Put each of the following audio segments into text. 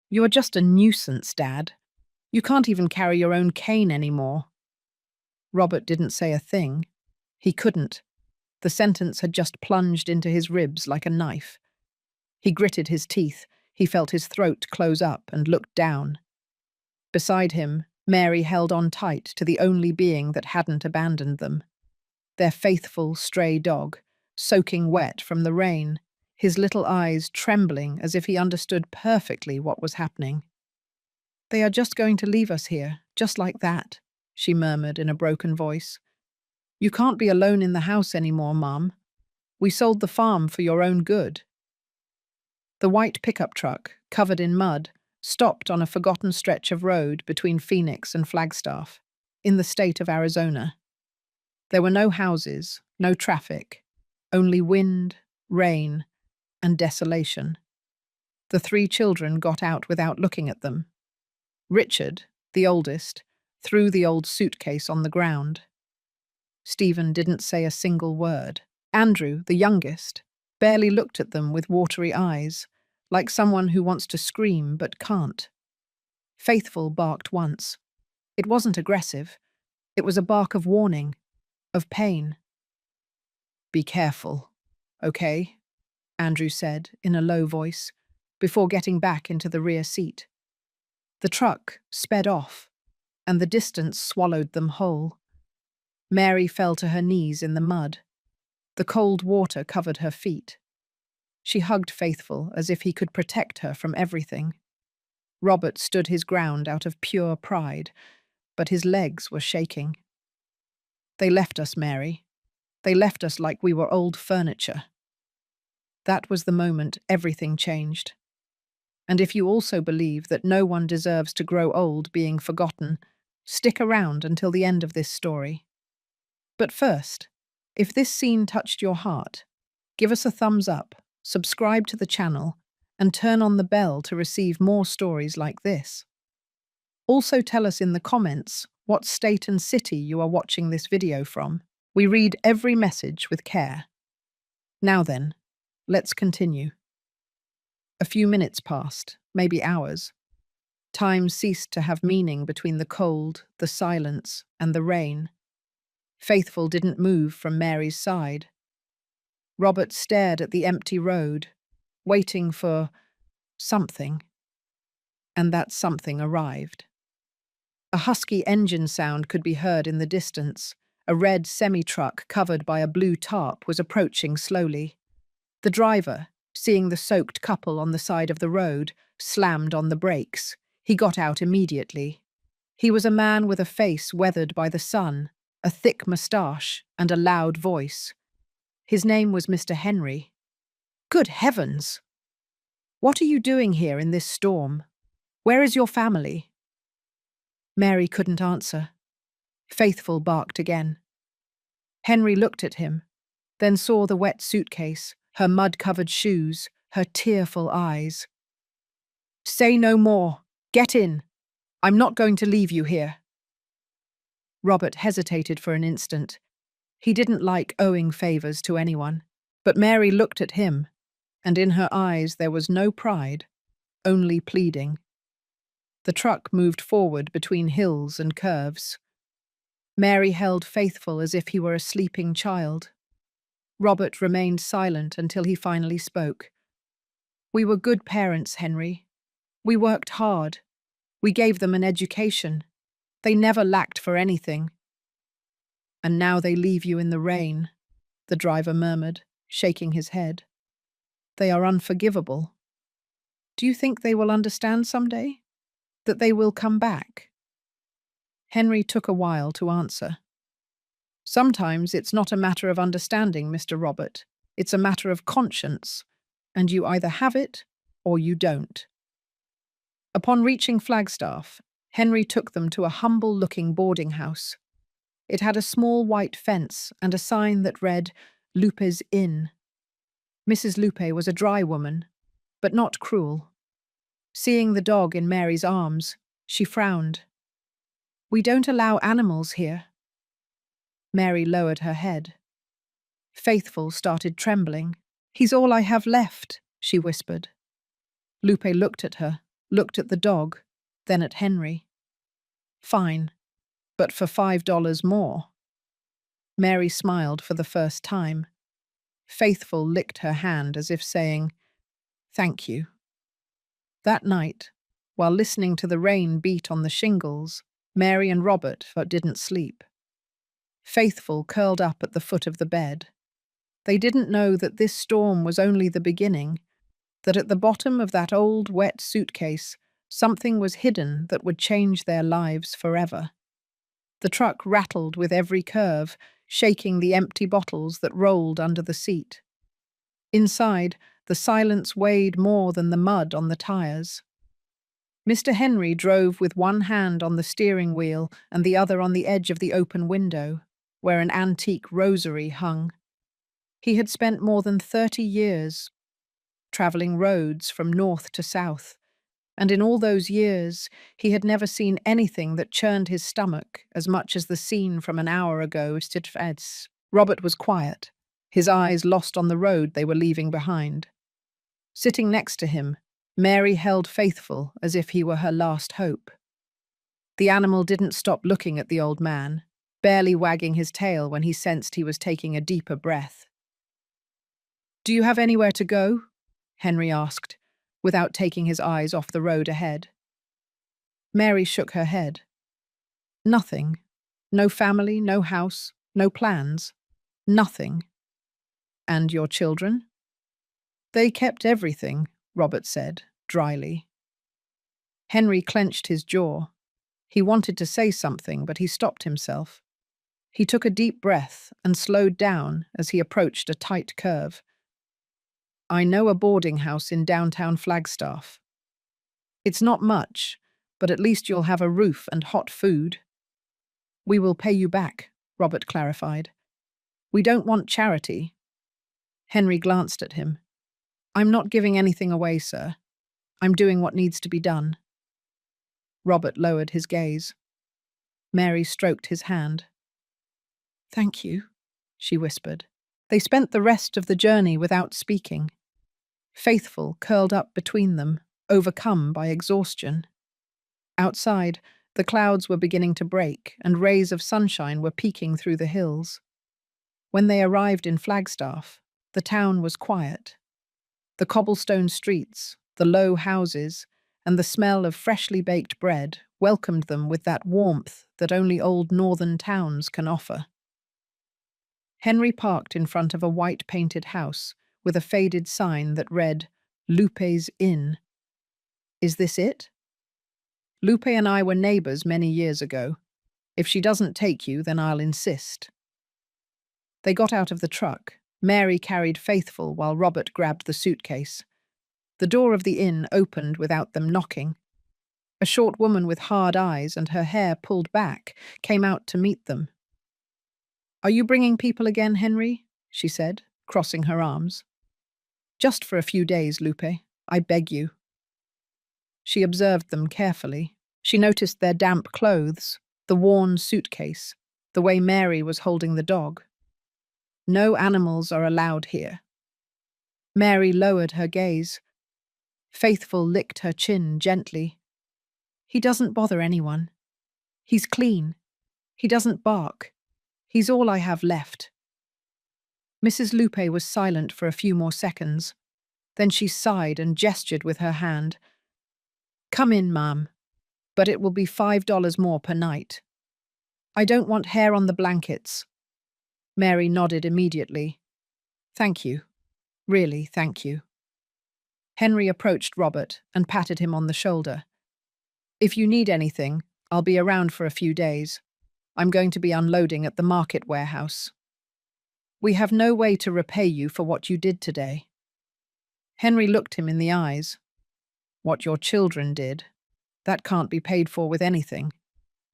You are just a nuisance, Dad. You can't even carry your own cane anymore. Robert didn't say a thing. He couldn't. The sentence had just plunged into his ribs like a knife. He gritted his teeth. He felt his throat close up and looked down. Beside him, Mary held on tight to the only being that hadn't abandoned them. Their faithful stray dog, soaking wet from the rain, his little eyes trembling as if he understood perfectly what was happening. "They are just going to leave us here, just like that," she murmured in a broken voice. "You can't be alone in the house anymore, Mum. We sold the farm for your own good." The white pickup truck, covered in mud, stopped on a forgotten stretch of road between Phoenix and Flagstaff, in the state of Arizona. There were no houses, no traffic, only wind, rain, and desolation. The three children got out without looking at them. Richard, the oldest, threw the old suitcase on the ground. Stephen didn't say a single word. Andrew, the youngest, barely looked at them with watery eyes, like someone who wants to scream but can't. Faithful barked once. It wasn't aggressive. It was a bark of warning, of pain. "Be careful, okay?" Andrew said in a low voice, before getting back into the rear seat. The truck sped off, and the distance swallowed them whole. Mary fell to her knees in the mud. The cold water covered her feet. She hugged Faithful as if he could protect her from everything. Robert stood his ground out of pure pride, but his legs were shaking. "They left us, Mary. They left us like we were old furniture." That was the moment everything changed. And if you also believe that no one deserves to grow old being forgotten, stick around until the end of this story. But first, if this scene touched your heart, give us a thumbs up, subscribe to the channel, and turn on the bell to receive more stories like this. Also tell us in the comments what state and city you are watching this video from. We read every message with care. Now then, let's continue. A few minutes passed, maybe hours. Time ceased to have meaning between the cold, the silence, and the rain. Faithful didn't move from Mary's side. Robert stared at the empty road, waiting for something. And that something arrived. A husky engine sound could be heard in the distance. A red semi-truck covered by a blue tarp was approaching slowly. The driver, seeing the soaked couple on the side of the road, slammed on the brakes. He got out immediately. He was a man with a face weathered by the sun, a thick moustache, and a loud voice. His name was Mr. Henry. "Good heavens! What are you doing here in this storm? Where is your family?" Mary couldn't answer. Faithful barked again. Henry looked at him, then saw the wet suitcase, her mud-covered shoes, her tearful eyes. "Say no more. Get in. I'm not going to leave you here." Robert hesitated for an instant. He didn't like owing favors to anyone, but Mary looked at him, and in her eyes there was no pride, only pleading. The truck moved forward between hills and curves. Mary held Faithful as if he were a sleeping child. Robert remained silent until he finally spoke. "We were good parents, Henry. We worked hard. We gave them an education. They never lacked for anything." "And now they leave you in the rain," the driver murmured, shaking his head. "They are unforgivable. Do you think they will understand someday? That they will come back?" Henry took a while to answer. "Sometimes it's not a matter of understanding, Mr. Robert. It's a matter of conscience, and you either have it or you don't." Upon reaching Flagstaff, Henry took them to a humble-looking boarding house. It had a small white fence and a sign that read, "Lupe's Inn." Mrs. Lupe was a dry woman, but not cruel. Seeing the dog in Mary's arms, she frowned. "We don't allow animals here." Mary lowered her head. Faithful started trembling. "He's all I have left," she whispered. Lupe looked at her, looked at the dog, then at Henry. Fine, but for $5 more. Mary smiled for the first time. Faithful licked her hand as if saying, "Thank you." That night, while listening to the rain beat on the shingles, Mary and Robert didn't sleep. Faithful curled up at the foot of the bed. They didn't know that this storm was only the beginning, that at the bottom of that old, wet suitcase, something was hidden that would change their lives forever. The truck rattled with every curve, shaking the empty bottles that rolled under the seat. Inside, the silence weighed more than the mud on the tires. Mr. Henry drove with one hand on the steering wheel and the other on the edge of the open window, where an antique rosary hung. He had spent more than 30 years travelling roads from north to south, and in all those years he had never seen anything that churned his stomach as much as the scene from an hour ago. Robert was quiet, his eyes lost on the road they were leaving behind. Sitting next to him, Mary held Faithful as if he were her last hope. The animal didn't stop looking at the old man, barely wagging his tail when he sensed he was taking a deeper breath. "Do you have anywhere to go?" Henry asked, without taking his eyes off the road ahead. Mary shook her head. "Nothing. No family, no house, no plans. Nothing." "And your children?" "They kept everything," Robert said, dryly. Henry clenched his jaw. He wanted to say something, but he stopped himself. He took a deep breath and slowed down as he approached a tight curve. "I know a boarding house in downtown Flagstaff. It's not much, but at least you'll have a roof and hot food." "We will pay you back," Robert clarified. "We don't want charity." Henry glanced at him. "I'm not giving anything away, sir. I'm doing what needs to be done." Robert lowered his gaze. Mary stroked his hand. "Thank you," she whispered. They spent the rest of the journey without speaking. Faithful curled up between them, overcome by exhaustion. Outside, the clouds were beginning to break and rays of sunshine were peeking through the hills. When they arrived in Flagstaff, the town was quiet. The cobblestone streets, the low houses, and the smell of freshly baked bread welcomed them with that warmth that only old northern towns can offer. Henry parked in front of a white-painted house with a faded sign that read, "Lupe's Inn." "Is this it?" "Lupe and I were neighbors many years ago. If she doesn't take you, then I'll insist." They got out of the truck. Mary carried Faithful while Robert grabbed the suitcase. The door of the inn opened without them knocking. A short woman with hard eyes and her hair pulled back came out to meet them. "Are you bringing people again, Henry?" she said, crossing her arms. "Just for a few days, Lupe. I beg you." She observed them carefully. She noticed their damp clothes, the worn suitcase, the way Mary was holding the dog. "No animals are allowed here." Mary lowered her gaze. Faithful licked her chin gently. "He doesn't bother anyone. He's clean. He doesn't bark. He's all I have left." Mrs. Lupe was silent for a few more seconds. Then she sighed and gestured with her hand. "Come in, ma'am, but it will be $5 more per night. I don't want hair on the blankets." Mary nodded immediately. "Thank you. Really, thank you." Henry approached Robert and patted him on the shoulder. "If you need anything, I'll be around for a few days. I'm going to be unloading at the market warehouse. We have no way to repay you for what you did today." Henry looked him in the eyes. "What your children did, that can't be paid for with anything.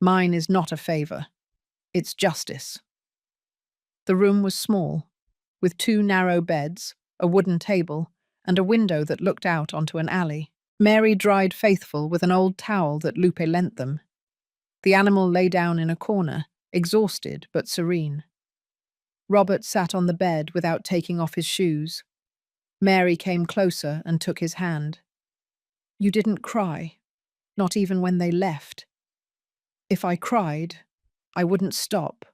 Mine is not a favor. It's justice." The room was small, with 2 narrow beds, a wooden table, and a window that looked out onto an alley. Mary dried Faithful with an old towel that Lupe lent them. The animal lay down in a corner, exhausted but serene. Robert sat on the bed without taking off his shoes. Mary came closer and took his hand. You didn't cry, not even when they left. If I cried, I wouldn't stop.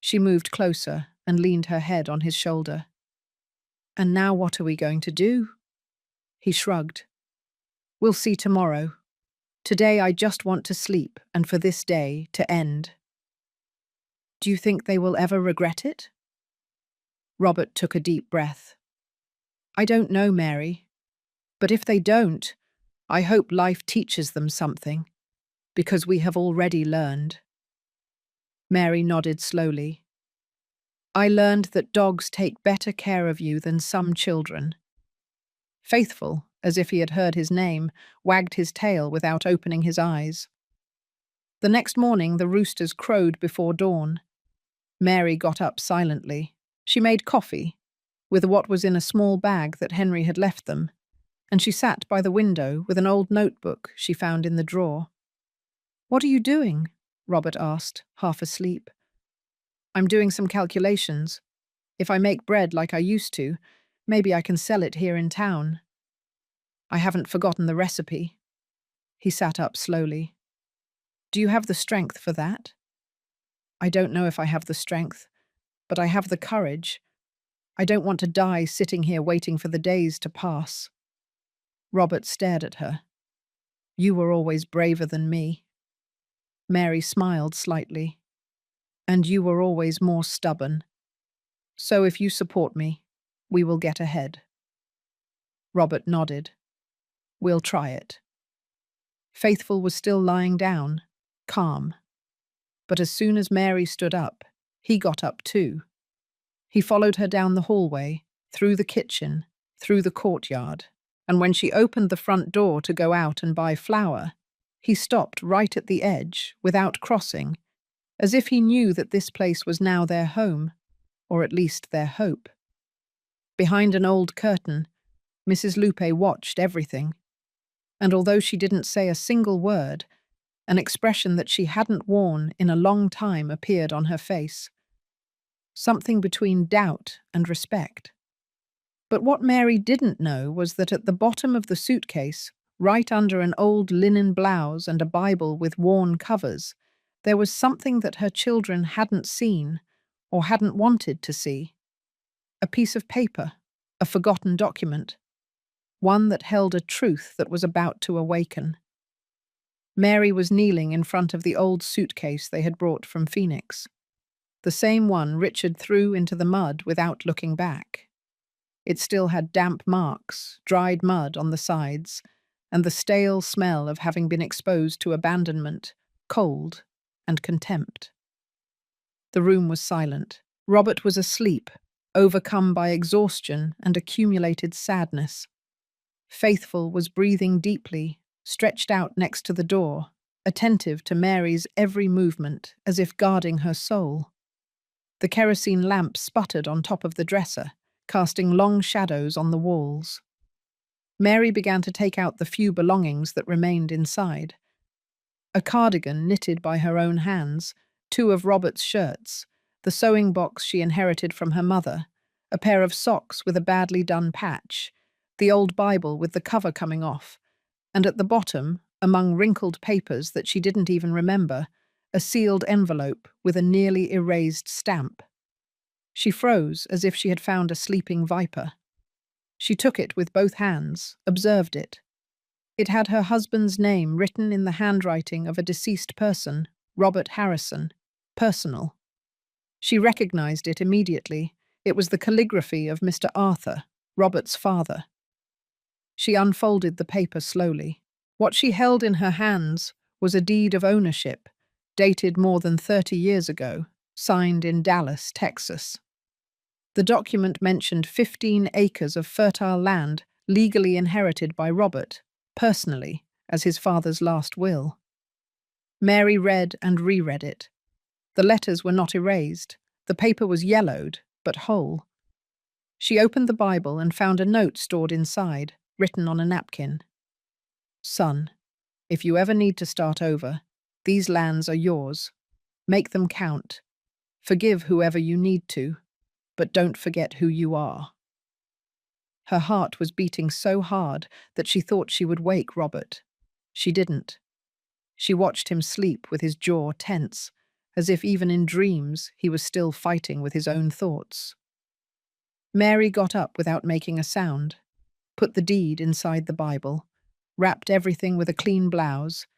She moved closer and leaned her head on his shoulder. And now what are we going to do? He shrugged. We'll see tomorrow. Today I just want to sleep and for this day to end. Do you think they will ever regret it? Robert took a deep breath. I don't know, Mary. But if they don't, I hope life teaches them something, because we have already learned. Mary nodded slowly. I learned that dogs take better care of you than some children. Faithful, as if he had heard his name, wagged his tail without opening his eyes. The next morning the roosters crowed before dawn. Mary got up silently. She made coffee, with what was in a small bag that Henry had left them, and she sat by the window with an old notebook she found in the drawer. What are you doing? Robert asked, half asleep. I'm doing some calculations. If I make bread like I used to, maybe I can sell it here in town. I haven't forgotten the recipe. He sat up slowly. Do you have the strength for that? I don't know if I have the strength, but I have the courage. I don't want to die sitting here waiting for the days to pass. Robert stared at her. You were always braver than me. Mary smiled slightly. And you were always more stubborn. So if you support me, we will get ahead. Robert nodded. We'll try it. Faithful was still lying down, calm. But as soon as Mary stood up, he got up too. He followed her down the hallway, through the kitchen, through the courtyard, and when she opened the front door to go out and buy flour, he stopped right at the edge, without crossing, as if he knew that this place was now their home, or at least their hope. Behind an old curtain, Mrs. Lupe watched everything, and although she didn't say a single word, an expression that she hadn't worn in a long time appeared on her face. Something between doubt and respect. But what Mary didn't know was that at the bottom of the suitcase, right under an old linen blouse and a Bible with worn covers, there was something that her children hadn't seen or hadn't wanted to see. A piece of paper, a forgotten document, one that held a truth that was about to awaken. Mary was kneeling in front of the old suitcase they had brought from Phoenix, the same one Richard threw into the mud without looking back. It still had damp marks, dried mud on the sides, and the stale smell of having been exposed to abandonment, cold, and contempt. The room was silent. Robert was asleep, overcome by exhaustion and accumulated sadness. Faithful was breathing deeply, stretched out next to the door, attentive to Mary's every movement, as if guarding her soul. The kerosene lamp sputtered on top of the dresser, casting long shadows on the walls. Mary began to take out the few belongings that remained inside. A cardigan knitted by her own hands, 2 of Robert's shirts, the sewing box she inherited from her mother, a pair of socks with a badly done patch, the old Bible with the cover coming off, and at the bottom, among wrinkled papers that she didn't even remember, a sealed envelope with a nearly erased stamp. She froze as if she had found a sleeping viper. She took it with both hands, observed it. It had her husband's name written in the handwriting of a deceased person, Robert Harrison, personal. She recognized it immediately. It was the calligraphy of Mr. Arthur, Robert's father. She unfolded the paper slowly. What she held in her hands was a deed of ownership, dated more than 30 years ago, signed in Dallas, Texas. The document mentioned 15 acres of fertile land legally inherited by Robert, personally, as his father's last will. Mary read and reread it. The letters were not erased. The paper was yellowed, but whole. She opened the Bible and found a note stored inside, written on a napkin. Son, if you ever need to start over, these lands are yours. Make them count. Forgive whoever you need to, but don't forget who you are. Her heart was beating so hard that she thought she would wake Robert. She didn't. She watched him sleep with his jaw tense, as if even in dreams he was still fighting with his own thoughts. Mary got up without making a sound, put the deed inside the Bible, wrapped everything with a clean blouse,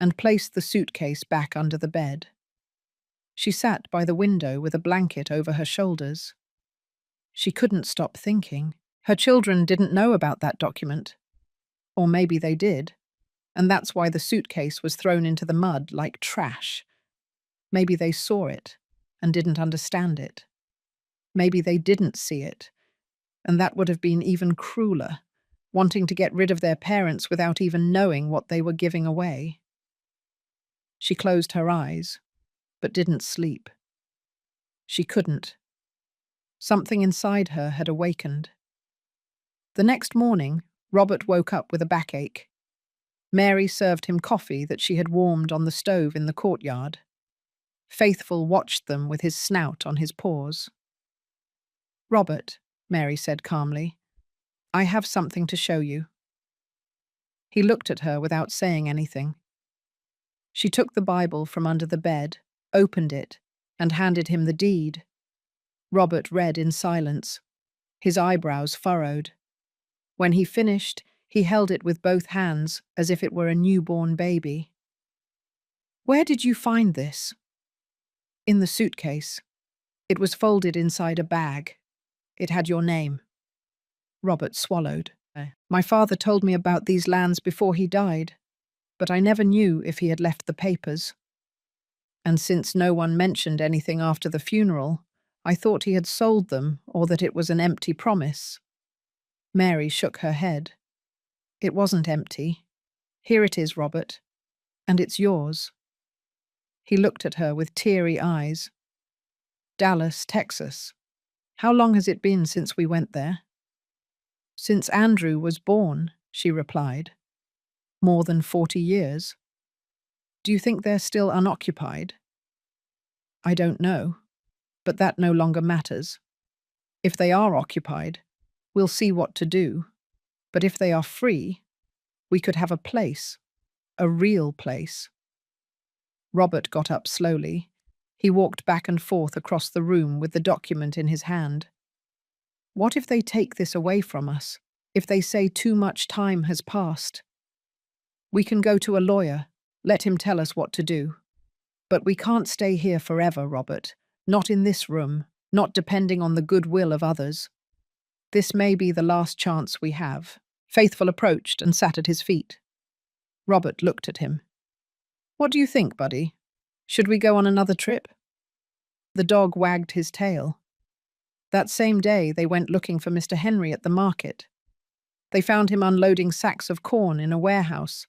and placed the suitcase back under the bed. She sat by the window with a blanket over her shoulders. She couldn't stop thinking. Her children didn't know about that document. Or maybe they did, and that's why the suitcase was thrown into the mud like trash. Maybe they saw it and didn't understand it. Maybe they didn't see it, and that would have been even crueler, wanting to get rid of their parents without even knowing what they were giving away. She closed her eyes, but didn't sleep. She couldn't. Something inside her had awakened. The next morning, Robert woke up with a backache. Mary served him coffee that she had warmed on the stove in the courtyard. Faithful watched them with his snout on his paws. "Robert," Mary said calmly, "I have something to show you." He looked at her without saying anything. She took the Bible from under the bed, opened it, and handed him the deed. Robert read in silence, his eyebrows furrowed. When he finished, he held it with both hands as if it were a newborn baby. "Where did you find this?" "In the suitcase. It was folded inside a bag. It had your name." Robert swallowed. "My father told me about these lands before he died, but I never knew if he had left the papers. And since no one mentioned anything after the funeral, I thought he had sold them or that it was an empty promise." Mary shook her head. "It wasn't empty. Here it is, Robert. And it's yours." He looked at her with teary eyes. "Dallas, Texas. How long has it been since we went there?" "Since Andrew was born," she replied. "More than 40 years. Do you think they're still unoccupied?" "I don't know, but that no longer matters. If they are occupied, we'll see what to do. But if they are free, we could have a place, a real place." Robert got up slowly. He walked back and forth across the room with the document in his hand. "What if they take this away from us? If they say too much time has passed? We can go to a lawyer, let him tell us what to do. But we can't stay here forever, Robert. Not in this room, not depending on the goodwill of others. This may be the last chance we have." Faithful approached and sat at his feet. Robert looked at him. "What do you think, buddy? Should we go on another trip?" The dog wagged his tail. That same day, they went looking for Mr. Henry at the market. They found him unloading sacks of corn in a warehouse.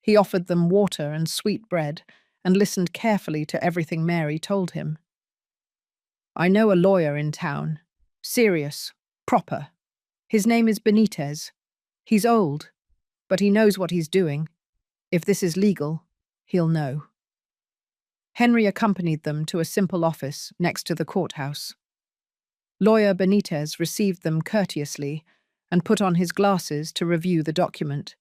He offered them water and sweet bread and listened carefully to everything Mary told him. "I know a lawyer in town. Serious, proper. His name is Benitez. He's old, but he knows what he's doing. If this is legal, he'll know." Henry accompanied them to a simple office next to the courthouse. Lawyer Benitez received them courteously and put on his glasses to review the document.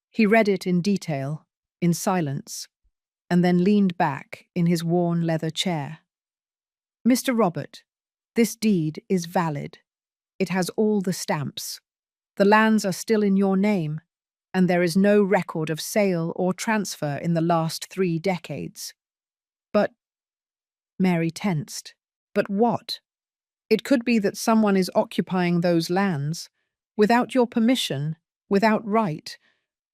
He read it in detail, in silence, and then leaned back in his worn leather chair. "Mr. Robert, this deed is valid. It has all the stamps. The lands are still in your name, and there is no record of sale or transfer in the last 3 decades. But—" Mary tensed. "But what? It could be that someone is occupying those lands, without your permission, without right,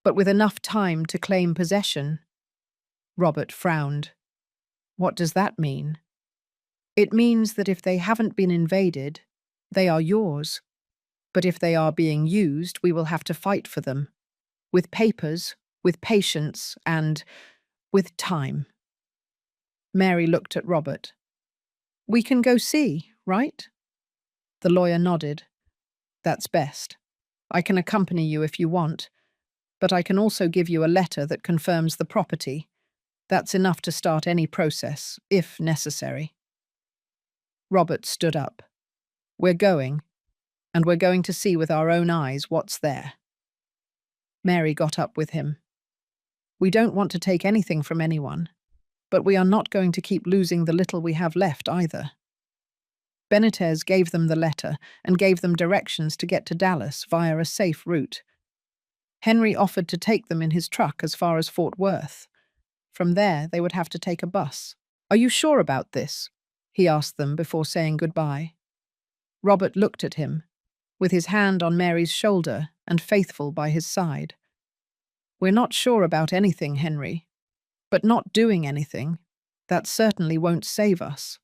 but with enough time to claim possession." Robert frowned. "What does that mean?" "It means that if they haven't been invaded, they are yours. But if they are being used, we will have to fight for them. With papers, with patience, and with time." Mary looked at Robert. "We can go see, right?" The lawyer nodded. "That's best. I can accompany you if you want, but I can also give you a letter that confirms the property. That's enough to start any process, if necessary." Robert stood up. "We're going, and we're going to see with our own eyes what's there." Mary got up with him. "We don't want to take anything from anyone, but we are not going to keep losing the little we have left either." Benitez gave them the letter and gave them directions to get to Dallas via a safe route. Henry offered to take them in his truck as far as Fort Worth. From there, they would have to take a bus. "Are you sure about this?" he asked them before saying goodbye. Robert looked at him, with his hand on Mary's shoulder and Faithful by his side. "We're not sure about anything, Henry, but not doing anything, that certainly won't save us."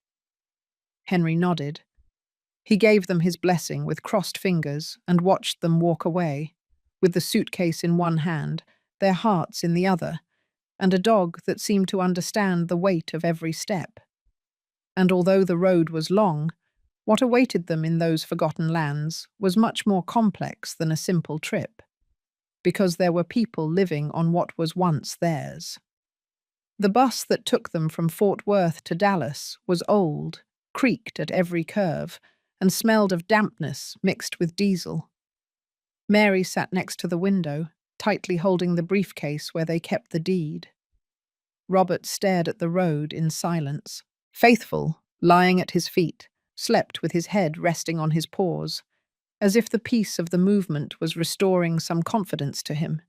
Henry nodded. He gave them his blessing with crossed fingers and watched them walk away, with the suitcase in one hand, their hearts in the other, and a dog that seemed to understand the weight of every step. And although the road was long, what awaited them in those forgotten lands was much more complex than a simple trip, because there were people living on what was once theirs. The bus that took them from Fort Worth to Dallas was old, creaked at every curve, and smelled of dampness mixed with diesel. Mary sat next to the window, tightly holding the briefcase where they kept the deed. Robert stared at the road in silence. Faithful, lying at his feet, slept with his head resting on his paws, as if the peace of the movement was restoring some confidence to him.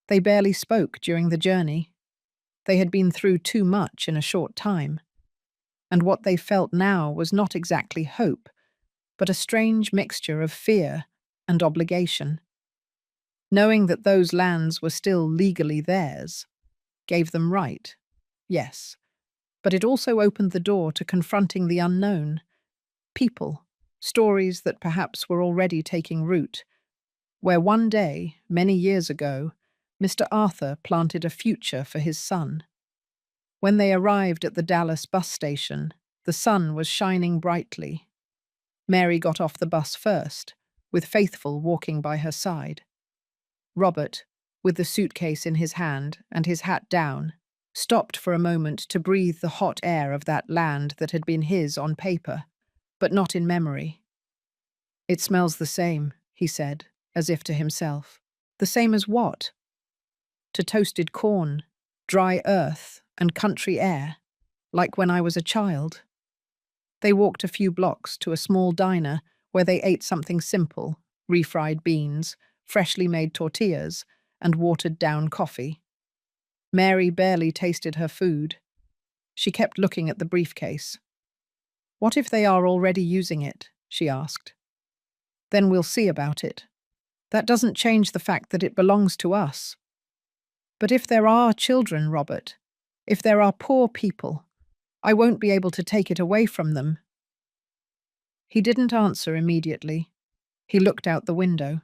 They barely spoke during the journey. They had been through too much in a short time, and what they felt now was not exactly hope, but a strange mixture of fear and obligation. Knowing that those lands were still legally theirs gave them right, yes, but it also opened the door to confronting the unknown. People, stories that perhaps were already taking root, where one day, many years ago, Mr. Arthur planted a future for his son. When they arrived at the Dallas bus station, the sun was shining brightly. Mary got off the bus first, with Faithful walking by her side. Robert, with the suitcase in his hand and his hat down, stopped for a moment to breathe the hot air of that land that had been his on paper, but not in memory. "It smells the same," he said, as if to himself. "The same as what?" "To toasted corn, dry earth, and country air, like when I was a child." They walked a few blocks to a small diner where they ate something simple, refried beans, freshly made tortillas, and watered-down coffee. Mary barely tasted her food. She kept looking at the briefcase. "What if they are already using it?" she asked. "Then we'll see about it. That doesn't change the fact that it belongs to us." "But if there are children, Robert, if there are poor people, I won't be able to take it away from them." He didn't answer immediately. He looked out the window.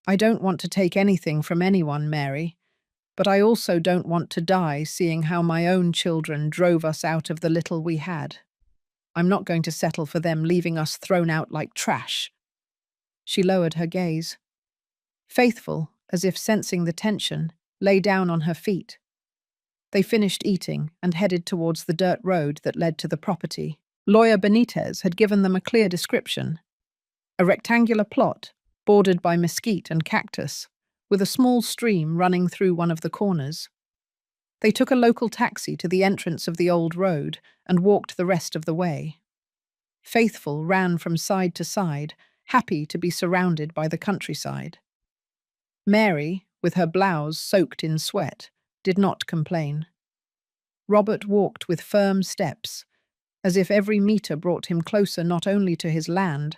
"I don't want to take anything from anyone, Mary, but I also don't want to die seeing how my own children drove us out of the little we had. I'm not going to settle for them leaving us thrown out like trash." She lowered her gaze. Faithful, as if sensing the tension, lay down on her feet. They finished eating and headed towards the dirt road that led to the property. Lawyer Benitez had given them a clear description. A rectangular plot, bordered by mesquite and cactus, with a small stream running through one of the corners. They took a local taxi to the entrance of the old road and walked the rest of the way. Faithful ran from side to side, happy to be surrounded by the countryside. Mary, with her blouse soaked in sweat, did not complain. Robert walked with firm steps, as if every meter brought him closer not only to his land,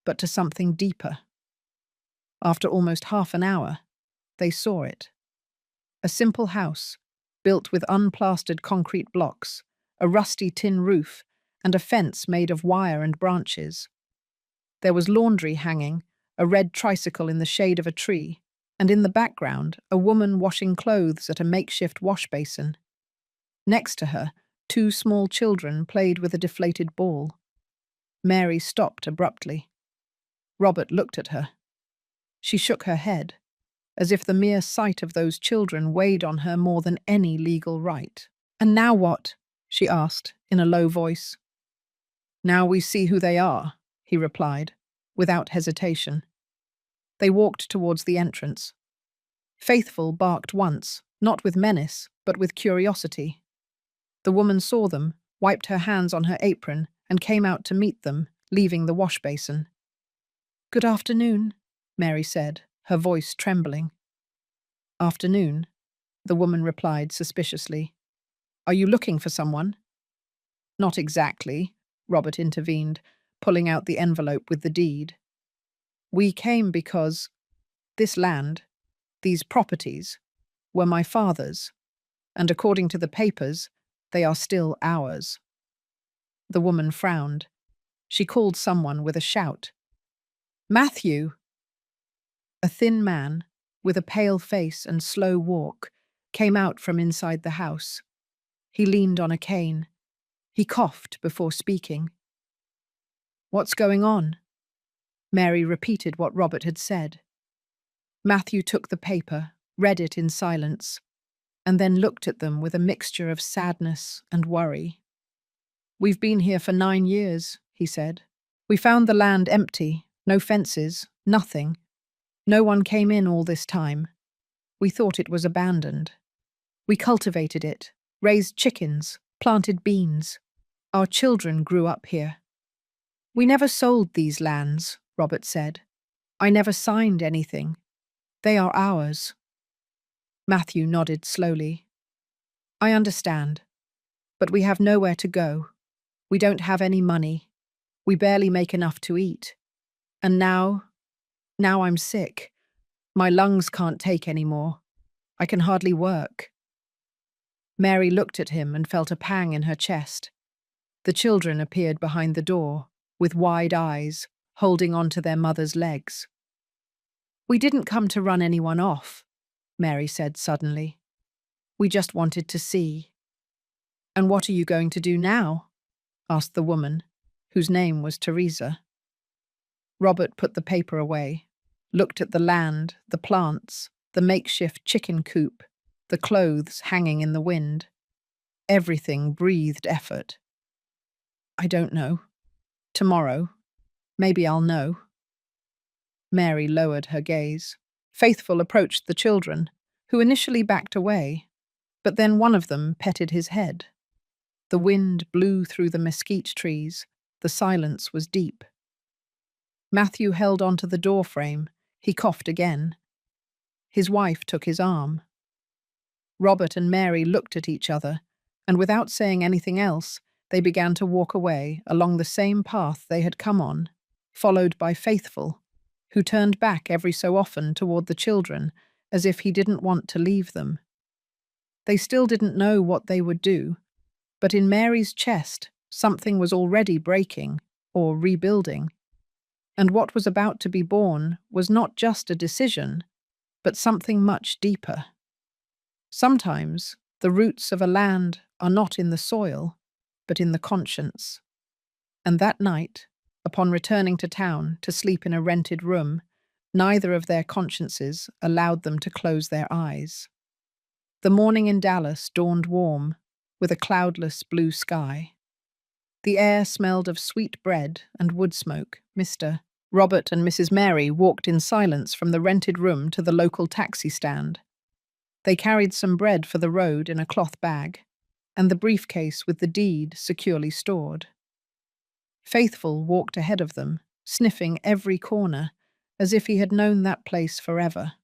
but to something deeper. After almost half an hour, they saw it. A simple house, built with unplastered concrete blocks, a rusty tin roof, and a fence made of wire and branches. There was laundry hanging, a red tricycle in the shade of a tree, and in the background, a woman washing clothes at a makeshift wash basin. Next to her, 2 small children played with a deflated ball. Mary stopped abruptly. Robert looked at her. She shook her head, as if the mere sight of those children weighed on her more than any legal right. "And now what?" she asked, in a low voice. "Now we see who they are," he replied. without hesitation. They walked towards the entrance. Faithful barked once, not with menace, but with curiosity. The woman saw them, wiped her hands on her apron, and came out to meet them, leaving the wash basin. "Good afternoon," Mary said, her voice trembling. "Afternoon," the woman replied suspiciously. "Are you looking for someone?" "Not exactly," Robert intervened, pulling out the envelope with the deed. "We came because this land, these properties, were my father's, and according to the papers, they are still ours." The woman frowned. She called someone with a shout. "Matthew!" A thin man, with a pale face and slow walk, came out from inside the house. He leaned on a cane. He coughed before speaking. "What's going on?" Mary repeated what Robert had said. Matthew took the paper, read it in silence, and then looked at them with a mixture of sadness and worry. "We've been here for 9 years," he said. "We found the land empty, no fences, nothing. No one came in all this time. We thought it was abandoned. We cultivated it, raised chickens, planted beans. Our children grew up here. We never sold these lands," Robert said. "I never signed anything. They are ours." Matthew nodded slowly. "I understand. But we have nowhere to go. We don't have any money. We barely make enough to eat. And now I'm sick. My lungs can't take any more. I can hardly work." Mary looked at him and felt a pang in her chest. The children appeared behind the door, with wide eyes, holding on to their mother's legs. "We didn't come to run anyone off," Mary said suddenly. "We just wanted to see." "And what are you going to do now?" asked the woman, whose name was Teresa. Robert put the paper away, looked at the land, the plants, the makeshift chicken coop, the clothes hanging in the wind. Everything breathed effort. "I don't know. Tomorrow. Maybe I'll know." Mary lowered her gaze. Faithful approached the children, who initially backed away, but then one of them petted his head. The wind blew through the mesquite trees. The silence was deep. Matthew held onto the door frame. He coughed again. His wife took his arm. Robert and Mary looked at each other, and without saying anything else, they began to walk away along the same path they had come on, followed by Faithful, who turned back every so often toward the children, as if he didn't want to leave them. They still didn't know what they would do, but in Mary's chest, something was already breaking, or rebuilding. And what was about to be born was not just a decision, but something much deeper. Sometimes the roots of a land are not in the soil, but in the conscience. And that night, upon returning to town to sleep in a rented room, neither of their consciences allowed them to close their eyes. The morning in Dallas dawned warm, with a cloudless blue sky. The air smelled of sweet bread and wood smoke. Mr. Robert and Mrs. Mary walked in silence from the rented room to the local taxi stand. They carried some bread for the road in a cloth bag, and the briefcase with the deed securely stored. Faithful walked ahead of them, sniffing every corner, as if he had known that place forever.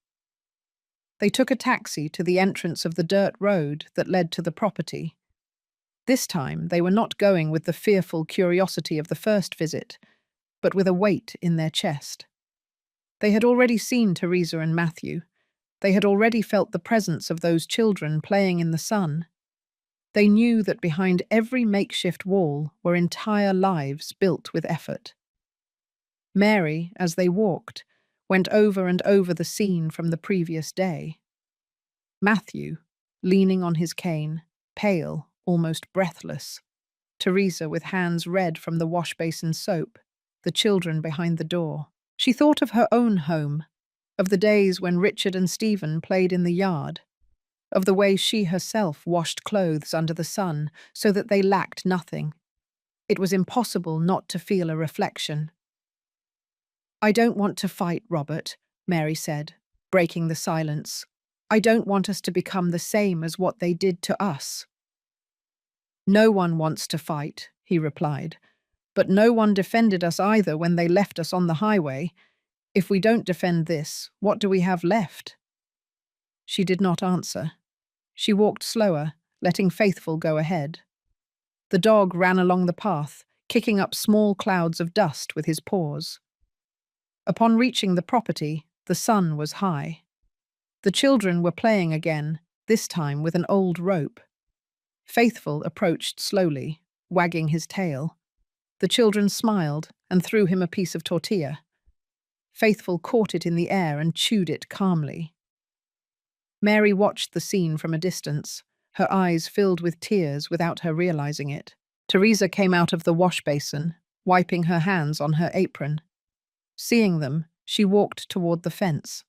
They took a taxi to the entrance of the dirt road that led to the property. This time they were not going with the fearful curiosity of the first visit, but with a weight in their chest. They had already seen Teresa and Matthew. They had already felt the presence of those children playing in the sun. They knew that behind every makeshift wall were entire lives built with effort. Mary, as they walked, went over and over the scene from the previous day. Matthew, leaning on his cane, pale, almost breathless. Teresa with hands red from the wash basin soap, the children behind the door. She thought of her own home, of the days when Richard and Stephen played in the yard, of the way she herself washed clothes under the sun so that they lacked nothing. It was impossible not to feel a reflection. I don't want to fight, Robert, Mary said, breaking the silence. I don't want us to become the same as what they did to us. No one wants to fight, he replied, but no one defended us either when they left us on the highway. If we don't defend this, what do we have left? She did not answer. She walked slower, letting Faithful go ahead. The dog ran along the path, kicking up small clouds of dust with his paws. Upon reaching the property, the sun was high. The children were playing again, this time with an old rope. Faithful approached slowly, wagging his tail. The children smiled and threw him a piece of tortilla. Faithful caught it in the air and chewed it calmly. Mary watched the scene from a distance, her eyes filled with tears without her realizing it. Teresa came out of the wash basin, wiping her hands on her apron. Seeing them, she walked toward the fence.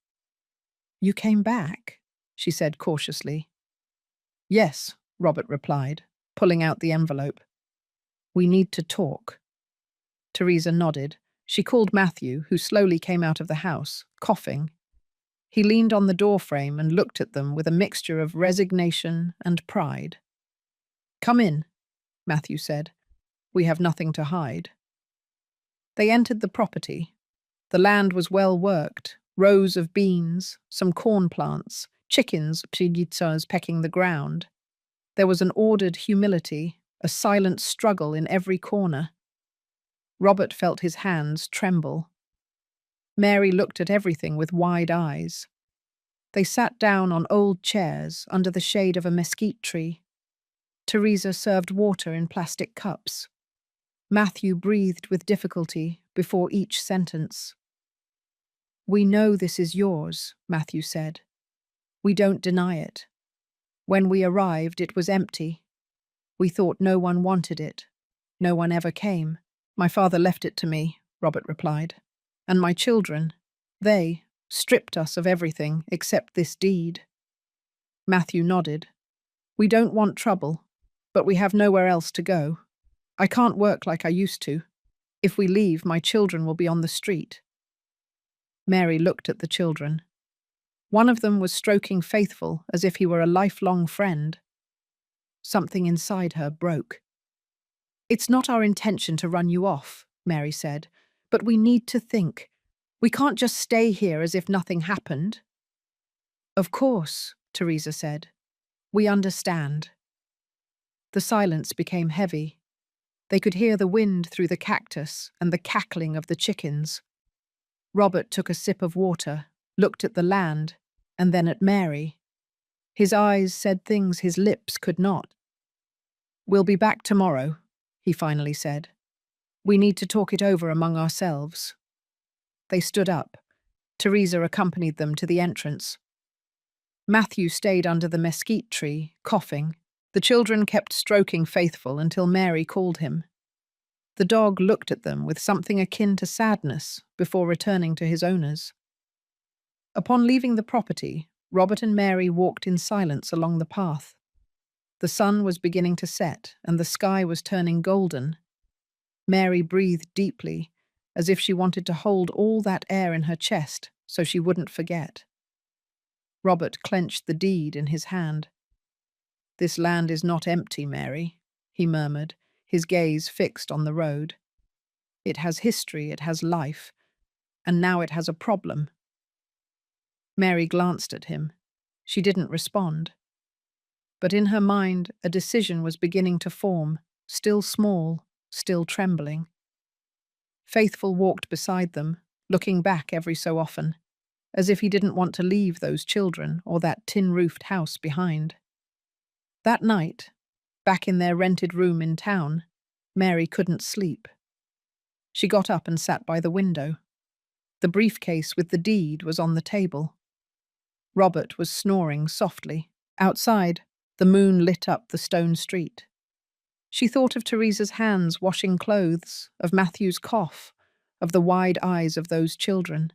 "You came back?" she said cautiously. "Yes," Robert replied, pulling out the envelope. "We need to talk." Teresa nodded. She called Matthew, who slowly came out of the house, coughing. He leaned on the doorframe and looked at them with a mixture of resignation and pride. "Come in," Matthew said. "We have nothing to hide." They entered the property. The land was well worked, rows of beans, some corn plants, chickens, pshigitsas pecking the ground. There was an ordered humility, a silent struggle in every corner. Robert felt his hands tremble. Mary looked at everything with wide eyes. They sat down on old chairs under the shade of a mesquite tree. Teresa served water in plastic cups. Matthew breathed with difficulty before each sentence. "We know this is yours," Matthew said. "We don't deny it. When we arrived, it was empty. We thought no one wanted it. No one ever came. My father left it to me," Robert replied. "And my children, they stripped us of everything except this deed." Matthew nodded. "We don't want trouble, but we have nowhere else to go. I can't work like I used to. If we leave, my children will be on the street." Mary looked at the children. One of them was stroking Faithful as if he were a lifelong friend. Something inside her broke. "It's not our intention to run you off," Mary said, "but we need to think. We can't just stay here as if nothing happened." "Of course," Teresa said. "We understand." The silence became heavy. They could hear the wind through the cactus and the cackling of the chickens. Robert took a sip of water, looked at the land, and then at Mary. His eyes said things his lips could not. "We'll be back tomorrow," he finally said. "We need to talk it over among ourselves." They stood up. Teresa accompanied them to the entrance. Matthew stayed under the mesquite tree, coughing. The children kept stroking Faithful until Mary called him. The dog looked at them with something akin to sadness before returning to his owners. Upon leaving the property, Robert and Mary walked in silence along the path. The sun was beginning to set, and the sky was turning golden. Mary breathed deeply, as if she wanted to hold all that air in her chest so she wouldn't forget. Robert clenched the deed in his hand. "This land is not empty, Mary," he murmured, his gaze fixed on the road. "It has history, it has life, and now it has a problem." Mary glanced at him. She didn't respond. But in her mind, a decision was beginning to form, still small, still trembling. Faithful walked beside them, looking back every so often, as if he didn't want to leave those children or that tin-roofed house behind. That night, back in their rented room in town, Mary couldn't sleep. She got up and sat by the window. The briefcase with the deed was on the table. Robert was snoring softly. Outside, the moon lit up the stone street. She thought of Teresa's hands washing clothes, of Matthew's cough, of the wide eyes of those children.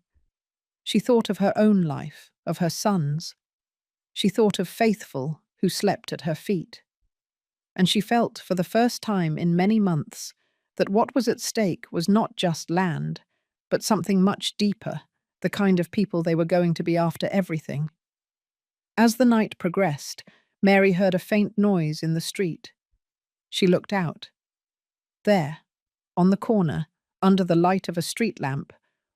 She thought of her own life, of her son's. She thought of Faithful, who slept at her feet. And she felt, for the first time in many months, that what was at stake was not just land, but something much deeper, the kind of people they were going to be after everything. As the night progressed, Mary heard a faint noise in the street. She looked out. There, on the corner, under the light of a street lamp,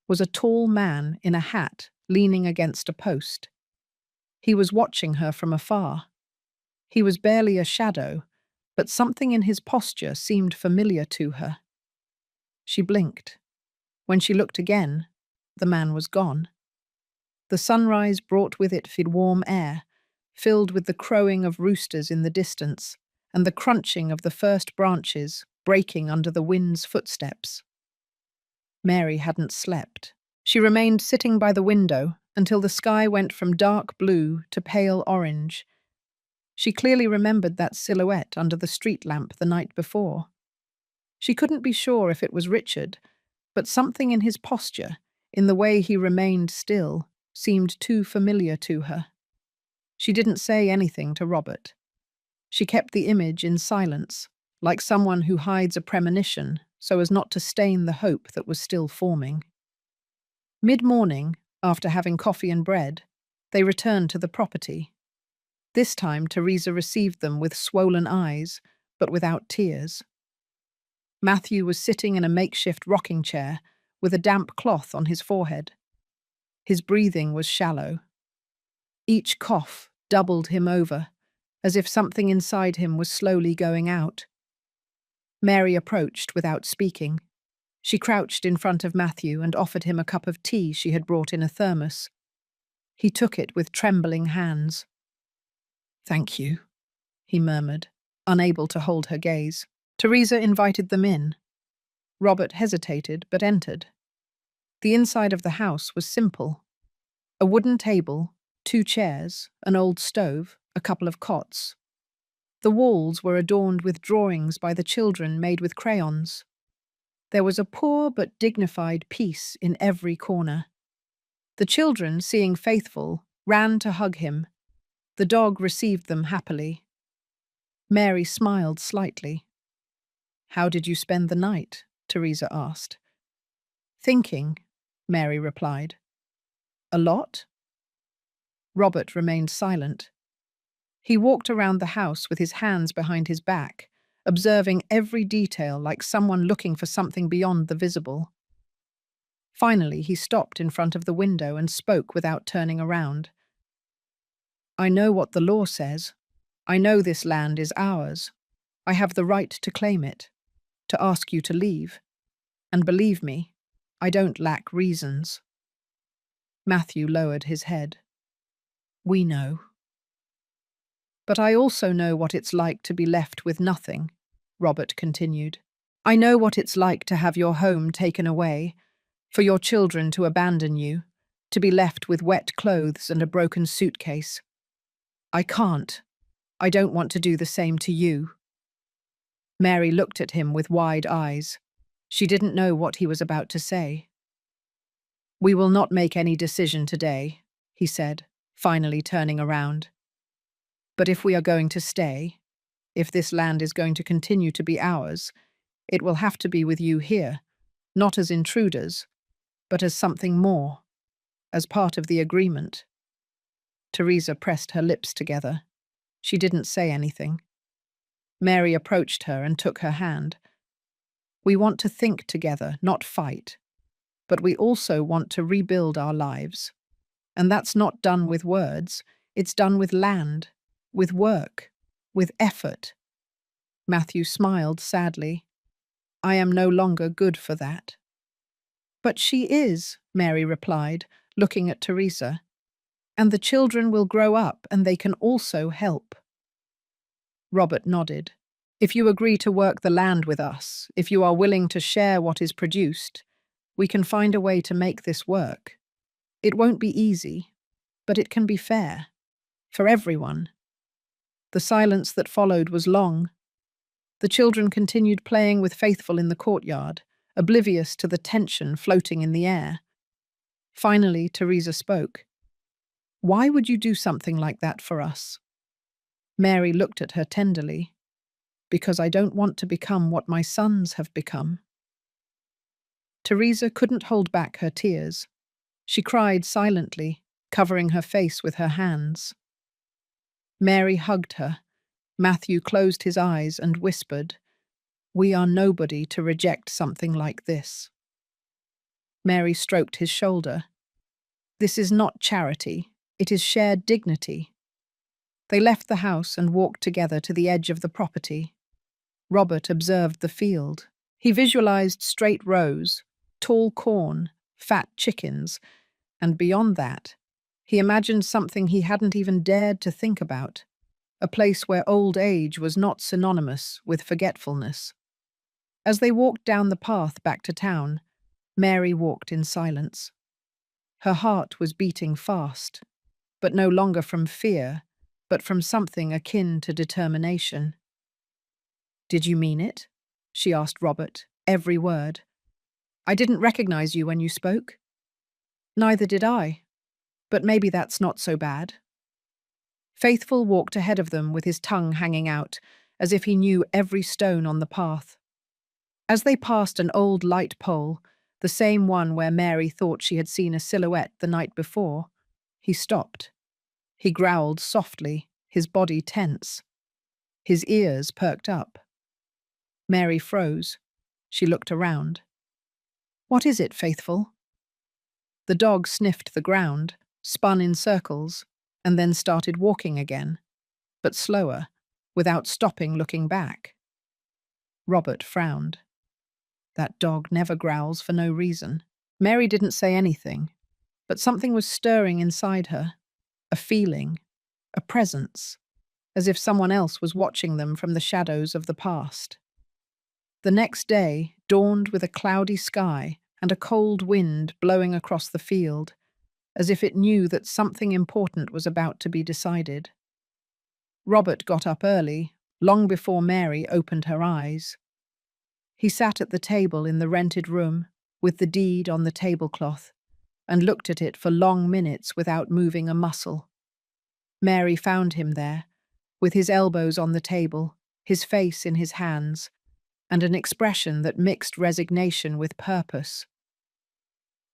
was a tall man in a hat leaning against a post. He was watching her from afar. He was barely a shadow, but something in his posture seemed familiar to her. She blinked. When she looked again, the man was gone. The sunrise brought with it warm air, filled with the crowing of roosters in the distance and the crunching of the first branches breaking under the wind's footsteps. Mary hadn't slept. She remained sitting by the window until the sky went from dark blue to pale orange. She clearly remembered that silhouette under the street lamp the night before. She couldn't be sure if it was Richard, but something in his posture, in the way he remained still, seemed too familiar to her. She didn't say anything to Robert. She kept the image in silence, like someone who hides a premonition so as not to stain the hope that was still forming. Mid-morning, after having coffee and bread, they returned to the property. This time Teresa received them with swollen eyes, but without tears. Matthew was sitting in a makeshift rocking chair with a damp cloth on his forehead. His breathing was shallow. Each cough doubled him over, as if something inside him was slowly going out. Mary approached without speaking. She crouched in front of Matthew and offered him a cup of tea she had brought in a thermos. He took it with trembling hands. "Thank you," he murmured, unable to hold her gaze. Teresa invited them in. Robert hesitated but entered. The inside of the house was simple. A wooden table, 2 chairs, an old stove, a couple of cots. The walls were adorned with drawings by the children made with crayons. There was a poor but dignified peace in every corner. The children, seeing Faithful, ran to hug him. The dog received them happily. Mary smiled slightly. "How did you spend the night?" Teresa asked. "Thinking," Mary replied. "A lot?" Robert remained silent. He walked around the house with his hands behind his back, observing every detail like someone looking for something beyond the visible. Finally, he stopped in front of the window and spoke without turning around. "I know what the law says. I know this land is ours. I have the right to claim it, to ask you to leave. And believe me, I don't lack reasons." Matthew lowered his head. "We know." "But I also know what it's like to be left with nothing," Robert continued. "I know what it's like to have your home taken away, for your children to abandon you, to be left with wet clothes and a broken suitcase. I can't. I don't want to do the same to you." Mary looked at him with wide eyes. She didn't know what he was about to say. "We will not make any decision today," he said, finally turning around. "But if we are going to stay, if this land is going to continue to be ours, it will have to be with you here, not as intruders, but as something more, as part of the agreement." Teresa pressed her lips together. She didn't say anything. Mary approached her and took her hand. "We want to think together, not fight. But we also want to rebuild our lives. And that's not done with words, it's done with land, with work, with effort." Matthew smiled sadly. "I am no longer good for that." "But she is," Mary replied, looking at Teresa. "And the children will grow up and they can also help." Robert nodded. "If you agree to work the land with us, if you are willing to share what is produced, we can find a way to make this work. It won't be easy, but it can be fair. For everyone." The silence that followed was long. The children continued playing with Faithful in the courtyard, oblivious to the tension floating in the air. Finally, Teresa spoke. "Why would you do something like that for us?" Mary looked at her tenderly. "Because I don't want to become what my sons have become." Teresa couldn't hold back her tears. She cried silently, covering her face with her hands. Mary hugged her. Matthew closed his eyes and whispered, "We are nobody to reject something like this." Mary stroked his shoulder. "This is not charity. It is shared dignity." They left the house and walked together to the edge of the property. Robert observed the field. He visualized straight rows, tall corn, fat chickens, and beyond that, he imagined something he hadn't even dared to think about, a place where old age was not synonymous with forgetfulness. As they walked down the path back to town, Mary walked in silence. Her heart was beating fast, but no longer from fear, but from something akin to determination. "Did you mean it?" she asked Robert, every word. "I didn't recognize you when you spoke." "Neither did I, but maybe that's not so bad." Faithful walked ahead of them with his tongue hanging out, as if he knew every stone on the path. As they passed an old light pole, the same one where Mary thought she had seen a silhouette the night before, he stopped. He growled softly, his body tense. His ears perked up. Mary froze. She looked around. "What is it, Faithful?" The dog sniffed the ground, spun in circles, and then started walking again, but slower, without stopping looking back. Robert frowned. That dog never growls for no reason. Mary didn't say anything, but something was stirring inside her, a feeling, a presence, as if someone else was watching them from the shadows of the past. The next day dawned with a cloudy sky and a cold wind blowing across the field, as if it knew that something important was about to be decided. Robert got up early, long before Mary opened her eyes. He sat at the table in the rented room, with the deed on the tablecloth, and looked at it for long minutes without moving a muscle. Mary found him there, with his elbows on the table, his face in his hands, and an expression that mixed resignation with purpose.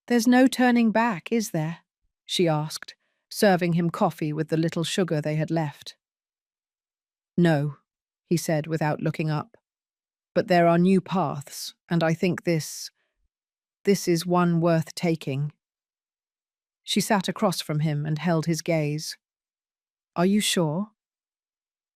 "There's no turning back, is there?" she asked, serving him coffee with the little sugar they had left. "No," he said without looking up. "But there are new paths, and I think this is one worth taking." She sat across from him and held his gaze. "Are you sure?"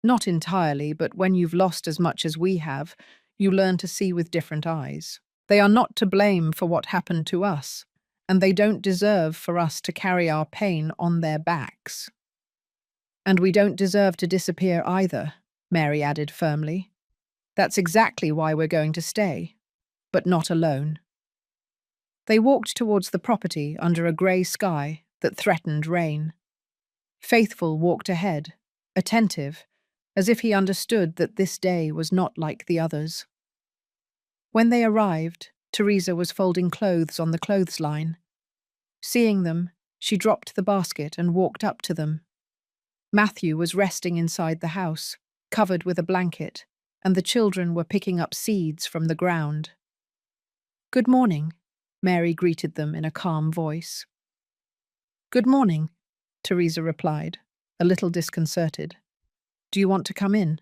"Not entirely, but when you've lost as much as we have, you learn to see with different eyes. They are not to blame for what happened to us, and they don't deserve for us to carry our pain on their backs." "And we don't deserve to disappear either," Mary added firmly. "That's exactly why we're going to stay, but not alone." They walked towards the property under a grey sky that threatened rain. Faithful walked ahead, attentive, as if he understood that this day was not like the others. When they arrived, Teresa was folding clothes on the clothesline. Seeing them, she dropped the basket and walked up to them. Matthew was resting inside the house, covered with a blanket, and the children were picking up seeds from the ground. "Good morning," Mary greeted them in a calm voice. "Good morning," Teresa replied, a little disconcerted. "Do you want to come in?"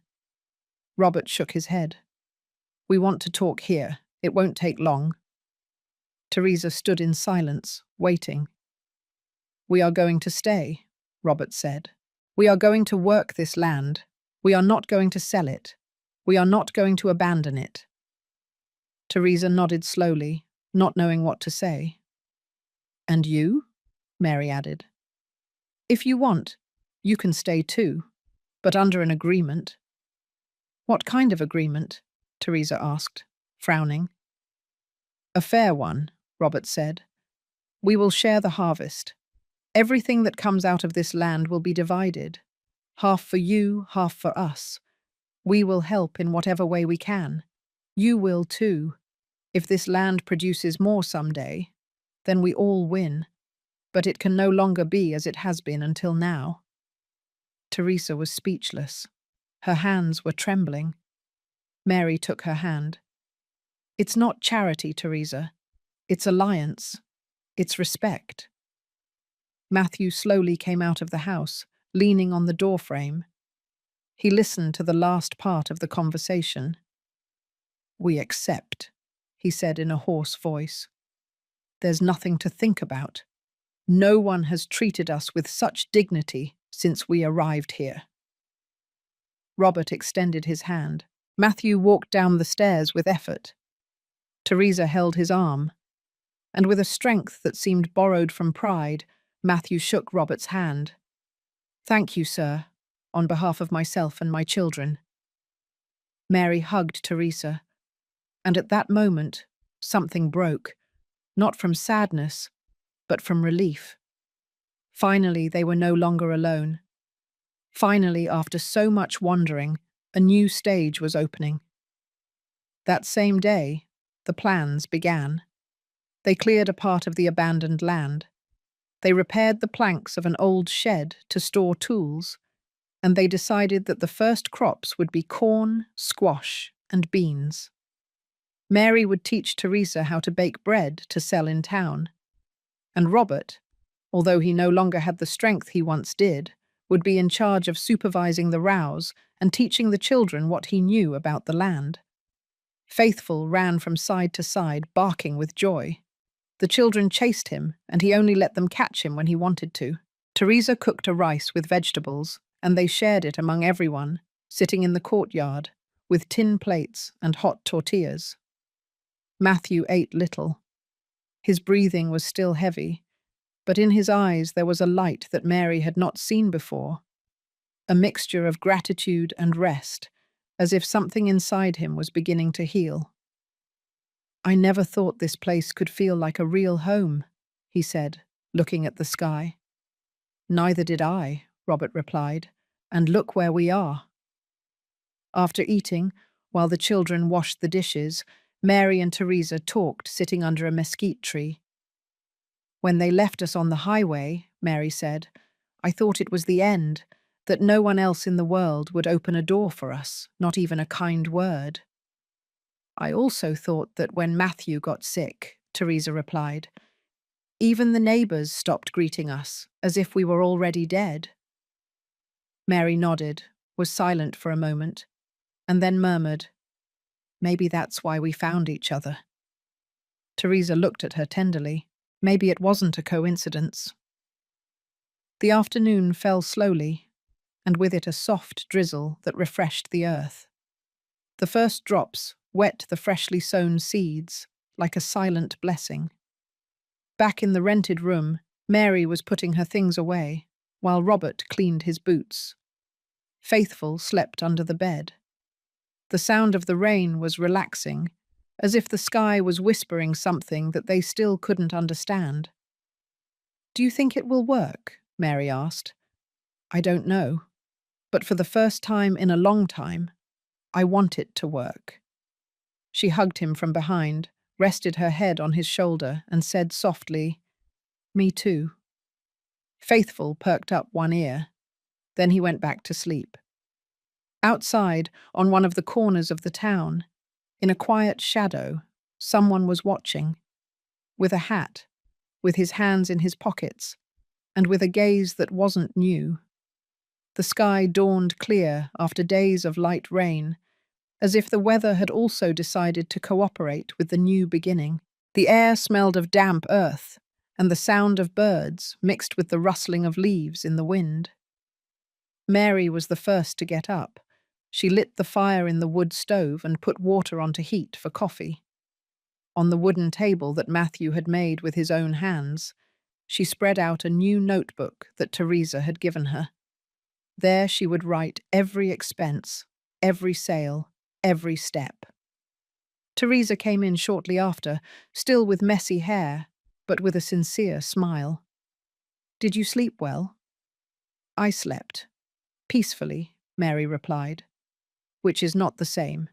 Robert shook his head. "We want to talk here. It won't take long." Teresa stood in silence, waiting. "We are going to stay," Robert said. "We are going to work this land. We are not going to sell it. We are not going to abandon it." Teresa nodded slowly, not knowing what to say. "And you?" Mary added. "If you want, you can stay too, but under an agreement." "What kind of agreement?" Teresa asked, frowning. "A fair one," Robert said. "We will share the harvest. Everything that comes out of this land will be divided. Half for you, half for us. We will help in whatever way we can. You will too. If this land produces more someday, then we all win. But it can no longer be as it has been until now." Teresa was speechless. Her hands were trembling. Mary took her hand. "It's not charity, Teresa. It's alliance. It's respect. Matthew slowly came out of the house, leaning on the doorframe. He listened to the last part of the conversation. "We accept," he said in a hoarse voice. "There's nothing to think about. No one has treated us with such dignity since we arrived here." Robert extended his hand. Matthew walked down the stairs with effort. Teresa held his arm, and with a strength that seemed borrowed from pride, Matthew shook Robert's hand. "Thank you, sir, on behalf of myself and my children." Mary hugged Teresa, and at that moment, something broke, not from sadness, but from relief. Finally, they were no longer alone. Finally, after so much wandering, a new stage was opening. That same day, the plans began. They cleared a part of the abandoned land. They repaired the planks of an old shed to store tools, and they decided that the first crops would be corn, squash, and beans. Mary would teach Teresa how to bake bread to sell in town, and Robert, although he no longer had the strength he once did, would be in charge of supervising the rows and teaching the children what he knew about the land. Faithful ran from side to side, barking with joy. The children chased him, and he only let them catch him when he wanted to. Teresa cooked a rice with vegetables, and they shared it among everyone, sitting in the courtyard, with tin plates and hot tortillas. Matthew ate little. His breathing was still heavy, but in his eyes there was a light that Mary had not seen before, a mixture of gratitude and rest, as if something inside him was beginning to heal. "I never thought this place could feel like a real home," he said, looking at the sky. "Neither did I," Robert replied, "and look where we are." After eating, while the children washed the dishes, Mary and Teresa talked sitting under a mesquite tree. "When they left us on the highway," Mary said, "I thought it was the end, that no one else in the world would open a door for us, not even a kind word." "I also thought that when Matthew got sick," Teresa replied, "even the neighbours stopped greeting us, as if we were already dead." Mary nodded, was silent for a moment, and then murmured, "Maybe that's why we found each other." Teresa looked at her tenderly. Maybe it wasn't a coincidence. The afternoon fell slowly, and with it a soft drizzle that refreshed the earth. The first drops wet the freshly sown seeds like a silent blessing. Back in the rented room, Mary was putting her things away, while Robert cleaned his boots. Faithful slept under the bed. The sound of the rain was relaxing, as if the sky was whispering something that they still couldn't understand. "Do you think it will work?" Mary asked. "I don't know, but for the first time in a long time, I want it to work." She hugged him from behind, rested her head on his shoulder, and said softly, "Me too." Faithful perked up one ear. Then he went back to sleep. Outside, on one of the corners of the town, in a quiet shadow, someone was watching, with a hat, with his hands in his pockets, and with a gaze that wasn't new. The sky dawned clear after days of light rain, as if the weather had also decided to cooperate with the new beginning. The air smelled of damp earth, and the sound of birds mixed with the rustling of leaves in the wind. Mary was the first to get up. She lit the fire in the wood stove and put water on to heat for coffee. On the wooden table that Matthew had made with his own hands, she spread out a new notebook that Teresa had given her. There she would write every expense, every sale, every step. Teresa came in shortly after, still with messy hair, but with a sincere smile. "Did you sleep well?" "I slept. Peacefully," Mary replied. "Which is not the same,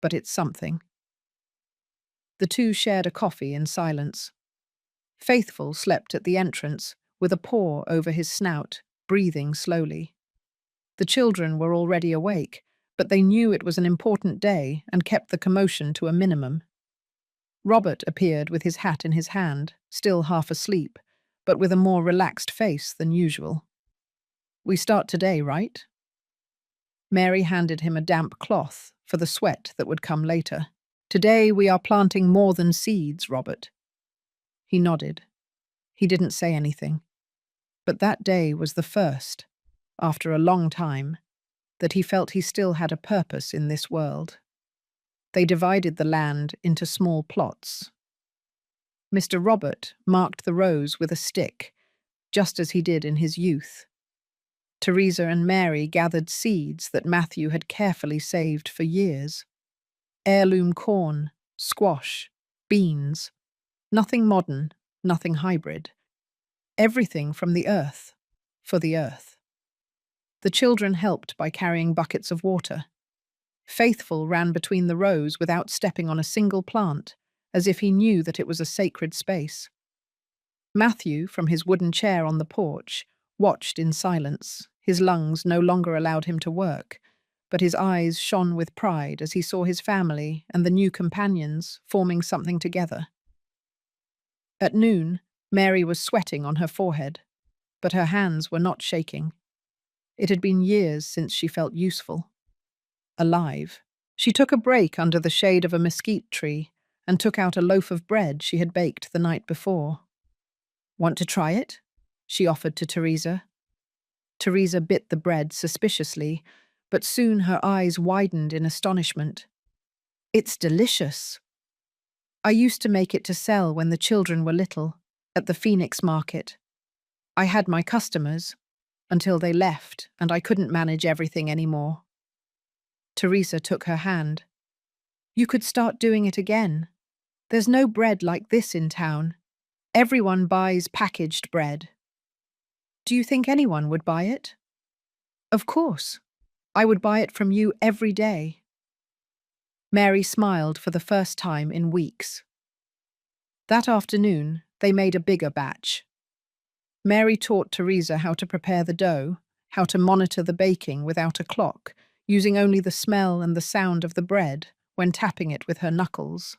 but it's something." The two shared a coffee in silence. Faithful slept at the entrance, with a paw over his snout, breathing slowly. The children were already awake, but they knew it was an important day and kept the commotion to a minimum. Robert appeared with his hat in his hand, still half asleep, but with a more relaxed face than usual. "We start today, right?" Mary handed him a damp cloth for the sweat that would come later. "Today we are planting more than seeds, Robert." He nodded. He didn't say anything. But that day was the first, after a long time, that he felt he still had a purpose in this world. They divided the land into small plots. Mr. Robert marked the rows with a stick, just as he did in his youth. Teresa and Mary gathered seeds that Matthew had carefully saved for years. Heirloom corn, squash, beans. Nothing modern, nothing hybrid. Everything from the earth, for the earth. The children helped by carrying buckets of water. Faithful ran between the rows without stepping on a single plant, as if he knew that it was a sacred space. Matthew, from his wooden chair on the porch, watched in silence. His lungs no longer allowed him to work, but his eyes shone with pride as he saw his family and the new companions forming something together. At noon, Mary was sweating on her forehead, but her hands were not shaking. It had been years since she felt useful. Alive. She took a break under the shade of a mesquite tree and took out a loaf of bread she had baked the night before. "Want to try it?" she offered to Teresa. Teresa bit the bread suspiciously, but soon her eyes widened in astonishment. "It's delicious. I used to make it to sell when the children were little, at the Phoenix market. I had my customers, until they left and I couldn't manage everything anymore." Teresa took her hand. "You could start doing it again. There's no bread like this in town. Everyone buys packaged bread." "Do you think anyone would buy it?" "Of course. I would buy it from you every day." Mary smiled for the first time in weeks. That afternoon, they made a bigger batch. Mary taught Teresa how to prepare the dough, how to monitor the baking without a clock, using only the smell and the sound of the bread when tapping it with her knuckles.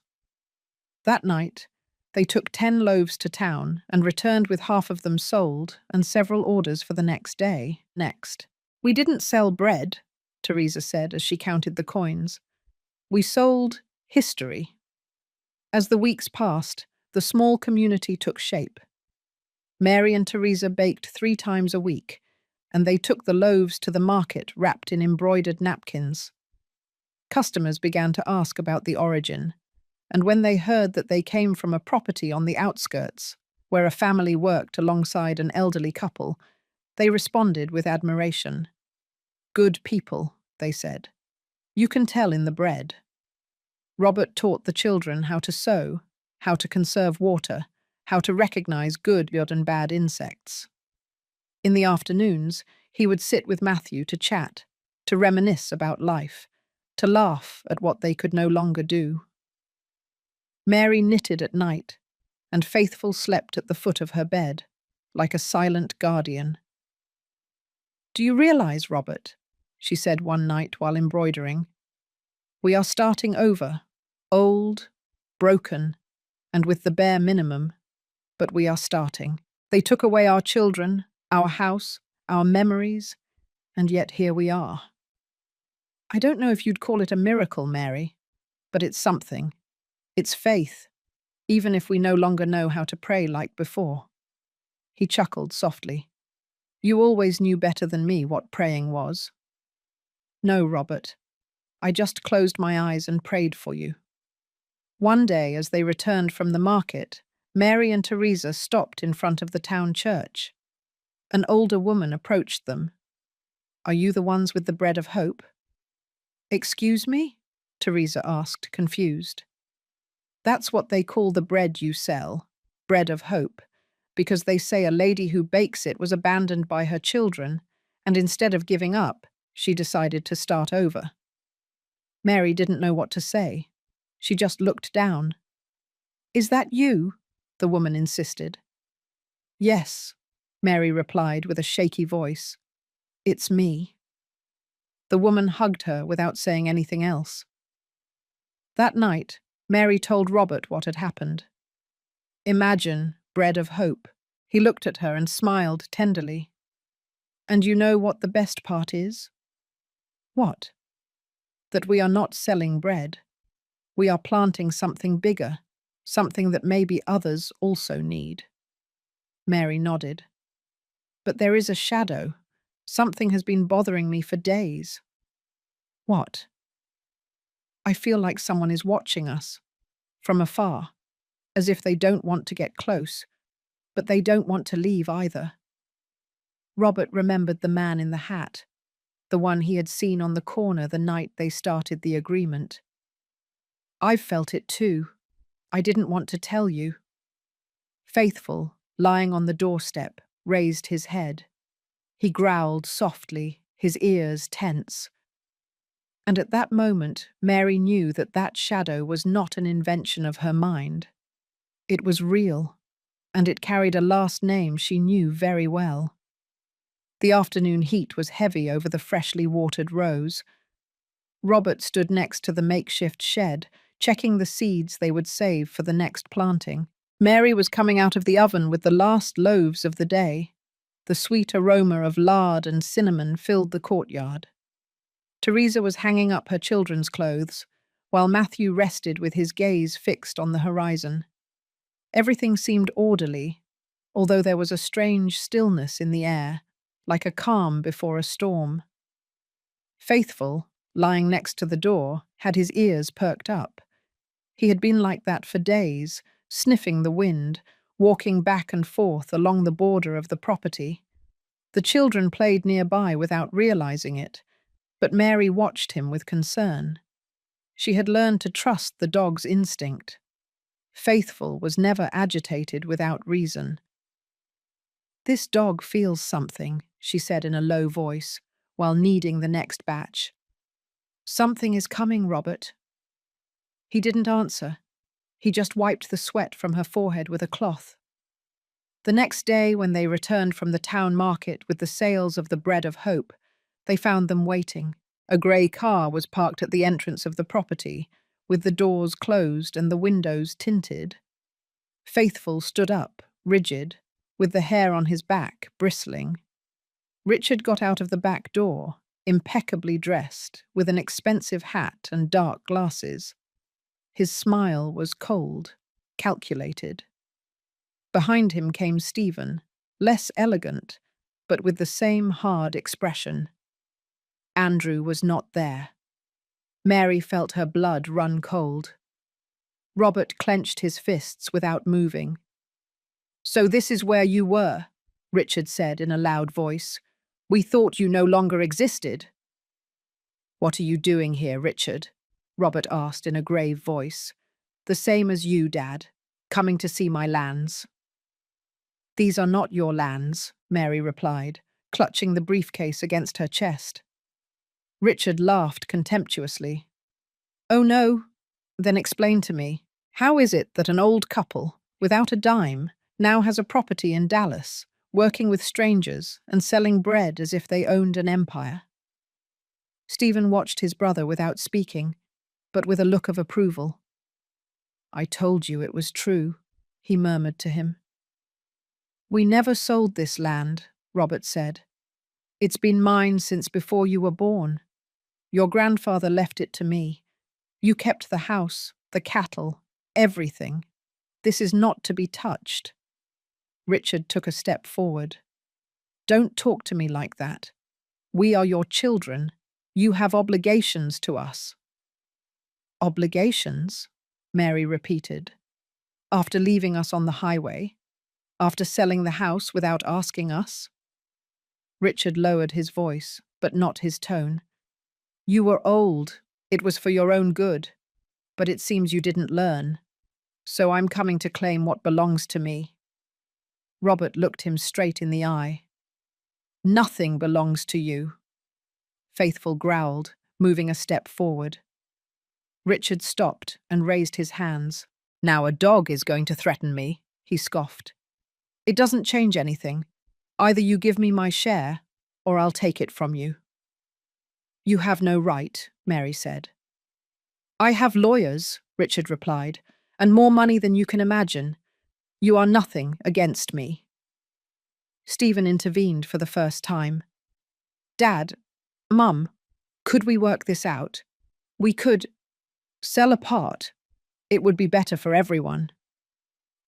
That night, they took 10 loaves to town and returned with half of them sold and several orders for the next day. Next. "We didn't sell bread," Teresa said as she counted the coins. "We sold history." As the weeks passed, the small community took shape. Mary and Teresa baked 3 times a week, and they took the loaves to the market wrapped in embroidered napkins. Customers began to ask about the origin, and when they heard that they came from a property on the outskirts, where a family worked alongside an elderly couple, they responded with admiration. "Good people," they said. "You can tell in the bread." Robert taught the children how to sew, how to conserve water, how to recognize good and bad insects. In the afternoons, he would sit with Matthew to chat, to reminisce about life, to laugh at what they could no longer do. Mary knitted at night, and Faithful slept at the foot of her bed, like a silent guardian. "Do you realize, Robert," she said one night while embroidering, "we are starting over, old, broken, and with the bare minimum, but we are starting. They took away our children, our house, our memories, and yet here we are." "I don't know if you'd call it a miracle, Mary, but it's something. It's faith, even if we no longer know how to pray like before." He chuckled softly. "You always knew better than me what praying was." "No, Robert. I just closed my eyes and prayed for you." One day, as they returned from the market, Mary and Teresa stopped in front of the town church. An older woman approached them. "Are you the ones with the bread of hope?" "Excuse me?" Teresa asked, confused. "That's what they call the bread you sell, bread of hope, because they say a lady who bakes it was abandoned by her children, and instead of giving up, she decided to start over." Mary didn't know what to say. She just looked down. "Is that you?" the woman insisted. "Yes," Mary replied with a shaky voice. "It's me." The woman hugged her without saying anything else. That night, Mary told Robert what had happened. Imagine, bread of hope. He looked at her and smiled tenderly. And you know what the best part is? What? That we are not selling bread. We are planting something bigger, something that maybe others also need. Mary nodded. But there is a shadow. Something has been bothering me for days. What? I feel like someone is watching us, from afar, as if they don't want to get close, but they don't want to leave either. Robert remembered the man in the hat, the one he had seen on the corner the night they started the agreement. I've felt it too. I didn't want to tell you. Faithful, lying on the doorstep, raised his head. He growled softly, his ears tense. And at that moment, Mary knew that that shadow was not an invention of her mind. It was real, and it carried a last name she knew very well. The afternoon heat was heavy over the freshly watered rows. Robert stood next to the makeshift shed, checking the seeds they would save for the next planting. Mary was coming out of the oven with the last loaves of the day. The sweet aroma of lard and cinnamon filled the courtyard. Teresa was hanging up her children's clothes, while Matthew rested with his gaze fixed on the horizon. Everything seemed orderly, although there was a strange stillness in the air, like a calm before a storm. Faithful, lying next to the door, had his ears perked up. He had been like that for days, sniffing the wind, walking back and forth along the border of the property. The children played nearby without realizing it, but Mary watched him with concern. She had learned to trust the dog's instinct. Faithful was never agitated without reason. "This dog feels something," she said in a low voice, while kneading the next batch. "Something is coming, Robert." He didn't answer. He just wiped the sweat from her forehead with a cloth. The next day, when they returned from the town market with the sales of the bread of hope, they found them waiting. A grey car was parked at the entrance of the property, with the doors closed and the windows tinted. Faithful stood up, rigid, with the hair on his back bristling. Richard got out of the back door, impeccably dressed, with an expensive hat and dark glasses. His smile was cold, calculated. Behind him came Stephen, less elegant, but with the same hard expression. Andrew was not there. Mary felt her blood run cold. Robert clenched his fists without moving. "So this is where you were," Richard said in a loud voice. "We thought you no longer existed." "What are you doing here, Richard?" Robert asked in a grave voice. "The same as you, Dad, coming to see my lands." "These are not your lands," Mary replied, clutching the briefcase against her chest. Richard laughed contemptuously. "Oh no? Then explain to me, how is it that an old couple, without a dime, now has a property in Dallas, working with strangers and selling bread as if they owned an empire?" Stephen watched his brother without speaking, but with a look of approval. "I told you it was true," he murmured to him. "We never sold this land," Robert said. "It's been mine since before you were born. Your grandfather left it to me. You kept the house, the cattle, everything. This is not to be touched." Richard took a step forward. "Don't talk to me like that. We are your children. You have obligations to us." "Obligations?" Mary repeated. "After leaving us on the highway? After selling the house without asking us?" Richard lowered his voice, but not his tone. "You were old. It was for your own good. But it seems you didn't learn. So I'm coming to claim what belongs to me." Robert looked him straight in the eye. "Nothing belongs to you." Faithful growled, moving a step forward. Richard stopped and raised his hands. "Now a dog is going to threaten me," he scoffed. "It doesn't change anything. Either you give me my share, or I'll take it from you." "You have no right," Mary said. "I have lawyers," Richard replied, "and more money than you can imagine. You are nothing against me." Stephen intervened for the first time. "Dad, Mum, could we work this out? We could sell apart. It would be better for everyone."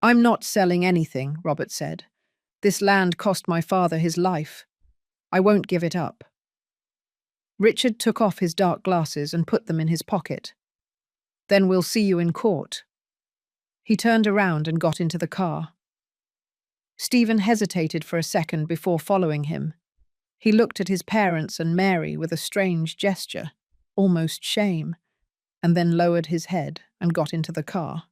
"I'm not selling anything," Robert said. "This land cost my father his life. I won't give it up." Richard took off his dark glasses and put them in his pocket. "Then we'll see you in court." He turned around and got into the car. Stephen hesitated for a second before following him. He looked at his parents and Mary with a strange gesture, almost shame, and then lowered his head and got into the car.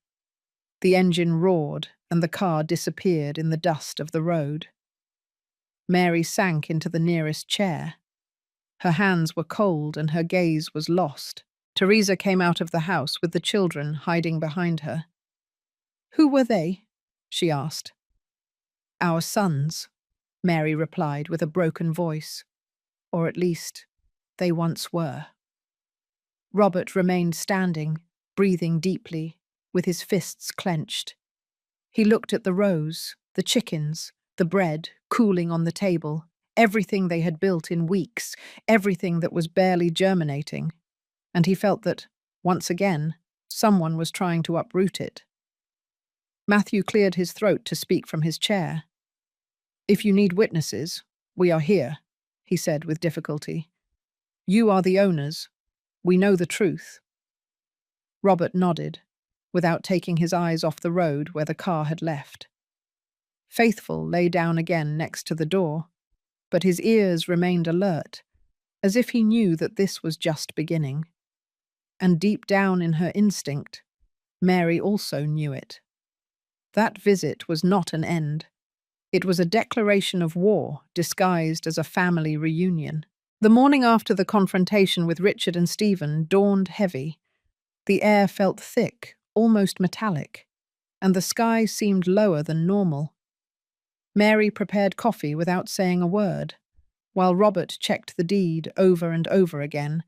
The engine roared and the car disappeared in the dust of the road. Mary sank into the nearest chair. Her hands were cold and her gaze was lost. Teresa came out of the house with the children hiding behind her. "Who were they?" she asked. "Our sons," Mary replied with a broken voice. "Or at least, they once were." Robert remained standing, breathing deeply, with his fists clenched. He looked at the rows, the chickens, the bread cooling on the table, everything they had built in weeks, everything that was barely germinating, and he felt that, once again, someone was trying to uproot it. Matthew cleared his throat to speak from his chair. "If you need witnesses, we are here," he said with difficulty. "You are the owners. We know the truth." Robert nodded, without taking his eyes off the road where the car had left. Faithful lay down again next to the door, but his ears remained alert, as if he knew that this was just beginning. And deep down in her instinct, Mary also knew it. That visit was not an end. It was a declaration of war disguised as a family reunion. The morning after the confrontation with Richard and Stephen dawned heavy. The air felt thick, almost metallic, and the sky seemed lower than normal. Mary prepared coffee without saying a word, while Robert checked the deed over and over again,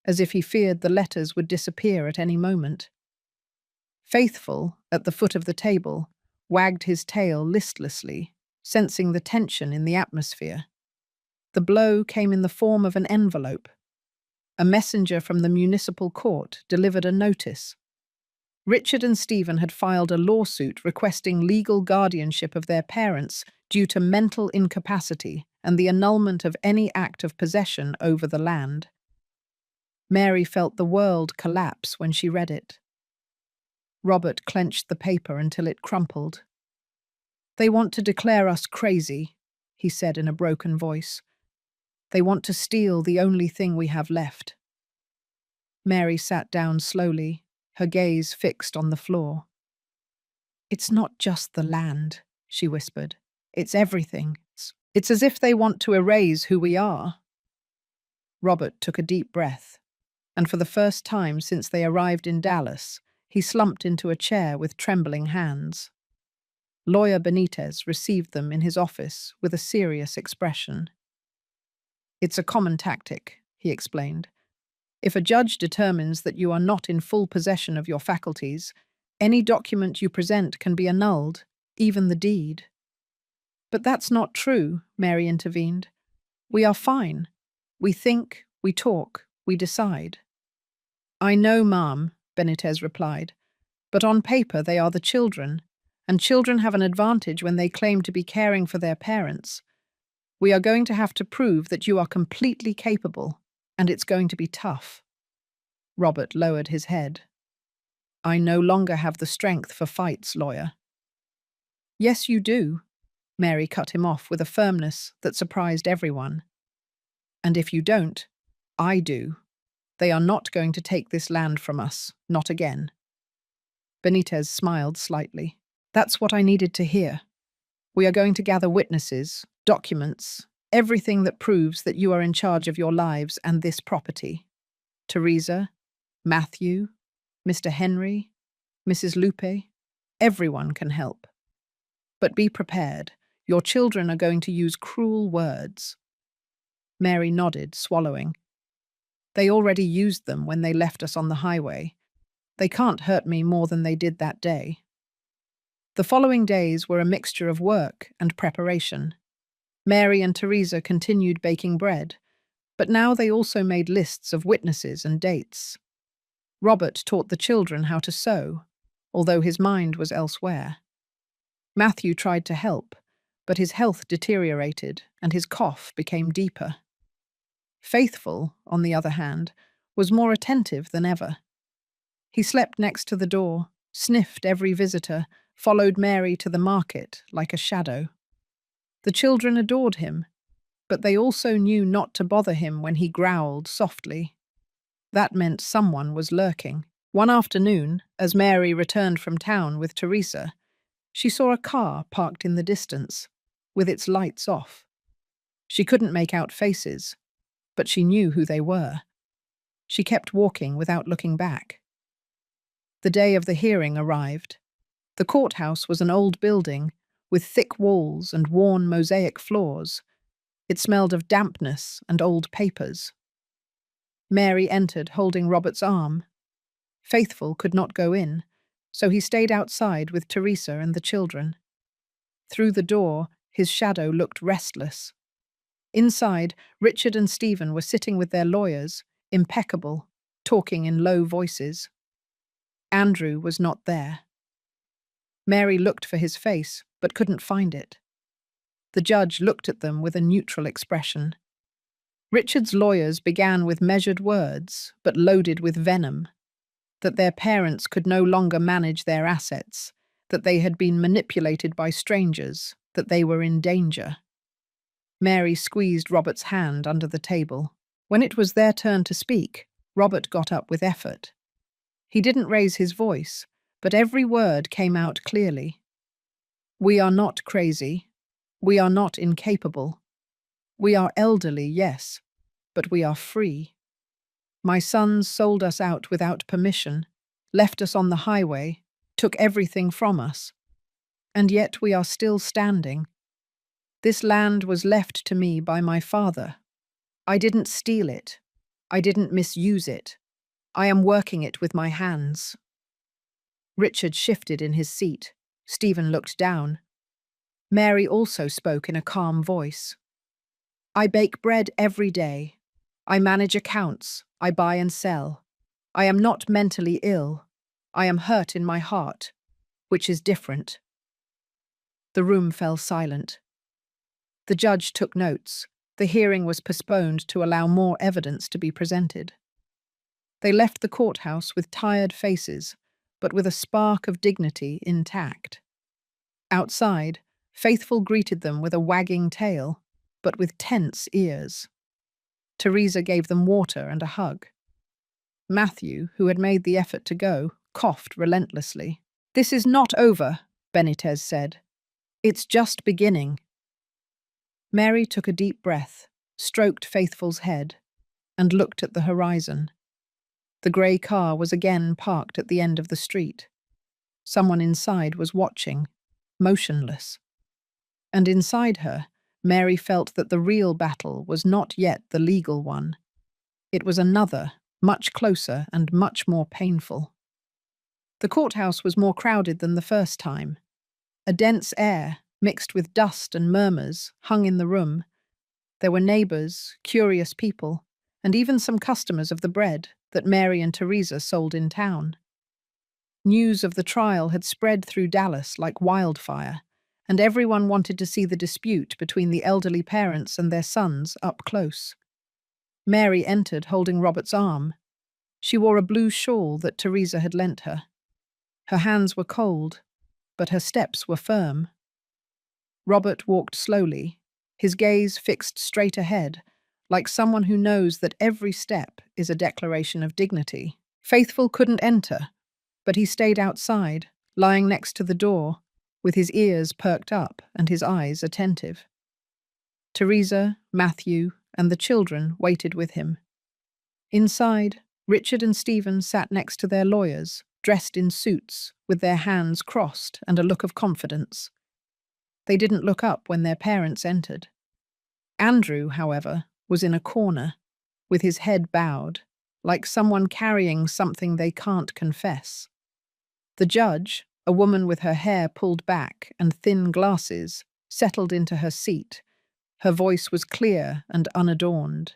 as if he feared the letters would disappear at any moment. Faithful, at the foot of the table, wagged his tail listlessly, sensing the tension in the atmosphere. The blow came in the form of an envelope. A messenger from the municipal court delivered a notice. Richard and Stephen had filed a lawsuit requesting legal guardianship of their parents due to mental incapacity and the annulment of any act of possession over the land. Mary felt the world collapse when she read it. Robert clenched the paper until it crumpled. "They want to declare us crazy," he said in a broken voice. "They want to steal the only thing we have left." Mary sat down slowly, her gaze fixed on the floor. "It's not just the land," she whispered. "It's everything. It's as if they want to erase who we are." Robert took a deep breath, and for the first time since they arrived in Dallas, he slumped into a chair with trembling hands. Lawyer Benitez received them in his office with a serious expression. "It's a common tactic," he explained. "If a judge determines that you are not in full possession of your faculties, any document you present can be annulled, even the deed." "But that's not true," Mary intervened. "We are fine. We think, we talk, we decide." "I know, ma'am," Benitez replied, "but on paper they are the children, and children have an advantage when they claim to be caring for their parents. We are going to have to prove that you are completely capable, and it's going to be tough." Robert lowered his head. "I no longer have the strength for fights, lawyer." "Yes, you do," Mary cut him off with a firmness that surprised everyone. "And if you don't, I do. They are not going to take this land from us, not again." Benitez smiled slightly. "That's what I needed to hear. We are going to gather witnesses, documents, everything that proves that you are in charge of your lives and this property. Teresa, Matthew, Mr. Henry, Mrs. Lupe, everyone can help. But be prepared. Your children are going to use cruel words." Mary nodded, swallowing. "They already used them when they left us on the highway. They can't hurt me more than they did that day. The following days were a mixture of work and preparation. Mary and Teresa continued baking bread, but now they also made lists of witnesses and dates. Robert taught the children how to sew, although his mind was elsewhere. Matthew tried to help, but his health deteriorated and his cough became deeper. Faithful, on the other hand, was more attentive than ever. He slept next to the door, sniffed every visitor, followed Mary to the market like a shadow. The children adored him, but they also knew not to bother him when he growled softly. That meant someone was lurking. One afternoon, as Mary returned from town with Teresa, she saw a car parked in the distance, with its lights off. She couldn't make out faces, but she knew who they were. She kept walking without looking back. The day of the hearing arrived. The courthouse was an old building with thick walls and worn mosaic floors. It smelled of dampness and old papers. Mary entered holding Robert's arm. Faithful could not go in, so he stayed outside with Teresa and the children. Through the door, his shadow looked restless. Inside, Richard and Stephen were sitting with their lawyers, impeccable, talking in low voices. Andrew was not there. Mary looked for his face, but couldn't find it. The judge looked at them with a neutral expression. Richard's lawyers began with measured words, but loaded with venom. That their parents could no longer manage their assets, that they had been manipulated by strangers, that they were in danger. Mary squeezed Robert's hand under the table. When it was their turn to speak, Robert got up with effort. He didn't raise his voice, but every word came out clearly. We are not crazy. We are not incapable. We are elderly, yes, but we are free. My sons sold us out without permission, left us on the highway, took everything from us. And yet we are still standing. This land was left to me by my father. I didn't steal it. I didn't misuse it. I am working it with my hands. Richard shifted in his seat. Stephen looked down. Mary also spoke in a calm voice. I bake bread every day. I manage accounts. I buy and sell. I am not mentally ill. I am hurt in my heart, which is different. The room fell silent. The judge took notes. The hearing was postponed to allow more evidence to be presented. They left the courthouse with tired faces, but with a spark of dignity intact. Outside, Faithful greeted them with a wagging tail, but with tense ears. Teresa gave them water and a hug. Matthew, who had made the effort to go, coughed relentlessly. This is not over, Benitez said. It's just beginning. Mary took a deep breath, stroked Faithful's head, and looked at the horizon. The grey car was again parked at the end of the street. Someone inside was watching, motionless. And inside her, Mary felt that the real battle was not yet the legal one. It was another, much closer and much more painful. The courthouse was more crowded than the first time. A dense air, mixed with dust and murmurs, hung in the room. There were neighbours, curious people, and even some customers of the bread that Mary and Teresa sold in town. News of the trial had spread through Dallas like wildfire, and everyone wanted to see the dispute between the elderly parents and their sons up close. Mary entered holding Robert's arm. She wore a blue shawl that Teresa had lent her. Her hands were cold, but her steps were firm. Robert walked slowly, his gaze fixed straight ahead, like someone who knows that every step is a declaration of dignity. Faithful couldn't enter, but he stayed outside, lying next to the door, with his ears perked up and his eyes attentive. Teresa, Matthew, and the children waited with him. Inside, Richard and Stephen sat next to their lawyers, dressed in suits, with their hands crossed and a look of confidence. They didn't look up when their parents entered. Andrew, however, was in a corner, with his head bowed. like someone carrying something they can't confess. The judge, a woman with her hair pulled back and thin glasses, settled into her seat. Her voice was clear and unadorned.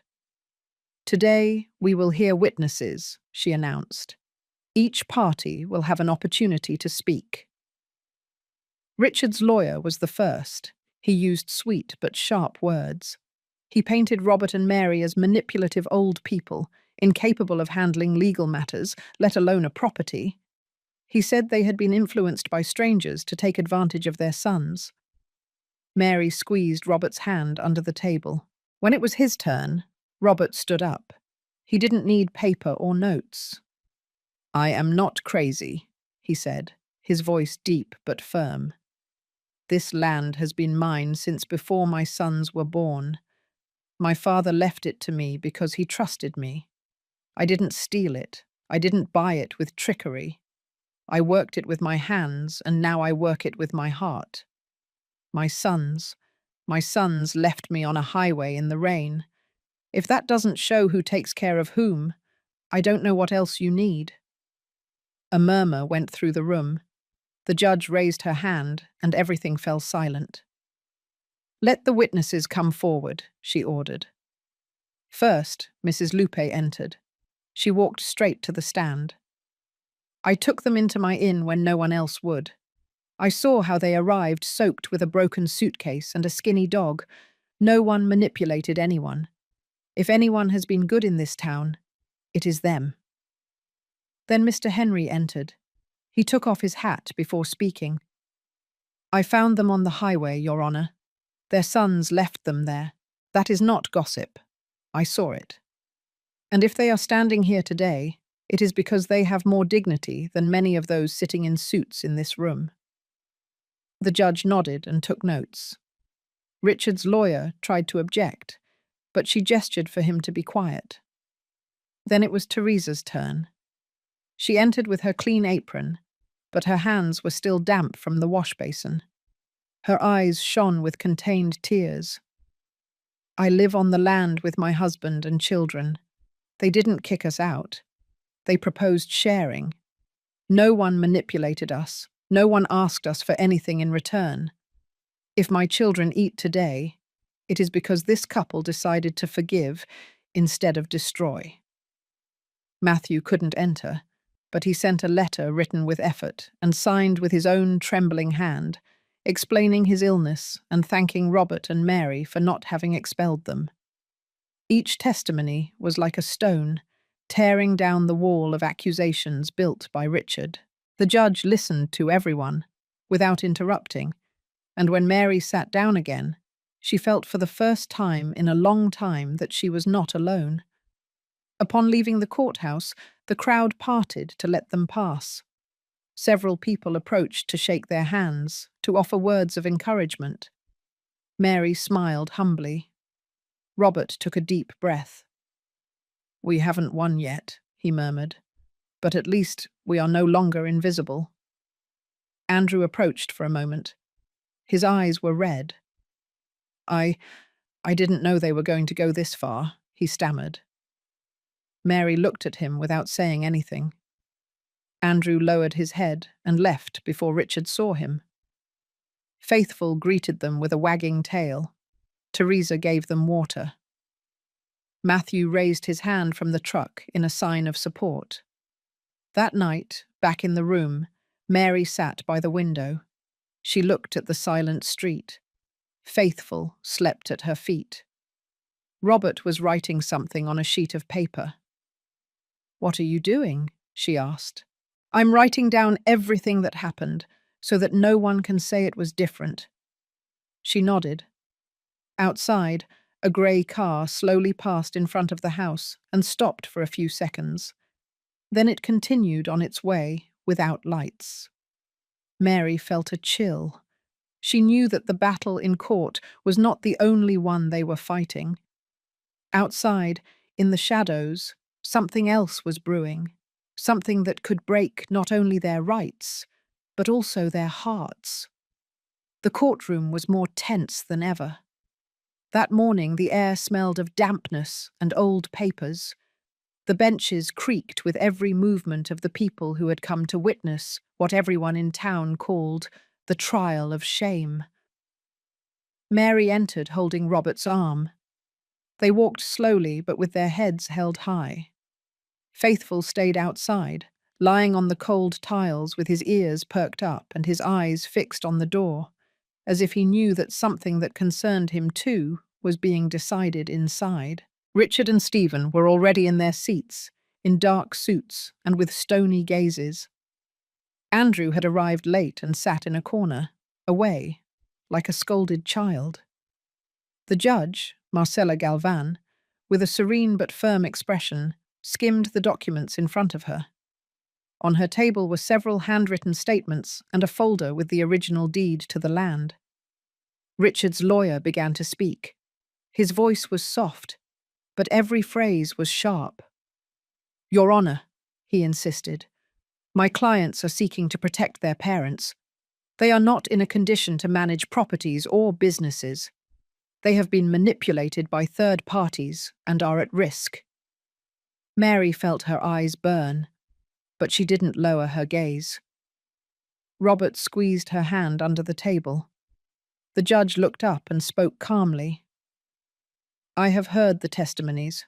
"Today, we will hear witnesses," she announced. "Each party will have an opportunity to speak." Richard's lawyer was the first. He used sweet but sharp words. He painted Robert and Mary as manipulative old people, incapable of handling legal matters, let alone a property. He said they had been influenced by strangers to take advantage of their sons. Mary squeezed Robert's hand under the table. When it was his turn, Robert stood up. He didn't need paper or notes. "I am not crazy," he said, his voice deep but firm. "This land has been mine since before my sons were born. My father left it to me because he trusted me. I didn't steal it. I didn't buy it with trickery. I worked it with my hands, and now I work it with my heart. My sons left me on a highway in the rain. If that doesn't show who takes care of whom, I don't know what else you need." A murmur went through the room. The judge raised her hand, and everything fell silent. "Let the witnesses come forward," she ordered. First, Mrs. Lupe entered. She walked straight to the stand. "I took them into my inn when no one else would. I saw how they arrived soaked with a broken suitcase and a skinny dog. No one manipulated anyone. If anyone has been good in this town, it is them." Then Mr. Henry entered. He took off his hat before speaking. "I found them on the highway, Your Honor. Their sons left them there. That is not gossip. I saw it. And if they are standing here today, it is because they have more dignity than many of those sitting in suits in this room." The judge nodded and took notes. Richard's lawyer tried to object, but she gestured for him to be quiet. Then it was Teresa's turn. She entered with her clean apron, but her hands were still damp from the wash basin. Her eyes shone with contained tears. "I live on the land with my husband and children. They didn't kick us out. They proposed sharing. No one manipulated us. No one asked us for anything in return. If my children eat today, it is because this couple decided to forgive instead of destroy." Matthew couldn't enter, but he sent a letter written with effort and signed with his own trembling hand, explaining his illness and thanking Robert and Mary for not having expelled them. Each testimony was like a stone, tearing down the wall of accusations built by Richard. The judge listened to everyone, without interrupting, and when Mary sat down again, she felt for the first time in a long time that she was not alone. Upon leaving the courthouse, the crowd parted to let them pass. Several people approached to shake their hands, to offer words of encouragement. Mary smiled humbly. Robert took a deep breath. "We haven't won yet," he murmured, "but at least we are no longer invisible." Andrew approached for a moment. His eyes were red. I didn't know they were going to go this far," he stammered. Mary looked at him without saying anything. Andrew lowered his head and left before Richard saw him. Faithful greeted them with a wagging tail. Teresa gave them water. Matthew raised his hand from the truck in a sign of support. That night, back in the room, Mary sat by the window. She looked at the silent street. Faithful slept at her feet. Robert was writing something on a sheet of paper. "What are you doing?" she asked. "I'm writing down everything that happened, so that no one can say it was different." She nodded. Outside, a grey car slowly passed in front of the house and stopped for a few seconds. Then it continued on its way, without lights. Mary felt a chill. She knew that the battle in court was not the only one they were fighting. Outside, in the shadows, something else was brewing, something that could break not only their rights, but also their hearts. The courtroom was more tense than ever. That morning the air smelled of dampness and old papers. The benches creaked with every movement of the people who had come to witness what everyone in town called the trial of shame. Mary entered holding Robert's arm. They walked slowly but with their heads held high. Faithful stayed outside, lying on the cold tiles with his ears perked up and his eyes fixed on the door, as if he knew that something that concerned him too was being decided inside. Richard and Stephen were already in their seats, in dark suits and with stony gazes. Andrew had arrived late and sat in a corner, away, like a scolded child. The judge, Marcella Galvan, with a serene but firm expression, skimmed the documents in front of her. On her table were several handwritten statements and a folder with the original deed to the land. Richard's lawyer began to speak. His voice was soft, but every phrase was sharp. "Your Honour," he insisted, "my clients are seeking to protect their parents. They are not in a condition to manage properties or businesses. They have been manipulated by third parties and are at risk." Mary felt her eyes burn, but she didn't lower her gaze. Robert squeezed her hand under the table. The judge looked up and spoke calmly. "I have heard the testimonies.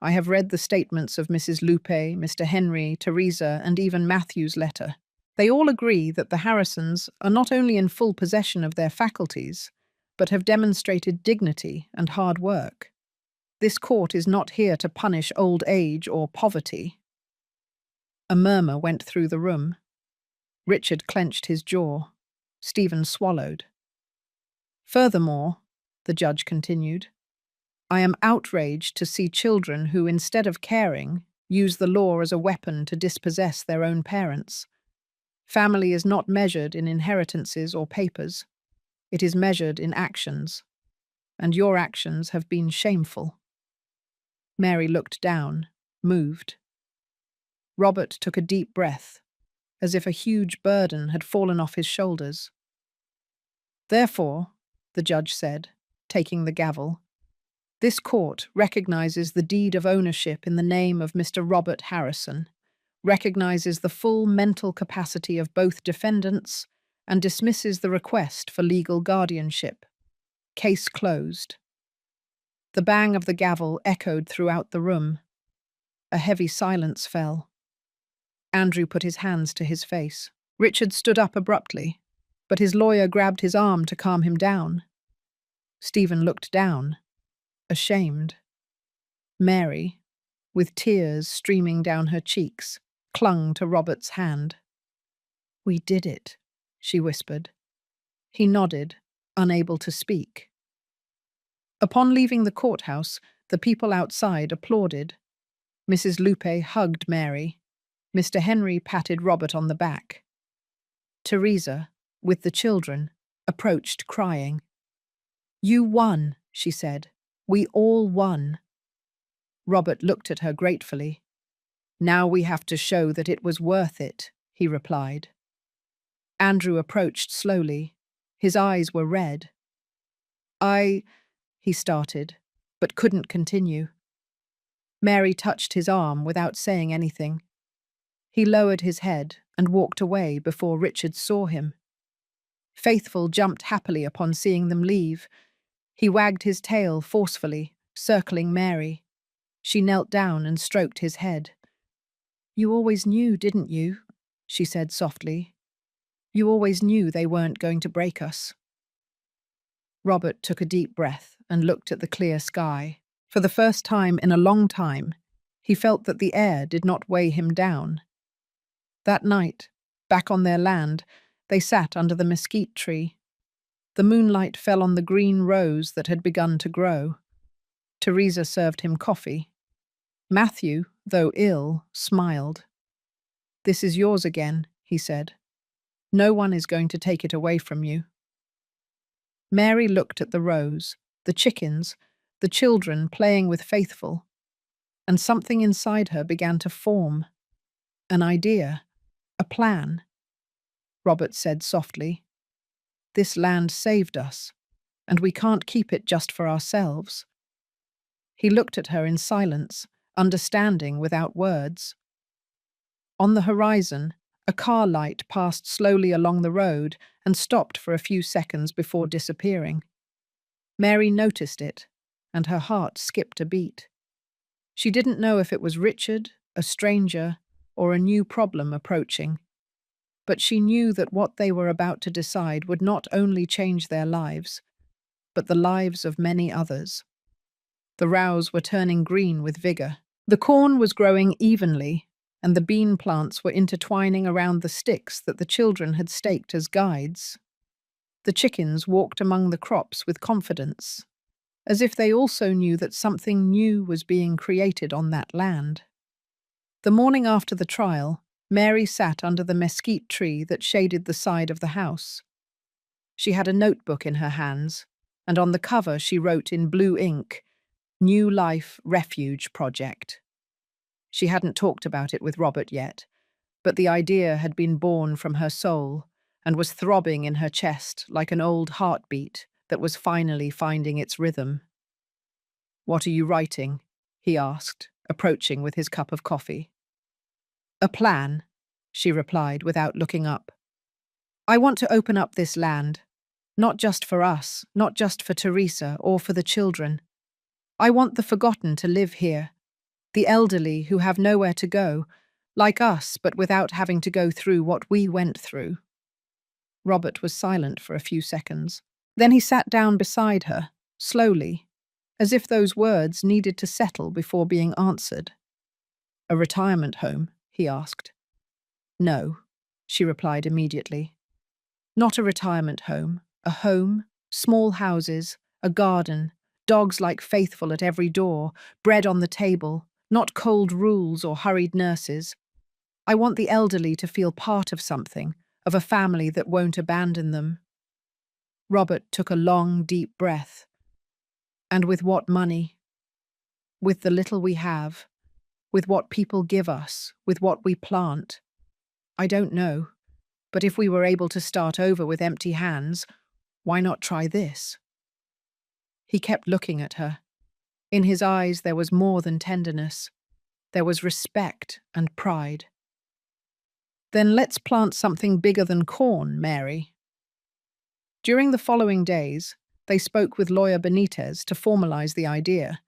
I have read the statements of Mrs. Lupe, Mr. Henry, Teresa, and even Matthew's letter. They all agree that the Harrisons are not only in full possession of their faculties, but have demonstrated dignity and hard work. This court is not here to punish old age or poverty." A murmur went through the room. Richard clenched his jaw. Stephen swallowed. "Furthermore," the judge continued, "I am outraged to see children who, instead of caring, use the law as a weapon to dispossess their own parents. Family is not measured in inheritances or papers. It is measured in actions. And your actions have been shameful." Mary looked down, moved. Robert took a deep breath, as if a huge burden had fallen off his shoulders. "Therefore," the judge said, taking the gavel, "this court recognizes the deed of ownership in the name of Mr. Robert Harrison, recognizes the full mental capacity of both defendants, and dismisses the request for legal guardianship. Case closed." The bang of the gavel echoed throughout the room. A heavy silence fell. Andrew put his hands to his face. Richard stood up abruptly, but his lawyer grabbed his arm to calm him down. Stephen looked down, ashamed. Mary, with tears streaming down her cheeks, clung to Robert's hand. "We did it," she whispered. He nodded, unable to speak. Upon leaving the courthouse, the people outside applauded. Mrs. Lupe hugged Mary. Mr. Henry patted Robert on the back. Teresa, with the children, approached crying. "You won," she said. "We all won." Robert looked at her gratefully. "Now we have to show that it was worth it," he replied. Andrew approached slowly. His eyes were red. He started, but couldn't continue. Mary touched his arm without saying anything. He lowered his head and walked away before Richard saw him. Faithful jumped happily upon seeing them leave. He wagged his tail forcefully, circling Mary. She knelt down and stroked his head. "You always knew, didn't you?" she said softly. "You always knew they weren't going to break us." Robert took a deep breath and looked at the clear sky. For the first time in a long time, he felt that the air did not weigh him down. That night, back on their land, they sat under the mesquite tree. The moonlight fell on the green rose that had begun to grow. Teresa served him coffee. Matthew, though ill, smiled. "This is yours again," he said. "No one is going to take it away from you." Mary looked at the rose, the chickens, the children playing with Faithful, and something inside her began to form. An idea, a plan. Robert said softly, "This land saved us, and we can't keep it just for ourselves." He looked at her in silence, understanding without words. On the horizon, a car light passed slowly along the road and stopped for a few seconds before disappearing. Mary noticed it, and her heart skipped a beat. She didn't know if it was Richard, a stranger, or a new problem approaching. But she knew that what they were about to decide would not only change their lives, but the lives of many others. The rows were turning green with vigor. The corn was growing evenly, and the bean plants were intertwining around the sticks that the children had staked as guides. The chickens walked among the crops with confidence, as if they also knew that something new was being created on that land. The morning after the trial, Mary sat under the mesquite tree that shaded the side of the house. She had a notebook in her hands, and on the cover she wrote in blue ink, "New Life Refuge Project." She hadn't talked about it with Robert yet, but the idea had been born from her soul and was throbbing in her chest like an old heartbeat that was finally finding its rhythm. "What are you writing?" he asked, approaching with his cup of coffee. "A plan," she replied without looking up. "I want to open up this land, not just for us, not just for Teresa or for the children. I want the forgotten to live here, the elderly who have nowhere to go, like us but without having to go through what we went through." Robert was silent for a few seconds. Then he sat down beside her, slowly, as if those words needed to settle before being answered. "A retirement home?" he asked. "No," she replied immediately. "Not a retirement home. A home, small houses, a garden, dogs like faithful at every door, bread on the table, not cold rules or hurried nurses. I want the elderly to feel part of something, of a family that won't abandon them." Robert took a long, deep breath. "And with what money? With the little we have, with what people give us, with what we plant? I don't know, but if we were able to start over with empty hands, why not try this?" He kept looking at her. In his eyes there was more than tenderness. There was respect and pride. "Then let's plant something bigger than corn, Mary." During the following days, they spoke with lawyer Benitez to formalize the idea.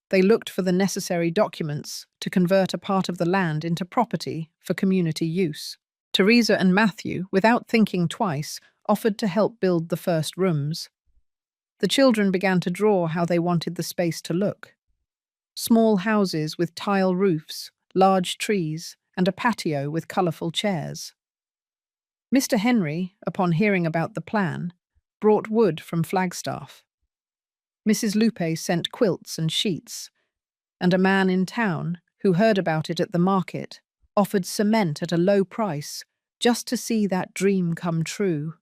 They looked for the necessary documents to convert a part of the land into property for community use. Teresa and Matthew, without thinking twice, offered to help build the first rooms. The children began to draw how they wanted the space to look. Small houses with tile roofs, large trees, and a patio with colourful chairs. Mr. Henry, upon hearing about the plan, brought wood from Flagstaff. Mrs. Lupe sent quilts and sheets, and a man in town, who heard about it at the market, offered cement at a low price just to see that dream come true.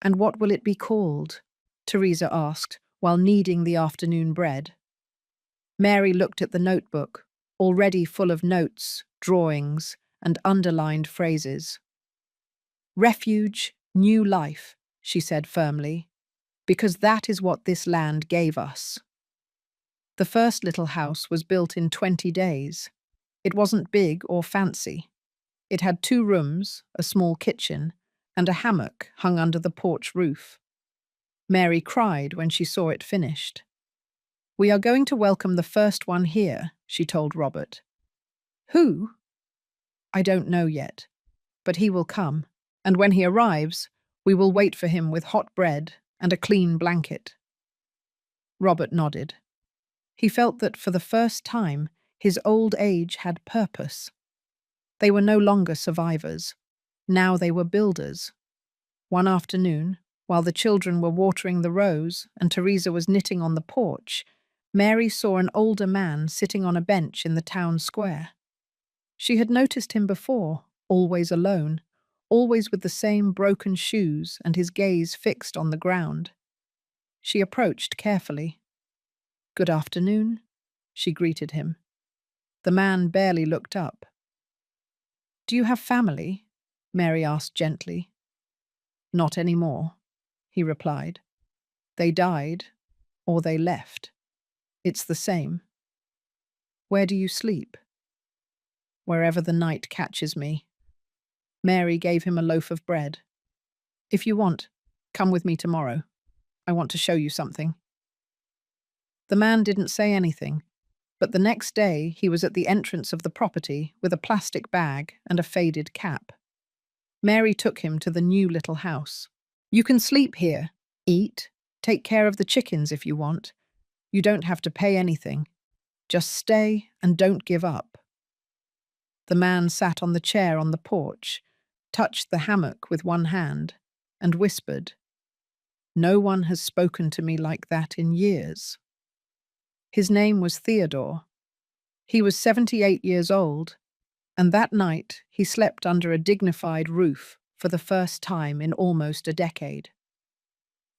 "And what will it be called?" Teresa asked, while kneading the afternoon bread. Mary looked at the notebook, already full of notes, drawings, and underlined phrases. "Refuge, new life," she said firmly, "because that is what this land gave us." The first little house was built in 20 days. It wasn't big or fancy. It had 2 rooms, a small kitchen, and a hammock hung under the porch roof. Mary cried when she saw it finished. "We are going to welcome the first one here," she told Robert. "Who?" "I don't know yet, but he will come, and when he arrives, we will wait for him with hot bread and a clean blanket." Robert nodded. He felt that for the first time, his old age had purpose. They were no longer survivors. Now they were builders. One afternoon, while the children were watering the rows and Teresa was knitting on the porch, Mary saw an older man sitting on a bench in the town square. She had noticed him before, always alone, always with the same broken shoes and his gaze fixed on the ground. She approached carefully. "Good afternoon," she greeted him. The man barely looked up. "Do you have family?" Mary asked gently. "Not anymore," he replied. "They died, or they left. It's the same." Where do you sleep? Wherever the night catches me. Mary gave him a loaf of bread. If you want, come with me tomorrow. I want to show you something. The man didn't say anything, but the next day he was at the entrance of the property with a plastic bag and a faded cap. Mary took him to the new little house. You can sleep here, eat, take care of the chickens if you want. You don't have to pay anything. Just stay and don't give up. The man sat on the chair on the porch, touched the hammock with one hand, and whispered, "No one has spoken to me like that in years." His name was Theodore. He was 78 years old, and that night he slept under a dignified roof for the first time in almost a decade.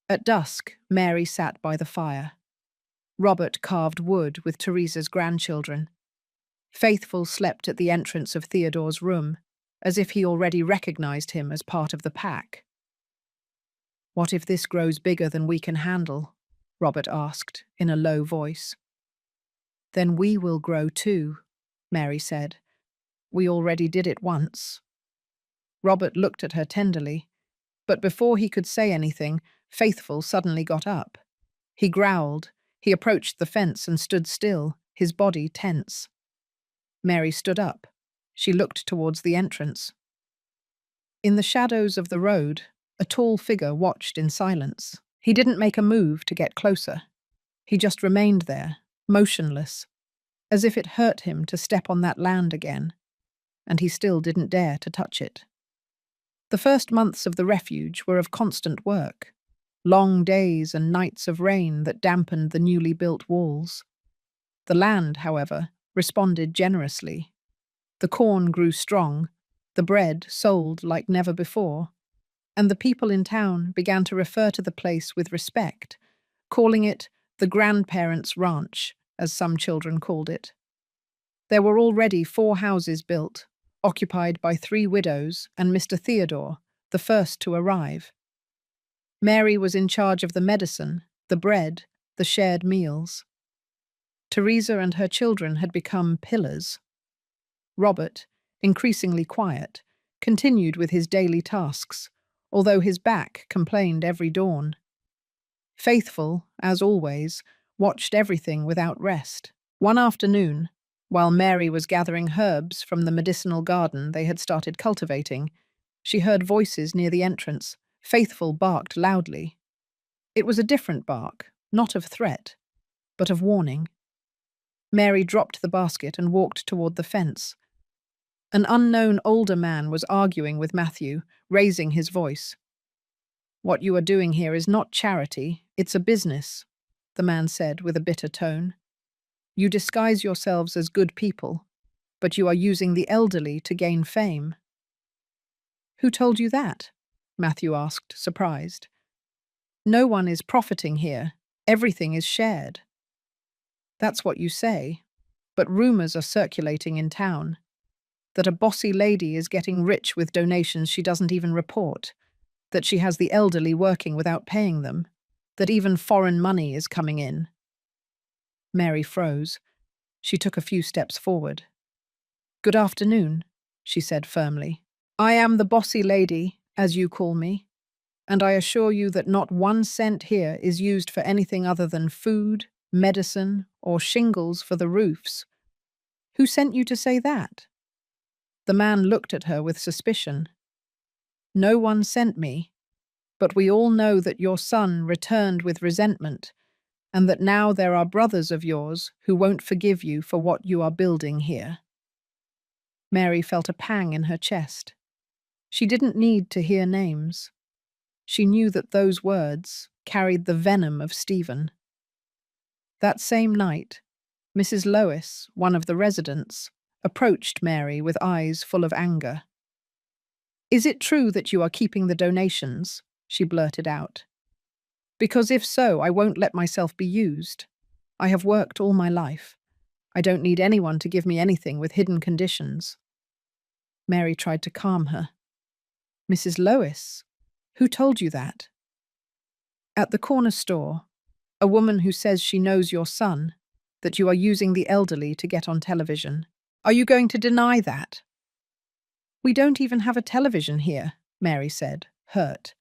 At dusk, Mary sat by the fire. Robert carved wood with Teresa's grandchildren. Faithful slept at the entrance of Theodore's room, as if he already recognized him as part of the pack. "What if this grows bigger than we can handle?" Robert asked, in a low voice. "Then we will grow too," Mary said. "We already did it once." Robert looked at her tenderly, but before he could say anything, Faithful suddenly got up. He growled. He approached the fence and stood still, his body tense. Mary stood up. She looked towards the entrance. In the shadows of the road, a tall figure watched in silence. He didn't make a move to get closer. He just remained there, motionless, as if it hurt him to step on that land again, and he still didn't dare to touch it. The first months of the refuge were of constant work, long days and nights of rain that dampened the newly built walls. The land, however, responded generously. The corn grew strong, the bread sold like never before, and the people in town began to refer to the place with respect, calling it the grandparents' ranch, as some children called it. There were already 4 houses built, occupied by 3 widows and Mr. Theodore, the first to arrive. Mary was in charge of the medicine, the bread, the shared meals. Teresa and her children had become pillars. Robert, increasingly quiet, continued with his daily tasks, although his back complained every dawn. Faithful, as always, watched everything without rest. One afternoon, while Mary was gathering herbs from the medicinal garden they had started cultivating, she heard voices near the entrance. Faithful barked loudly. It was a different bark, not of threat, but of warning. Mary dropped the basket and walked toward the fence. An unknown older man was arguing with Matthew, raising his voice. "What you are doing here is not charity, it's a business," the man said with a bitter tone. "You disguise yourselves as good people, but you are using the elderly to gain fame." "Who told you that?" Matthew asked, surprised. "No one is profiting here. Everything is shared." "That's what you say, but rumors are circulating in town that a bossy lady is getting rich with donations she doesn't even report, that she has the elderly working without paying them, that even foreign money is coming in." Mary froze. She took a few steps forward. "Good afternoon," she said firmly. "I am the bossy lady, as you call me, and I assure you that not 1 cent here is used for anything other than food, medicine, or shingles for the roofs." "Who sent you to say that?" The man looked at her with suspicion. "No one sent me, but we all know that your son returned with resentment, and that now there are brothers of yours who won't forgive you for what you are building here." Mary felt a pang in her chest. She didn't need to hear names. She knew that those words carried the venom of Stephen. That same night, Mrs. Lois, one of the residents, approached Mary with eyes full of anger. "Is it true that you are keeping the donations?" she blurted out. "Because if so, I won't let myself be used. I have worked all my life. I don't need anyone to give me anything with hidden conditions." Mary tried to calm her. "Mrs. Lois, who told you that?" "At the corner store, a woman who says she knows your son. that you are using the elderly to get on television. Are you going to deny that? We don't even have a television here, Mary said, hurt.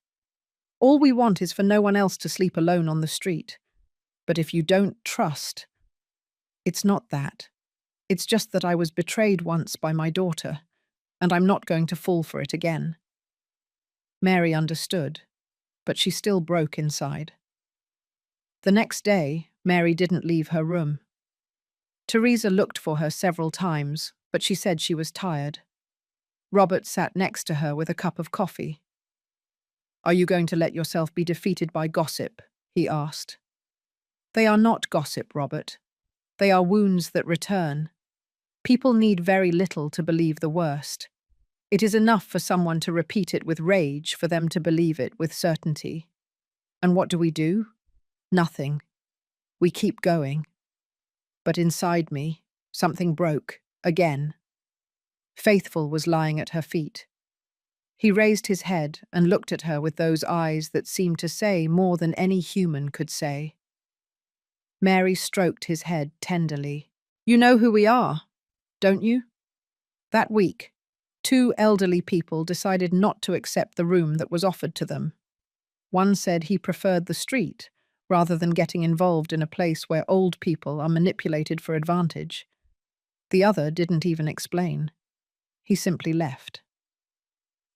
All we want is for no one else to sleep alone on the street. But if you don't trust, it's not that. It's just that I was betrayed once by my daughter, and I'm not going to fall for it again. Mary understood, but she still broke inside. The next day, Mary didn't leave her room. Teresa looked for her several times, but she said she was tired. Robert sat next to her with a cup of coffee. "Are you going to let yourself be defeated by gossip?" he asked. "They are not gossip, Robert. They are wounds that return. People need very little to believe the worst. It is enough for someone to repeat it with rage for them to believe it with certainty. And what do? Nothing. We keep going. But inside me, something broke, again. Faithful was lying at her feet. He raised his head and looked at her with those eyes that seemed to say more than any human could say. Mary stroked his head tenderly. "You know who we are, don't you?" That week, 2 elderly people decided not to accept the room that was offered to them. One said he preferred the street, rather than getting involved in a place where old people are manipulated for advantage. The other didn't even explain. He simply left.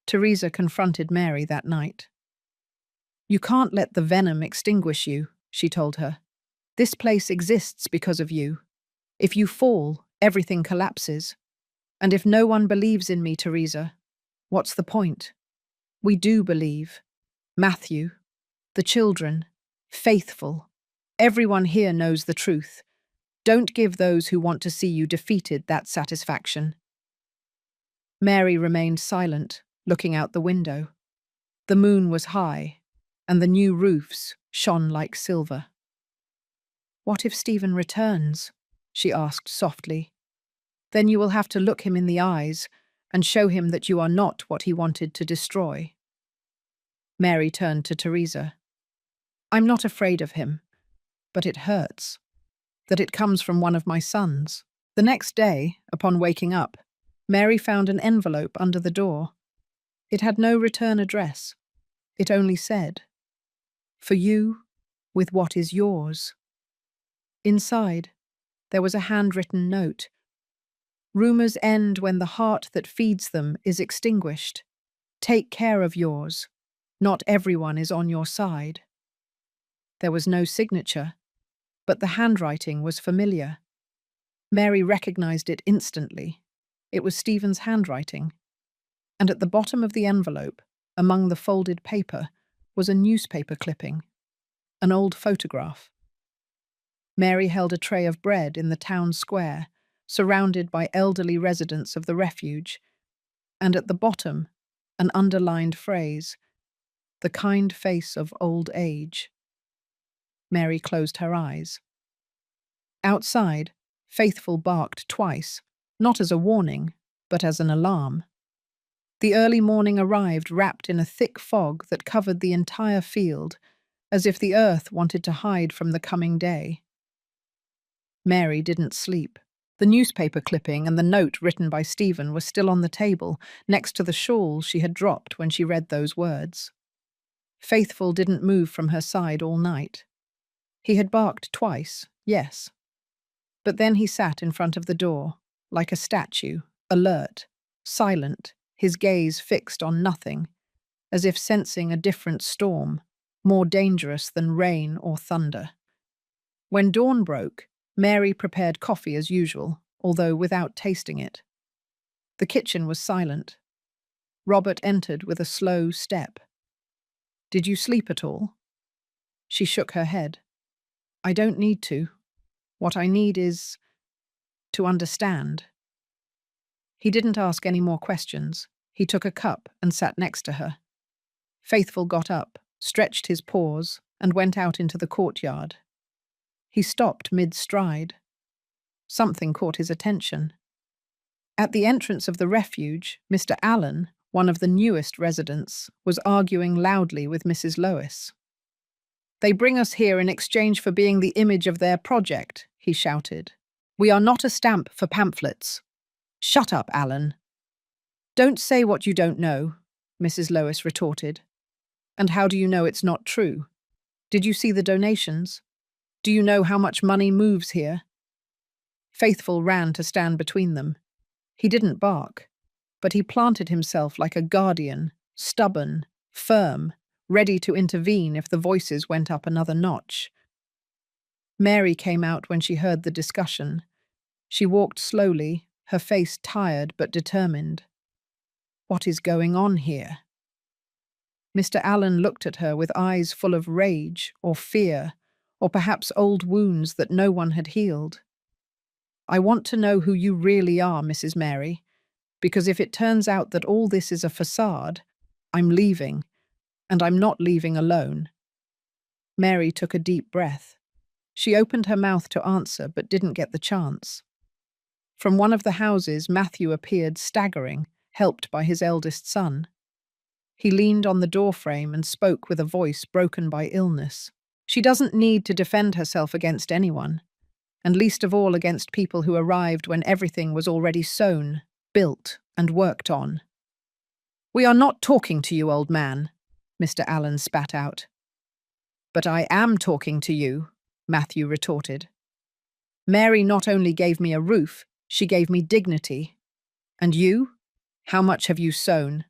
Teresa confronted Mary that night. "You can't let the venom extinguish you," she told her. "This place exists because of you. If you fall, everything collapses. And if no one believes in me, Teresa, what's the point? We do believe. Matthew, the children, Faithful. Everyone here knows the truth. Don't give those who want to see you defeated that satisfaction." Mary remained silent, looking out the window. The moon was high, and the new roofs shone like silver. "What if Stephen returns?" she asked softly. "Then you will have to look him in the eyes and show him that you are not what he wanted to destroy." Mary turned to Teresa. "I'm not afraid of him, but it hurts that it comes from one of my sons." The next day, upon waking up, Mary found an envelope under the door. It had no return address. It only said, "For you, with what is yours." Inside, there was a handwritten note. "Rumors end when the heart that feeds them is extinguished. Take care of yours. Not everyone is on your side." There was no signature, but the handwriting was familiar. Mary recognized it instantly. It was Stephen's handwriting. And at the bottom of the envelope, among the folded paper, was a newspaper clipping, an old photograph. Mary held a tray of bread in the town square, surrounded by elderly residents of the refuge, and at the bottom, an underlined phrase, "The kind face of old age." Mary closed her eyes. Outside, Faithful barked twice, not as a warning, but as an alarm. The early morning arrived wrapped in a thick fog that covered the entire field, as if the earth wanted to hide from the coming day. Mary didn't sleep. The newspaper clipping and the note written by Stephen were still on the table, next to the shawl she had dropped when she read those words. Faithful didn't move from her side all night. He had barked twice, yes. But then he sat in front of the door, like a statue, alert, silent, his gaze fixed on nothing, as if sensing a different storm, more dangerous than rain or thunder. When dawn broke, Mary prepared coffee as usual, although without tasting it. The kitchen was silent. Robert entered with a slow step. "Did you sleep at all?" She shook her head. "I don't need to. What I need is to understand." He didn't ask any more questions. He took a cup and sat next to her. Faithful got up, stretched his paws, and went out into the courtyard. He stopped mid-stride. Something caught his attention. At the entrance of the refuge, Mr. Allen, one of the newest residents, was arguing loudly with Mrs. Lois. "They bring us here in exchange for being the image of their project," he shouted. "We are not a stamp for pamphlets." "Shut up, Alan." "Don't say what you don't know," Mrs. Lois retorted. "And how do you know it's not true? Did you see the donations? Do you know how much money moves here?" Faithful ran to stand between them. He didn't bark, but he planted himself like a guardian, stubborn, firm, ready to intervene if the voices went up another notch. Mary came out when she heard the discussion. She walked slowly, her face tired but determined. "What is going on here?" Mr. Allen looked at her with eyes full of rage or fear, or perhaps old wounds that no one had healed. "I want to know who you really are, Mrs. Mary, because if it turns out that all this is a facade, I'm leaving, and I'm not leaving alone." Mary took a deep breath. She opened her mouth to answer but didn't get the chance. From one of the houses, Matthew appeared staggering, helped by his eldest son. He leaned on the doorframe and spoke with a voice broken by illness. "She doesn't need to defend herself against anyone, and least of all against people who arrived when everything was already sown, built, and worked on." "We are not talking to you, old man," Mr. Allen spat out. "But I am talking to you," Matthew retorted. "Mary not only gave me a roof, she gave me dignity. And you? How much have you sown?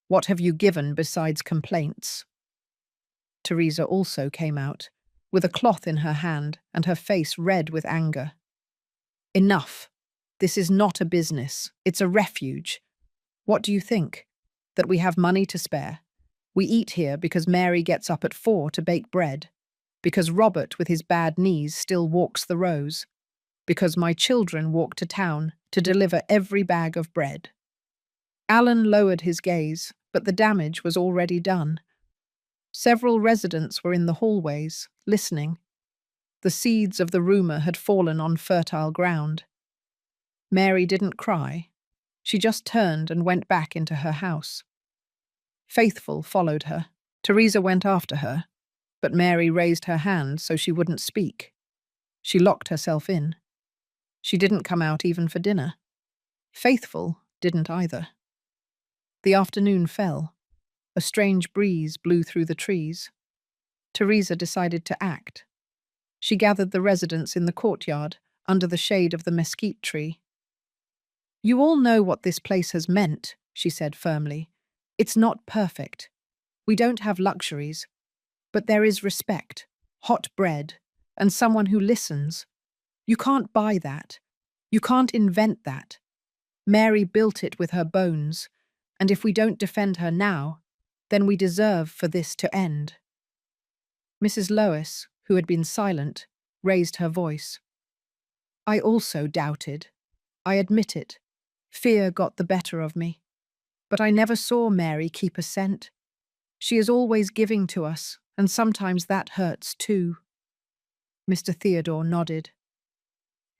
What have you given besides complaints?" Teresa also came out, with a cloth in her hand and her face red with anger. "Enough. This is not a business. It's a refuge. What do you think? That we have money to spare? We eat here because Mary gets up at 4 to bake bread, because Robert with his bad knees still walks the rows, because my children walk to town to deliver every bag of bread." Alan lowered his gaze, but the damage was already done. Several residents were in the hallways, listening. The seeds of the rumour had fallen on fertile ground. Mary didn't cry. She just turned and went back into her house. Faithful followed her. Teresa went after her, but Mary raised her hand so she wouldn't speak. She locked herself in. She didn't come out even for dinner. Faithful didn't either. The afternoon fell. A strange breeze blew through the trees. Teresa decided to act. She gathered the residents in the courtyard, under the shade of the mesquite tree. "You all know what this place has meant," she said firmly. "It's not perfect. We don't have luxuries. But there is respect, hot bread, and someone who listens. You can't buy that. You can't invent that. Mary built it with her bones, and if we don't defend her now, then we deserve for this to end." Mrs. Lois, who had been silent, raised her voice. "I also doubted. I admit it. Fear got the better of me. But I never saw Mary keep a cent. She is always giving to us, and sometimes that hurts too." Mr. Theodore nodded.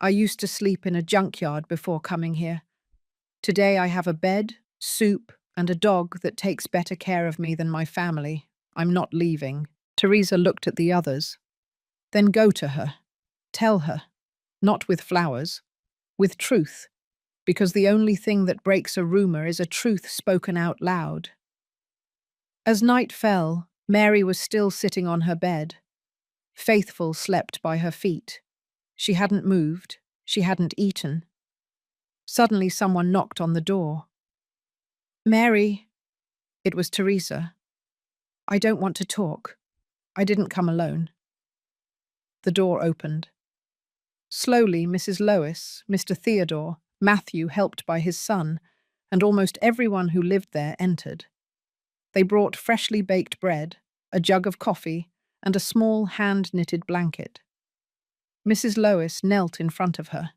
"I used to sleep in a junkyard before coming here. Today I have a bed, soup, and a dog that takes better care of me than my family. I'm not leaving." Teresa looked at the others. "Then go to her. Tell her. Not with flowers. With truth. Because the only thing that breaks a rumour is a truth spoken out loud." As night fell, Mary was still sitting on her bed. Faithful slept by her feet. She hadn't moved. She hadn't eaten. Suddenly someone knocked on the door. "Mary." It was Teresa. "I don't want to talk. I didn't come alone." The door opened. Slowly, Mrs. Lois, Mr. Theodore, Matthew, helped by his son, and almost everyone who lived there entered. They brought freshly baked bread, a jug of coffee, and a small hand-knitted blanket. Mrs. Lois knelt in front of her.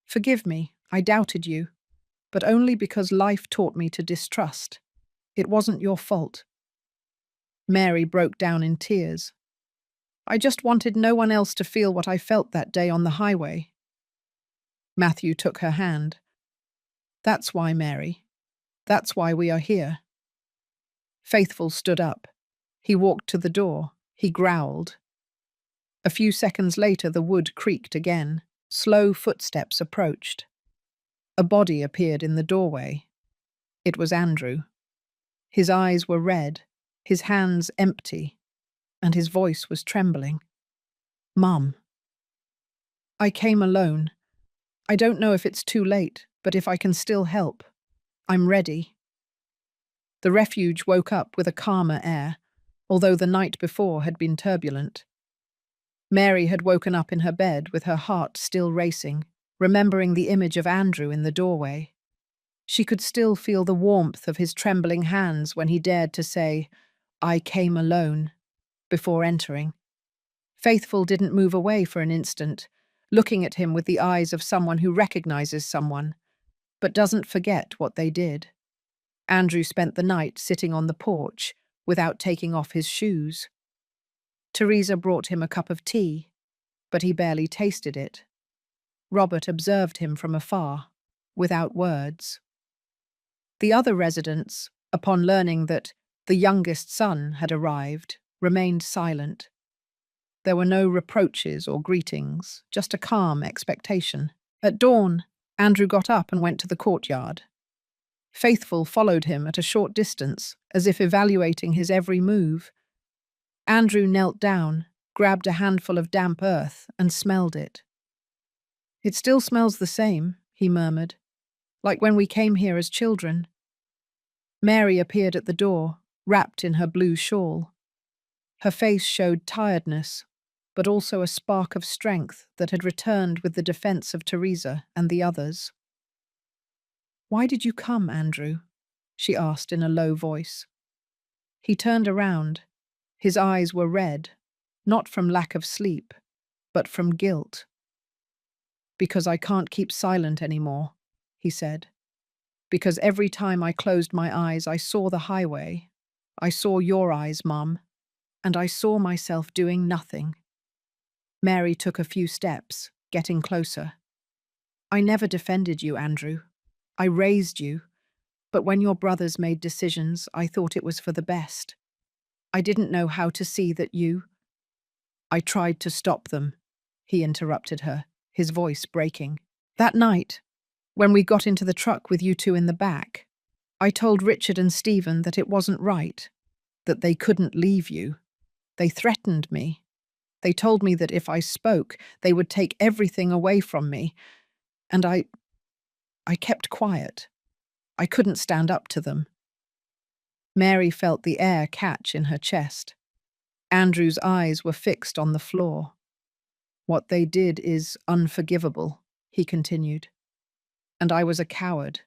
"Forgive me, I doubted you, but only because life taught me to distrust. It wasn't your fault." Mary broke down in tears. "I just wanted no one else to feel what I felt that day on the highway." Matthew took her hand. "That's why, Mary. That's why we are here." Faithful stood up. He walked to the door. He growled. A few seconds later, the wood creaked again. Slow footsteps approached. A body appeared in the doorway. It was Andrew. His eyes were red, his hands empty, and his voice was trembling. "Mum, I came alone. I don't know if it's too late, but if I can still help, I'm ready." The refuge woke up with a calmer air, although the night before had been turbulent. Mary had woken up in her bed with her heart still racing, remembering the image of Andrew in the doorway. She could still feel the warmth of his trembling hands when he dared to say, "I came alone," before entering. Faithful didn't move away for an instant, looking at him with the eyes of someone who recognizes someone, but doesn't forget what they did. Andrew spent the night sitting on the porch without taking off his shoes. Teresa brought him a cup of tea, but he barely tasted it. Robert observed him from afar, without words. The other residents, upon learning that the youngest son had arrived, remained silent. There were no reproaches or greetings, just a calm expectation. At dawn, Andrew got up and went to the courtyard. Faithful followed him at a short distance, as if evaluating his every move. Andrew knelt down, grabbed a handful of damp earth, and smelled it. "It still smells the same," he murmured, "like when we came here as children." Mary appeared at the door, wrapped in her blue shawl. Her face showed tiredness, but also a spark of strength that had returned with the defense of Teresa and the others. "Why did you come, Andrew?" she asked in a low voice. He turned around. His eyes were red, not from lack of sleep, but from guilt. "Because I can't keep silent anymore," he said. "Because every time I closed my eyes, I saw the highway. I saw your eyes, Mum, and I saw myself doing nothing." Mary took a few steps, getting closer. "I never defended you, Andrew. I raised you, but when your brothers made decisions, I thought it was for the best. I didn't know how to see that you—" "I tried to stop them," he interrupted her, his voice breaking. "That night, when we got into the truck with you two in the back, I told Richard and Stephen that it wasn't right, that they couldn't leave you. They threatened me. They told me that if I spoke, they would take everything away from me. And I kept quiet. I couldn't stand up to them." Mary felt the air catch in her chest. Andrew's eyes were fixed on the floor. "What they did is unforgivable," he continued. "And I was a coward.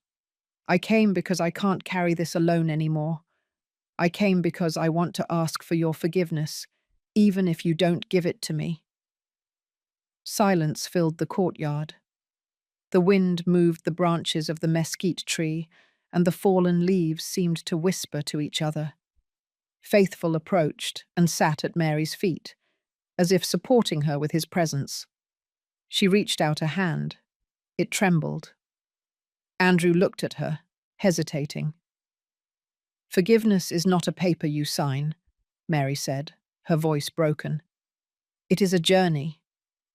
I came because I can't carry this alone anymore. I came because I want to ask for your forgiveness, even if you don't give it to me." Silence filled the courtyard. The wind moved the branches of the mesquite tree, and the fallen leaves seemed to whisper to each other. Faithful approached and sat at Mary's feet, as if supporting her with his presence. She reached out a hand. It trembled. Andrew looked at her, hesitating. "Forgiveness is not a paper you sign," Mary said, her voice broken. "It is a journey,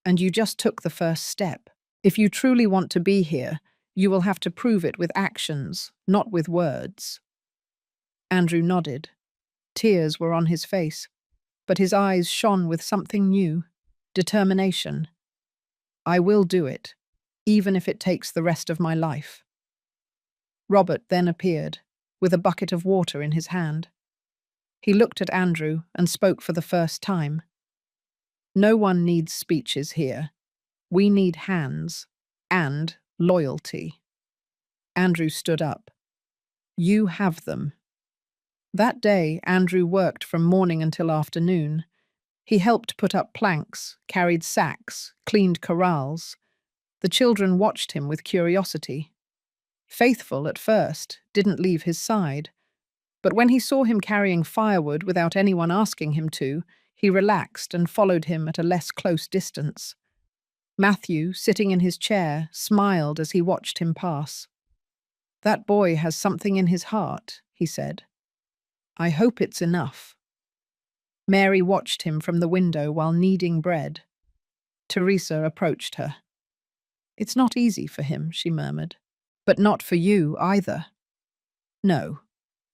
and you just took the first step. If you truly want to be here, you will have to prove it with actions, not with words." Andrew nodded. Tears were on his face, but his eyes shone with something new, determination. "I will do it, even if it takes the rest of my life." Robert then appeared, with a bucket of water in his hand. He looked at Andrew and spoke for the first time. "No one needs speeches here. We need hands and loyalty." Andrew stood up. "You have them." That day, Andrew worked from morning until afternoon. He helped put up planks, carried sacks, cleaned corrals. The children watched him with curiosity. Faithful, at first, didn't leave his side. But when he saw him carrying firewood without anyone asking him to, he relaxed and followed him at a less close distance. Matthew, sitting in his chair, smiled as he watched him pass. "That boy has something in his heart," he said. "I hope it's enough." Mary watched him from the window while kneading bread. Teresa approached her. "It's not easy for him," she murmured. "But not for you either." "No,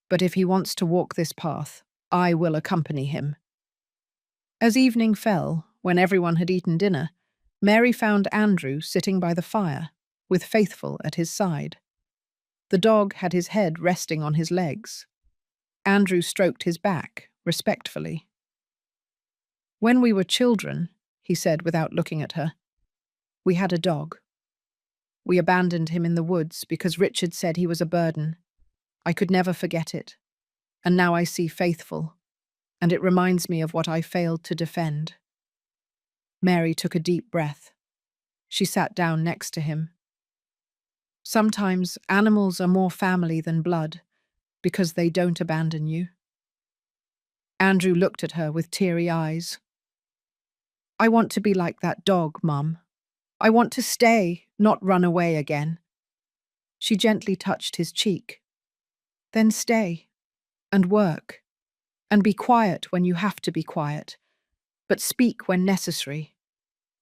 but if he wants to walk this path, I will accompany him." As evening fell, when everyone had eaten dinner, Mary found Andrew sitting by the fire, with Faithful at his side. The dog had his head resting on his legs. Andrew stroked his back, respectfully. "When we were children," he said without looking at her, "we had a dog. We abandoned him in the woods because Richard said he was a burden. I could never forget it. And now I see Faithful, and it reminds me of what I failed to defend." Mary took a deep breath. She sat down next to him. "Sometimes animals are more family than blood, because they don't abandon you." Andrew looked at her with teary eyes. "I want to be like that dog, Mum. I want to stay, not run away again." She gently touched his cheek. "Then stay, and work, and be quiet when you have to be quiet, but speak when necessary.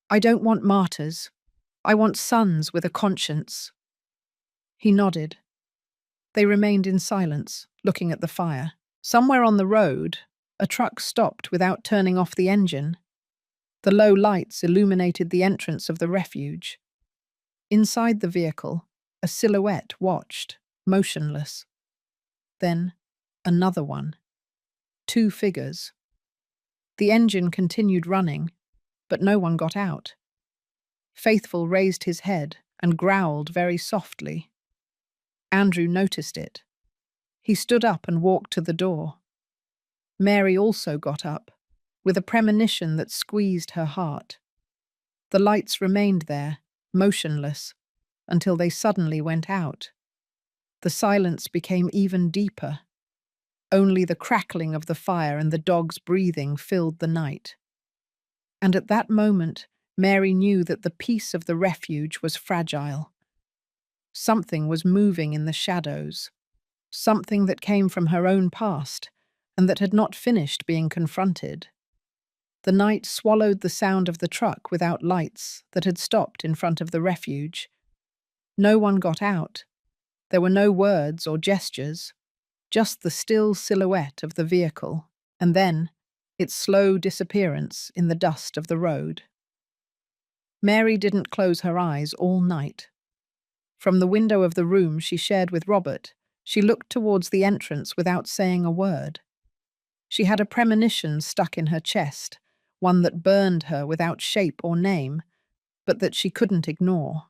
I don't want martyrs. I want sons with a conscience." He nodded. They remained in silence, looking at the fire. Somewhere on the road, a truck stopped without turning off the engine. The low lights illuminated the entrance of the refuge. Inside the vehicle, a silhouette watched, motionless. Then, another one. 2 figures. The engine continued running, but no one got out. Faithful raised his head and growled very softly. Andrew noticed it. He stood up and walked to the door. Mary also got up, with a premonition that squeezed her heart. The lights remained there, motionless, until they suddenly went out. The silence became even deeper. Only the crackling of the fire and the dog's breathing filled the night. And at that moment, Mary knew that the peace of the refuge was fragile. Something was moving in the shadows, something that came from her own past and that had not finished being confronted. The night swallowed the sound of the truck without lights that had stopped in front of the refuge. No one got out. There were no words or gestures, just the still silhouette of the vehicle, and then its slow disappearance in the dust of the road. Mary didn't close her eyes all night. From the window of the room she shared with Robert, she looked towards the entrance without saying a word. She had a premonition stuck in her chest, one that burned her without shape or name, but that she couldn't ignore.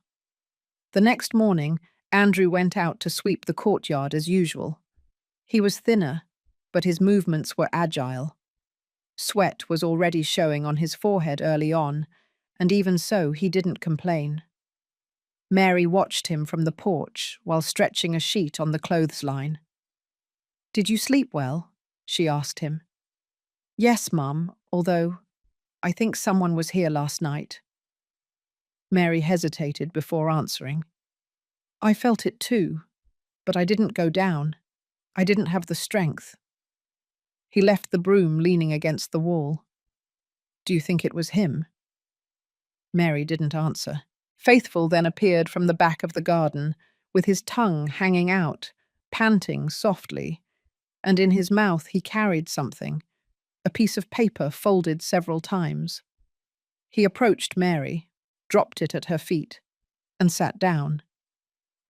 The next morning, Andrew went out to sweep the courtyard as usual. He was thinner, but his movements were agile. Sweat was already showing on his forehead early on, and even so he didn't complain. Mary watched him from the porch while stretching a sheet on the clothesline. "Did you sleep well?" she asked him. "Yes, Mum, although I think someone was here last night." Mary hesitated before answering. "I felt it too, but I didn't go down. I didn't have the strength." He left the broom leaning against the wall. "Do you think it was him?" Mary didn't answer. Faithful then appeared from the back of the garden, with his tongue hanging out, panting softly, and in his mouth he carried something, a piece of paper folded several times. He approached Mary, dropped it at her feet, and sat down.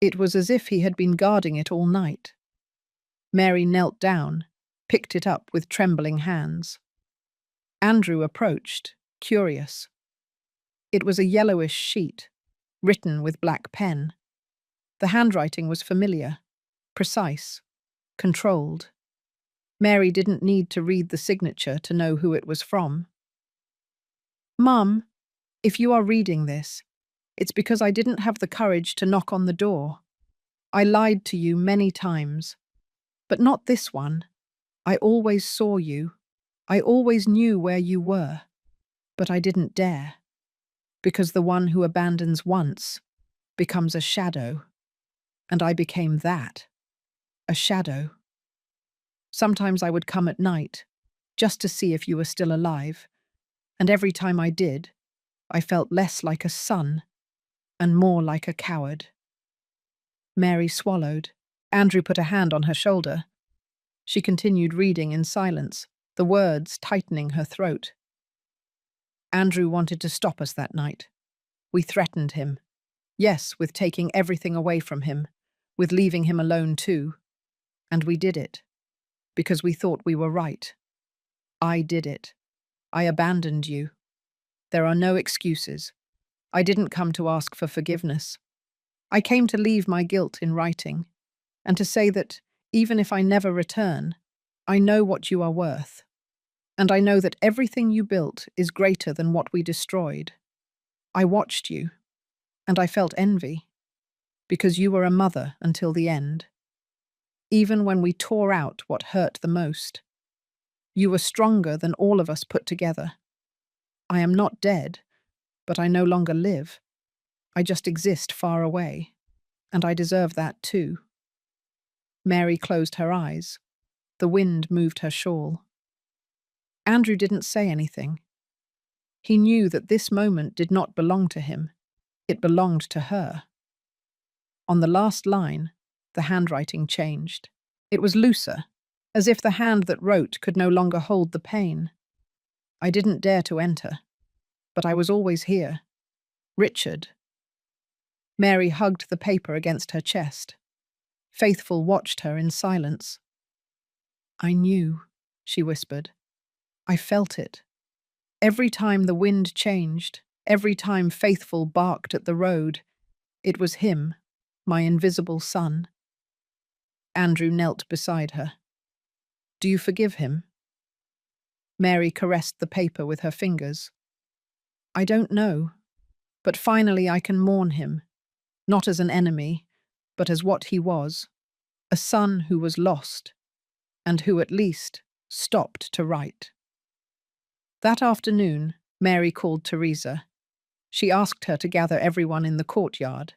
It was as if he had been guarding it all night. Mary knelt down, picked it up with trembling hands. Andrew approached, curious. It was a yellowish sheet, written with black pen. The handwriting was familiar, precise, controlled. Mary didn't need to read the signature to know who it was from. "Mum, if you are reading this, it's because I didn't have the courage to knock on the door. I lied to you many times, but not this one. I always saw you. I always knew where you were, but I didn't dare. Because the one who abandons once becomes a shadow, and I became that, a shadow. Sometimes I would come at night, just to see if you were still alive, and every time I did, I felt less like a son and more like a coward." Mary swallowed. Andrew put a hand on her shoulder. She continued reading in silence, the words tightening her throat. "Andrew wanted to stop us that night. We threatened him. Yes, with taking everything away from him, with leaving him alone too. And we did it, because we thought we were right. I did it. I abandoned you. There are no excuses. I didn't come to ask for forgiveness. I came to leave my guilt in writing, and to say that, even if I never return, I know what you are worth. And I know that everything you built is greater than what we destroyed. I watched you, and I felt envy, because you were a mother until the end. Even when we tore out what hurt the most, you were stronger than all of us put together. I am not dead, but I no longer live. I just exist far away, and I deserve that too." Mary closed her eyes. The wind moved her shawl. Andrew didn't say anything. He knew that this moment did not belong to him. It belonged to her. On the last line, the handwriting changed. It was looser, as if the hand that wrote could no longer hold the pain. "I didn't dare to enter, but I was always here. Richard." Mary hugged the paper against her chest. Faithful watched her in silence. "I knew," she whispered. "I felt it. Every time the wind changed, every time Faithful barked at the road, it was him, my invisible son." Andrew knelt beside her. "Do you forgive him?" Mary caressed the paper with her fingers. "I don't know, but finally I can mourn him, not as an enemy, but as what he was, a son who was lost, and who at least stopped to write." That afternoon, Mary called Teresa. She asked her to gather everyone in the courtyard.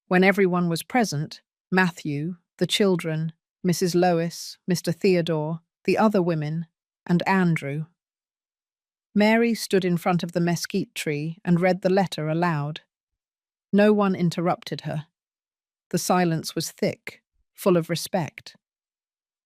When everyone was present, Matthew, the children, Mrs. Lois, Mr. Theodore, the other women, and Andrew. Mary stood in front of the mesquite tree and read the letter aloud. No one interrupted her. The silence was thick, full of respect.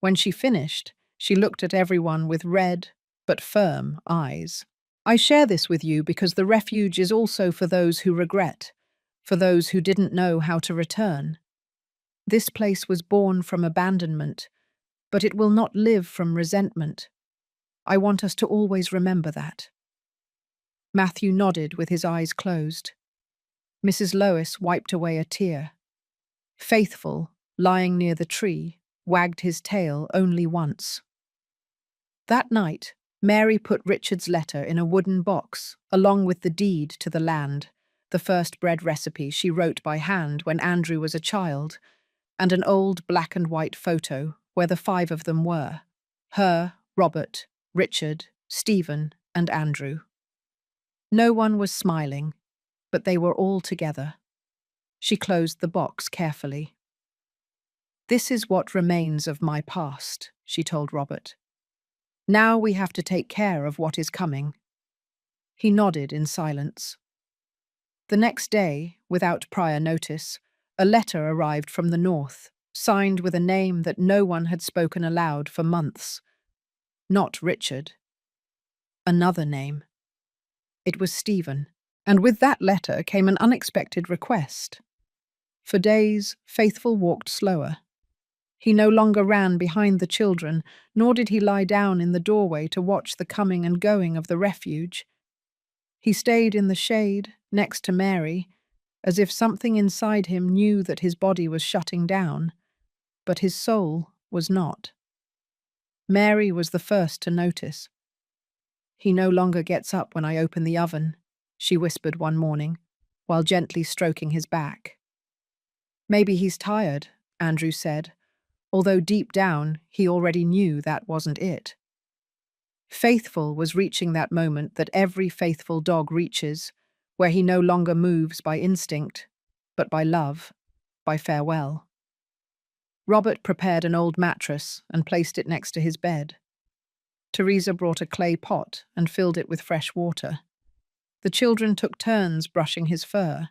When she finished, she looked at everyone with red but firm eyes. "I share this with you because the refuge is also for those who regret, for those who didn't know how to return. This place was born from abandonment, but it will not live from resentment. I want us to always remember that." Matthew nodded with his eyes closed. Mrs. Lois wiped away a tear. Faithful, lying near the tree, wagged his tail only once. That night, Mary put Richard's letter in a wooden box, along with the deed to the land, the first bread recipe she wrote by hand when Andrew was a child, and an old black and white photo where the 5 of them were: her, Robert, Richard, Stephen, and Andrew. No one was smiling, but they were all together. She closed the box carefully. "This is what remains of my past," she told Robert. "Now we have to take care of what is coming." He nodded in silence. The next day, without prior notice, a letter arrived from the north, signed with a name that no one had spoken aloud for months. Not Richard. Another name. It was Stephen, and with that letter came an unexpected request. For days, Faithful walked slower. He no longer ran behind the children, nor did he lie down in the doorway to watch the coming and going of the refuge. He stayed in the shade, next to Mary, as if something inside him knew that his body was shutting down, but his soul was not. Mary was the first to notice. "He no longer gets up when I open the oven," she whispered one morning, while gently stroking his back. "Maybe he's tired," Andrew said, although deep down he already knew that wasn't it. Faithful was reaching that moment that every faithful dog reaches, where he no longer moves by instinct, but by love, by farewell. Robert prepared an old mattress and placed it next to his bed. Teresa brought a clay pot and filled it with fresh water. The children took turns brushing his fur.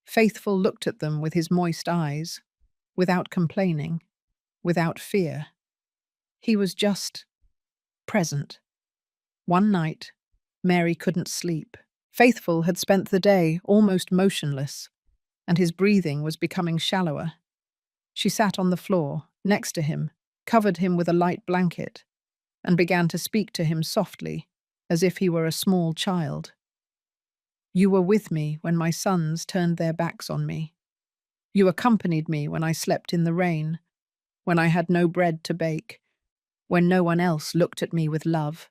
Faithful looked at them with his moist eyes, without complaining, without fear. He was just present. One night, Mary couldn't sleep. Faithful had spent the day almost motionless, and his breathing was becoming shallower. She sat on the floor, next to him, covered him with a light blanket, and began to speak to him softly, as if he were a small child. You were with me when my sons turned their backs on me. You accompanied me when I slept in the rain, when I had no bread to bake, when no one else looked at me with love.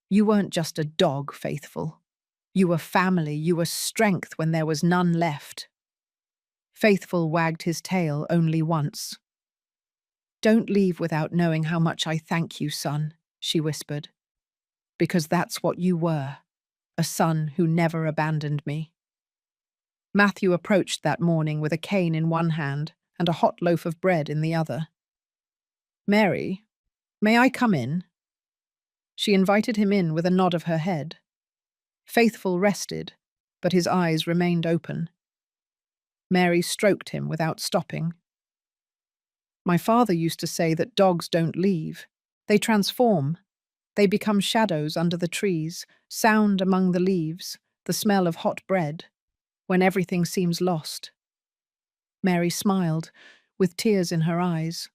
You weren't just a dog, Faithful. You were family, you were strength when there was none left. Faithful wagged his tail only once. Don't leave without knowing how much I thank you, son, she whispered. Because that's what you were, a son who never abandoned me. Matthew approached that morning with a cane in one hand and a hot loaf of bread in the other. Mary, may I come in? She invited him in with a nod of her head. Faithful rested, but his eyes remained open. Mary stroked him without stopping. My father used to say that dogs don't leave. They transform. They become shadows under the trees, sound among the leaves, the smell of hot bread, when everything seems lost. Mary smiled, with tears in her eyes.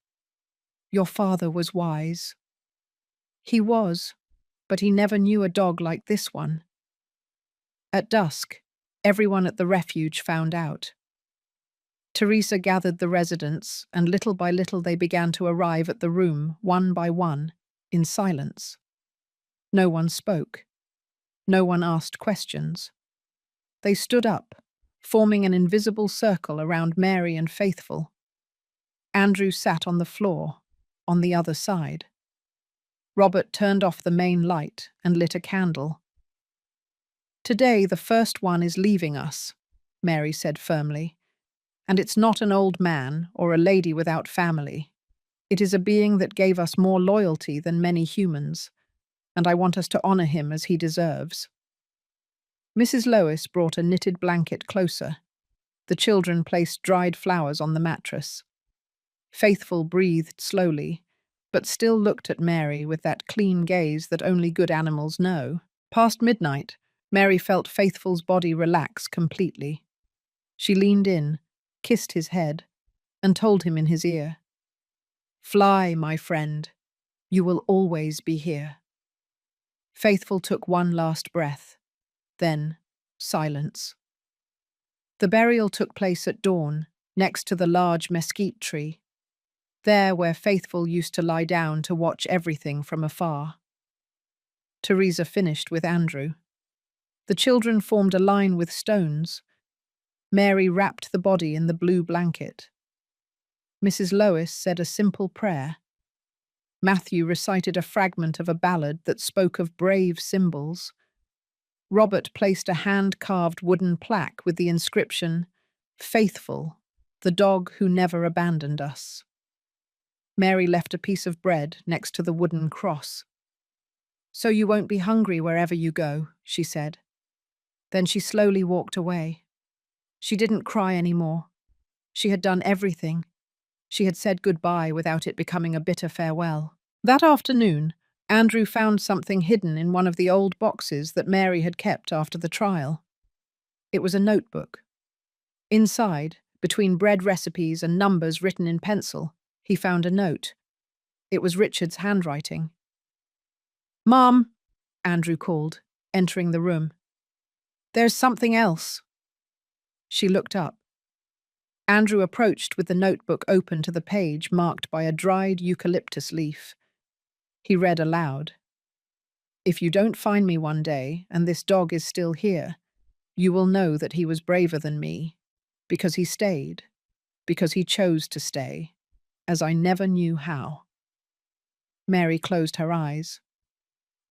Your father was wise. He was, but he never knew a dog like this one. At dusk, everyone at the refuge found out. Teresa gathered the residents, and little by little they began to arrive at the room, one by one, in silence. No one spoke. No one asked questions. They stood up, forming an invisible circle around Mary and Faithful. Andrew sat on the floor, on the other side. Robert turned off the main light and lit a candle. Today the first one is leaving us, Mary said firmly. And it's not an old man or a lady without family. It is a being that gave us more loyalty than many humans, and I want us to honor him as he deserves. Mrs. Lois brought a knitted blanket closer. The children placed dried flowers on the mattress. Faithful breathed slowly, but still looked at Mary with that clean gaze that only good animals know. Past midnight, Mary felt Faithful's body relax completely. She leaned in, kissed his head, and told him in his ear, Fly, my friend. You will always be here. Faithful took one last breath. Then, silence. The burial took place at dawn, next to the large mesquite tree, there where Faithful used to lie down to watch everything from afar. Teresa finished with Andrew. The children formed a line with stones. Mary wrapped the body in the blue blanket. Mrs. Lois said a simple prayer. Matthew recited a fragment of a ballad that spoke of brave symbols. Robert placed a hand-carved wooden plaque with the inscription, Faithful, the dog who never abandoned us. Mary left a piece of bread next to the wooden cross. So you won't be hungry wherever you go, she said. Then she slowly walked away. She didn't cry anymore. She had done everything. She had said goodbye without it becoming a bitter farewell. That afternoon, Andrew found something hidden in one of the old boxes that Mary had kept after the trial. It was a notebook. Inside, between bread recipes and numbers written in pencil, he found a note. It was Richard's handwriting. Mom, Andrew called, entering the room. There's something else. She looked up. Andrew approached with the notebook open to the page marked by a dried eucalyptus leaf. He read aloud. If you don't find me one day, and this dog is still here, you will know that he was braver than me, because he stayed, because he chose to stay, as I never knew how. Mary closed her eyes.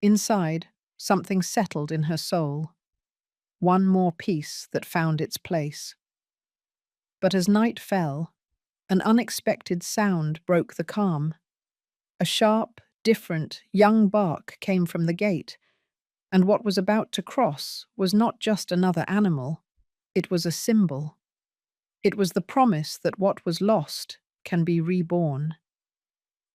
Inside, something settled in her soul. One more piece that found its place. But as night fell, an unexpected sound broke the calm. A sharp, different, young bark came from the gate, and what was about to cross was not just another animal, it was a symbol. It was the promise that what was lost can be reborn.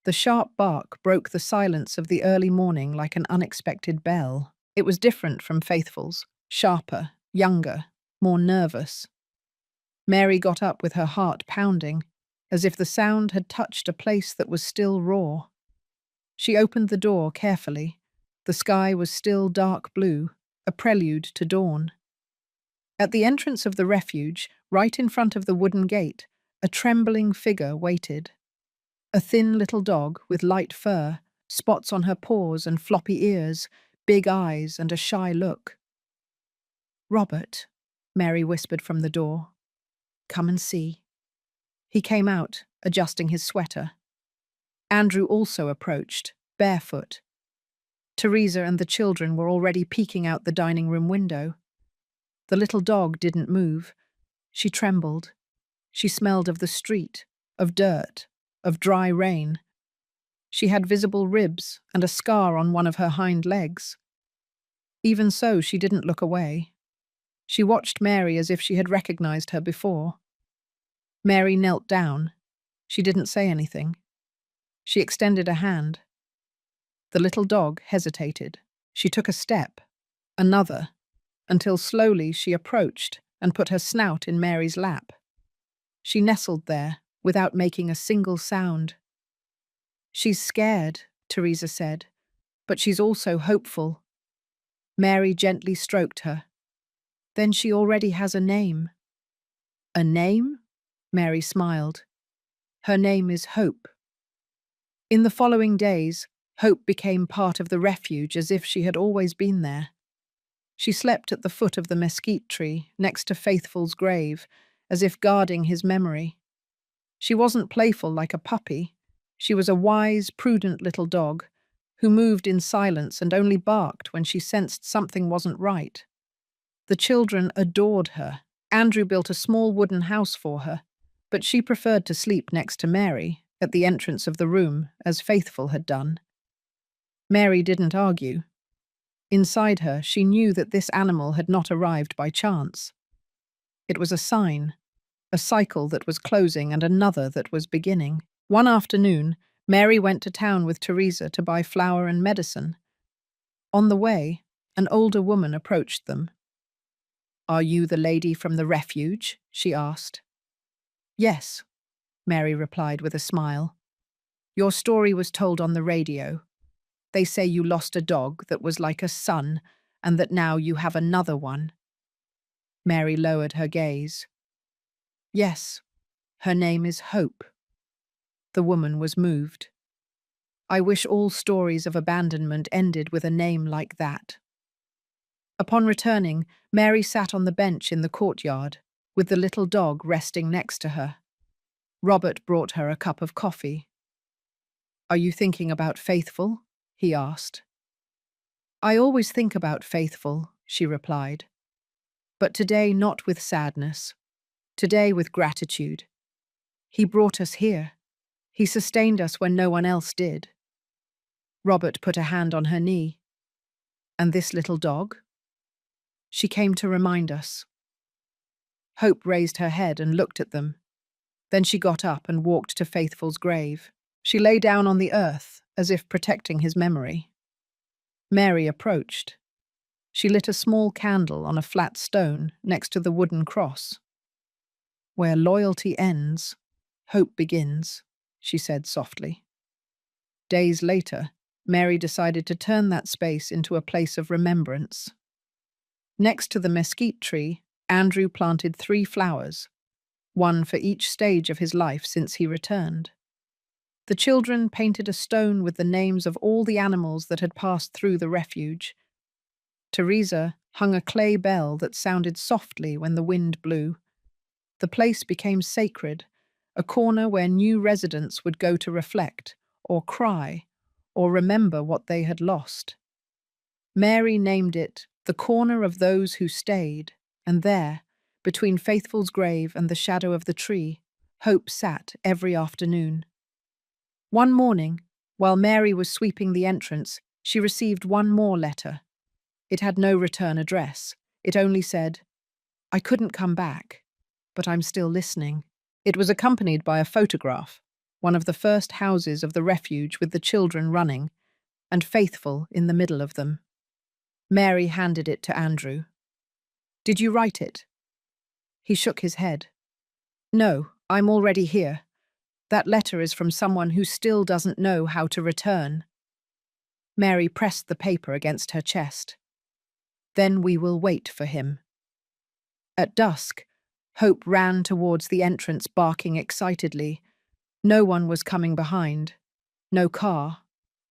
The sharp bark broke the silence of the early morning like an unexpected bell. It was different from Faithful's, sharper, younger, more nervous. Mary got up with her heart pounding, as if the sound had touched a place that was still raw. She opened the door carefully. The sky was still dark blue, a prelude to dawn. At the entrance of the refuge, right in front of the wooden gate, a trembling figure waited. A thin little dog with light fur, spots on her paws and floppy ears, big eyes and a shy look. "Robert," Mary whispered from the door. "Come and see." He came out, adjusting his sweater. Andrew also approached, barefoot. Teresa and the children were already peeking out the dining room window. The little dog didn't move. She trembled. She smelled of the street, of dirt, of dry rain. She had visible ribs and a scar on one of her hind legs. Even so, she didn't look away. She watched Mary as if she had recognized her before. Mary knelt down. She didn't say anything. She extended a hand. The little dog hesitated. She took a step, another, until slowly she approached and put her snout in Mary's lap. She nestled there, without making a single sound. "She's scared," Teresa said, "but she's also hopeful." Mary gently stroked her. "Then she already has a name." "A name?" Mary smiled. "Her name is Hope." In the following days, Hope became part of the refuge as if she had always been there. She slept at the foot of the mesquite tree, next to Faithful's grave, as if guarding his memory. She wasn't playful like a puppy. She was a wise, prudent little dog who moved in silence and only barked when she sensed something wasn't right. The children adored her. Andrew built a small wooden house for her, but she preferred to sleep next to Mary, at the entrance of the room, as Faithful had done. Mary didn't argue. Inside her, she knew that this animal had not arrived by chance. It was a sign, a cycle that was closing and another that was beginning. One afternoon, Mary went to town with Teresa to buy flour and medicine. On the way, an older woman approached them. "Are you the lady from the refuge?" she asked. "Yes," Mary replied with a smile. "Your story was told on the radio. They say you lost a dog that was like a son, and that now you have another one." Mary lowered her gaze. "Yes, her name is Hope." The woman was moved. "I wish all stories of abandonment ended with a name like that." Upon returning, Mary sat on the bench in the courtyard, with the little dog resting next to her. Robert brought her a cup of coffee. "Are you thinking about Faithful?" he asked. "I always think about Faithful," she replied. "But today not with sadness. Today with gratitude. He brought us here. He sustained us when no one else did." Robert put a hand on her knee. "And this little dog?" "She came to remind us." Hope raised her head and looked at them. Then she got up and walked to Faithful's grave. She lay down on the earth, as if protecting his memory. Mary approached. She lit a small candle on a flat stone next to the wooden cross. "Where loyalty ends, hope begins," she said softly. Days later, Mary decided to turn that space into a place of remembrance. Next to the mesquite tree, Andrew planted 3 flowers, one for each stage of his life since he returned. The children painted a stone with the names of all the animals that had passed through the refuge. Teresa hung a clay bell that sounded softly when the wind blew. The place became sacred, a corner where new residents would go to reflect, or cry, or remember what they had lost. Mary named it the Corner of Those Who Stayed, and there, between Faithful's grave and the shadow of the tree, Hope sat every afternoon. One morning, While Mary was sweeping the entrance, she received one more letter. It had no return address. It only said, "I couldn't come back, but I'm still listening." It was accompanied by a photograph, one of the first houses of the refuge with the children running, and Faithful in the middle of them. Mary handed it to Andrew. "Did you write it?" He shook his head. "No, I'm already here. That letter is from someone who still doesn't know how to return." Mary pressed the paper against her chest. "Then we will wait for him." At dusk, Hope ran towards the entrance, barking excitedly. No one was coming behind. No car.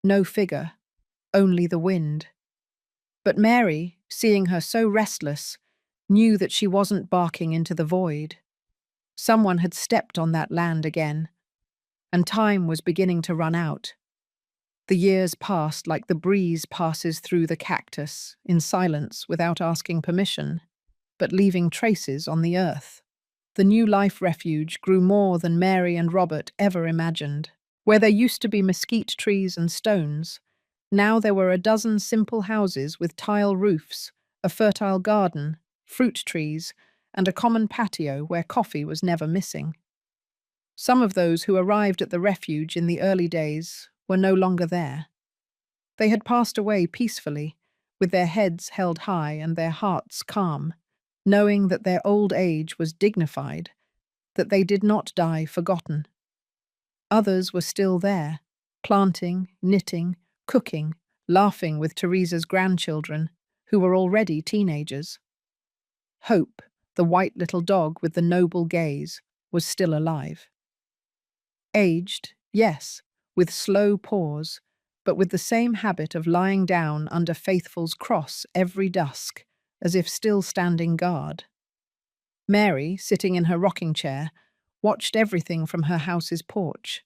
No figure. Only the wind. But Mary, seeing her so restless, knew that she wasn't barking into the void. Someone had stepped on that land again, and time was beginning to run out. The years passed like the breeze passes through the cactus, in silence without asking permission, but leaving traces on the earth. The new life refuge grew more than Mary and Robert ever imagined. Where there used to be mesquite trees and stones, now there were a dozen simple houses with tile roofs, a fertile garden, fruit trees, and a common patio where coffee was never missing. Some of those who arrived at the refuge in the early days were no longer there. They had passed away peacefully, with their heads held high and their hearts calm, knowing that their old age was dignified, that they did not die forgotten. Others were still there, planting, knitting, cooking, laughing with Teresa's grandchildren, who were already teenagers. Hope, the white little dog with the noble gaze, was still alive. Aged, yes, with slow pause, but with the same habit of lying down under Faithful's cross every dusk, as if still standing guard. Mary, sitting in her rocking chair, watched everything from her house's porch.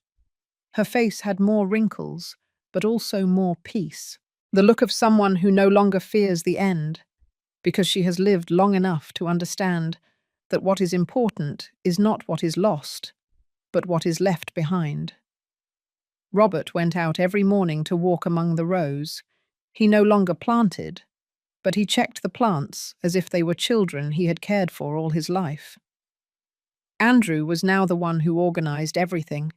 Her face had more wrinkles, but also more peace, the look of someone who no longer fears the end, because she has lived long enough to understand that what is important is not what is lost, but what is left behind. Robert went out every morning to walk among the rows. He no longer planted, but he checked the plants as if they were children he had cared for all his life. Andrew was now the one who organized everything: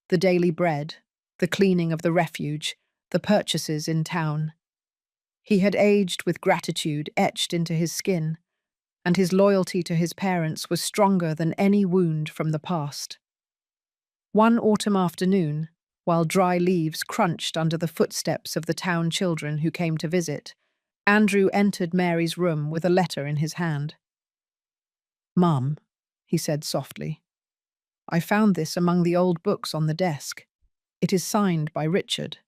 the daily bread, the cleaning of the refuge, the purchases in town. He had aged with gratitude etched into his skin, and his loyalty to his parents was stronger than any wound from the past. One autumn afternoon, while dry leaves crunched under the footsteps of the town children who came to visit, Andrew entered Mary's room with a letter in his hand. "Mum," he said softly, "I found this among the old books on the desk. It is signed by Richard."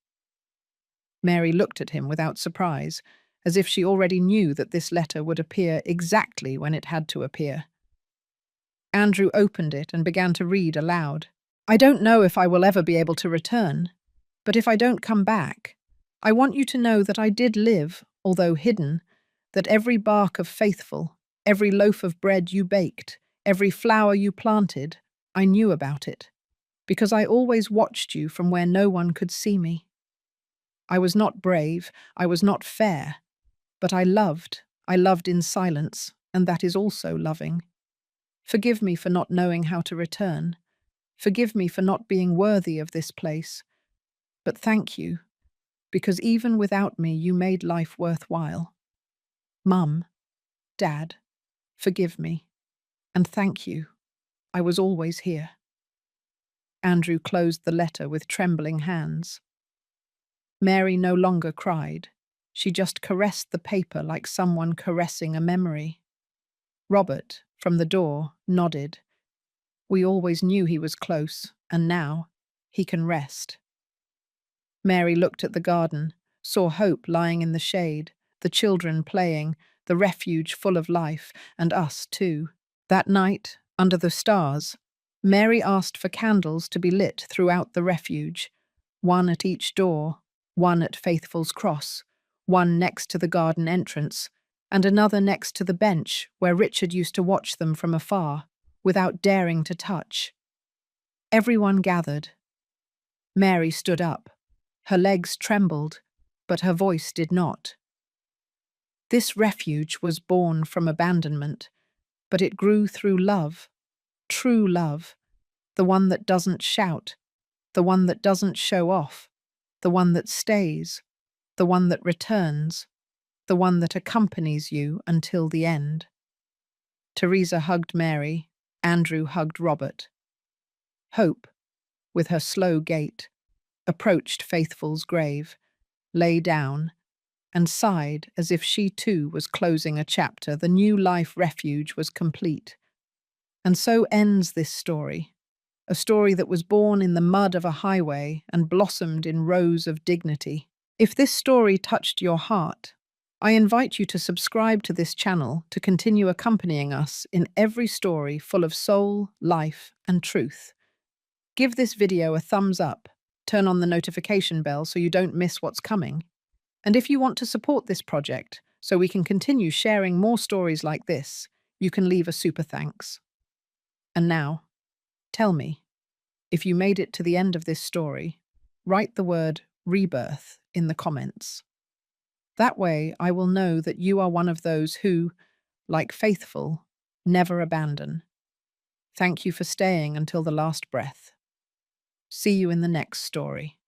Mary looked at him without surprise, as if she already knew that this letter would appear exactly when it had to appear. Andrew opened it and began to read aloud. "I don't know if I will ever be able to return, but if I don't come back, I want you to know that I did live, although hidden, that every bark of Faithful, every loaf of bread you baked, every flower you planted, I knew about it, because I always watched you from where no one could see me. I was not brave, I was not fair, but I loved in silence, and that is also loving. Forgive me for not knowing how to return. Forgive me for not being worthy of this place. But thank you, because even without me you made life worthwhile. Mum, Dad, forgive me, and thank you. I was always here." Andrew closed the letter with trembling hands. Mary no longer cried. She just caressed the paper like someone caressing a memory. Robert, from the door, nodded. We always knew he was close, and now he can rest. Mary looked at the garden, saw Hope lying in the shade, the children playing, the refuge full of life, and us too. That night, under the stars, Mary asked for candles to be lit throughout the refuge, one at each door, one at Faithful's cross, one next to the garden entrance, and another next to the bench where Richard used to watch them from afar, without daring to touch. Everyone gathered. Mary stood up. Her legs trembled, but her voice did not. This refuge was born from abandonment, but it grew through love, true love, the one that doesn't shout, the one that doesn't show off, the one that stays, the one that returns, the one that accompanies you until the end. Teresa hugged Mary, Andrew hugged Robert. Hope, with her slow gait, approached Faithful's grave, lay down, and sighed as if she too was closing a chapter. The new life refuge was complete. And so ends this story, a story that was born in the mud of a highway and blossomed in rows of dignity. If this story touched your heart, I invite you to subscribe to this channel to continue accompanying us in every story full of soul, life, and truth. Give this video a thumbs up, turn on the notification bell so you don't miss what's coming. And if you want to support this project so we can continue sharing more stories like this, you can leave a super thanks. And now, tell me, if you made it to the end of this story, write the word rebirth in the comments. That way I will know that you are one of those who, like Faithful, never abandon. Thank you for staying until the last breath. See you in the next story.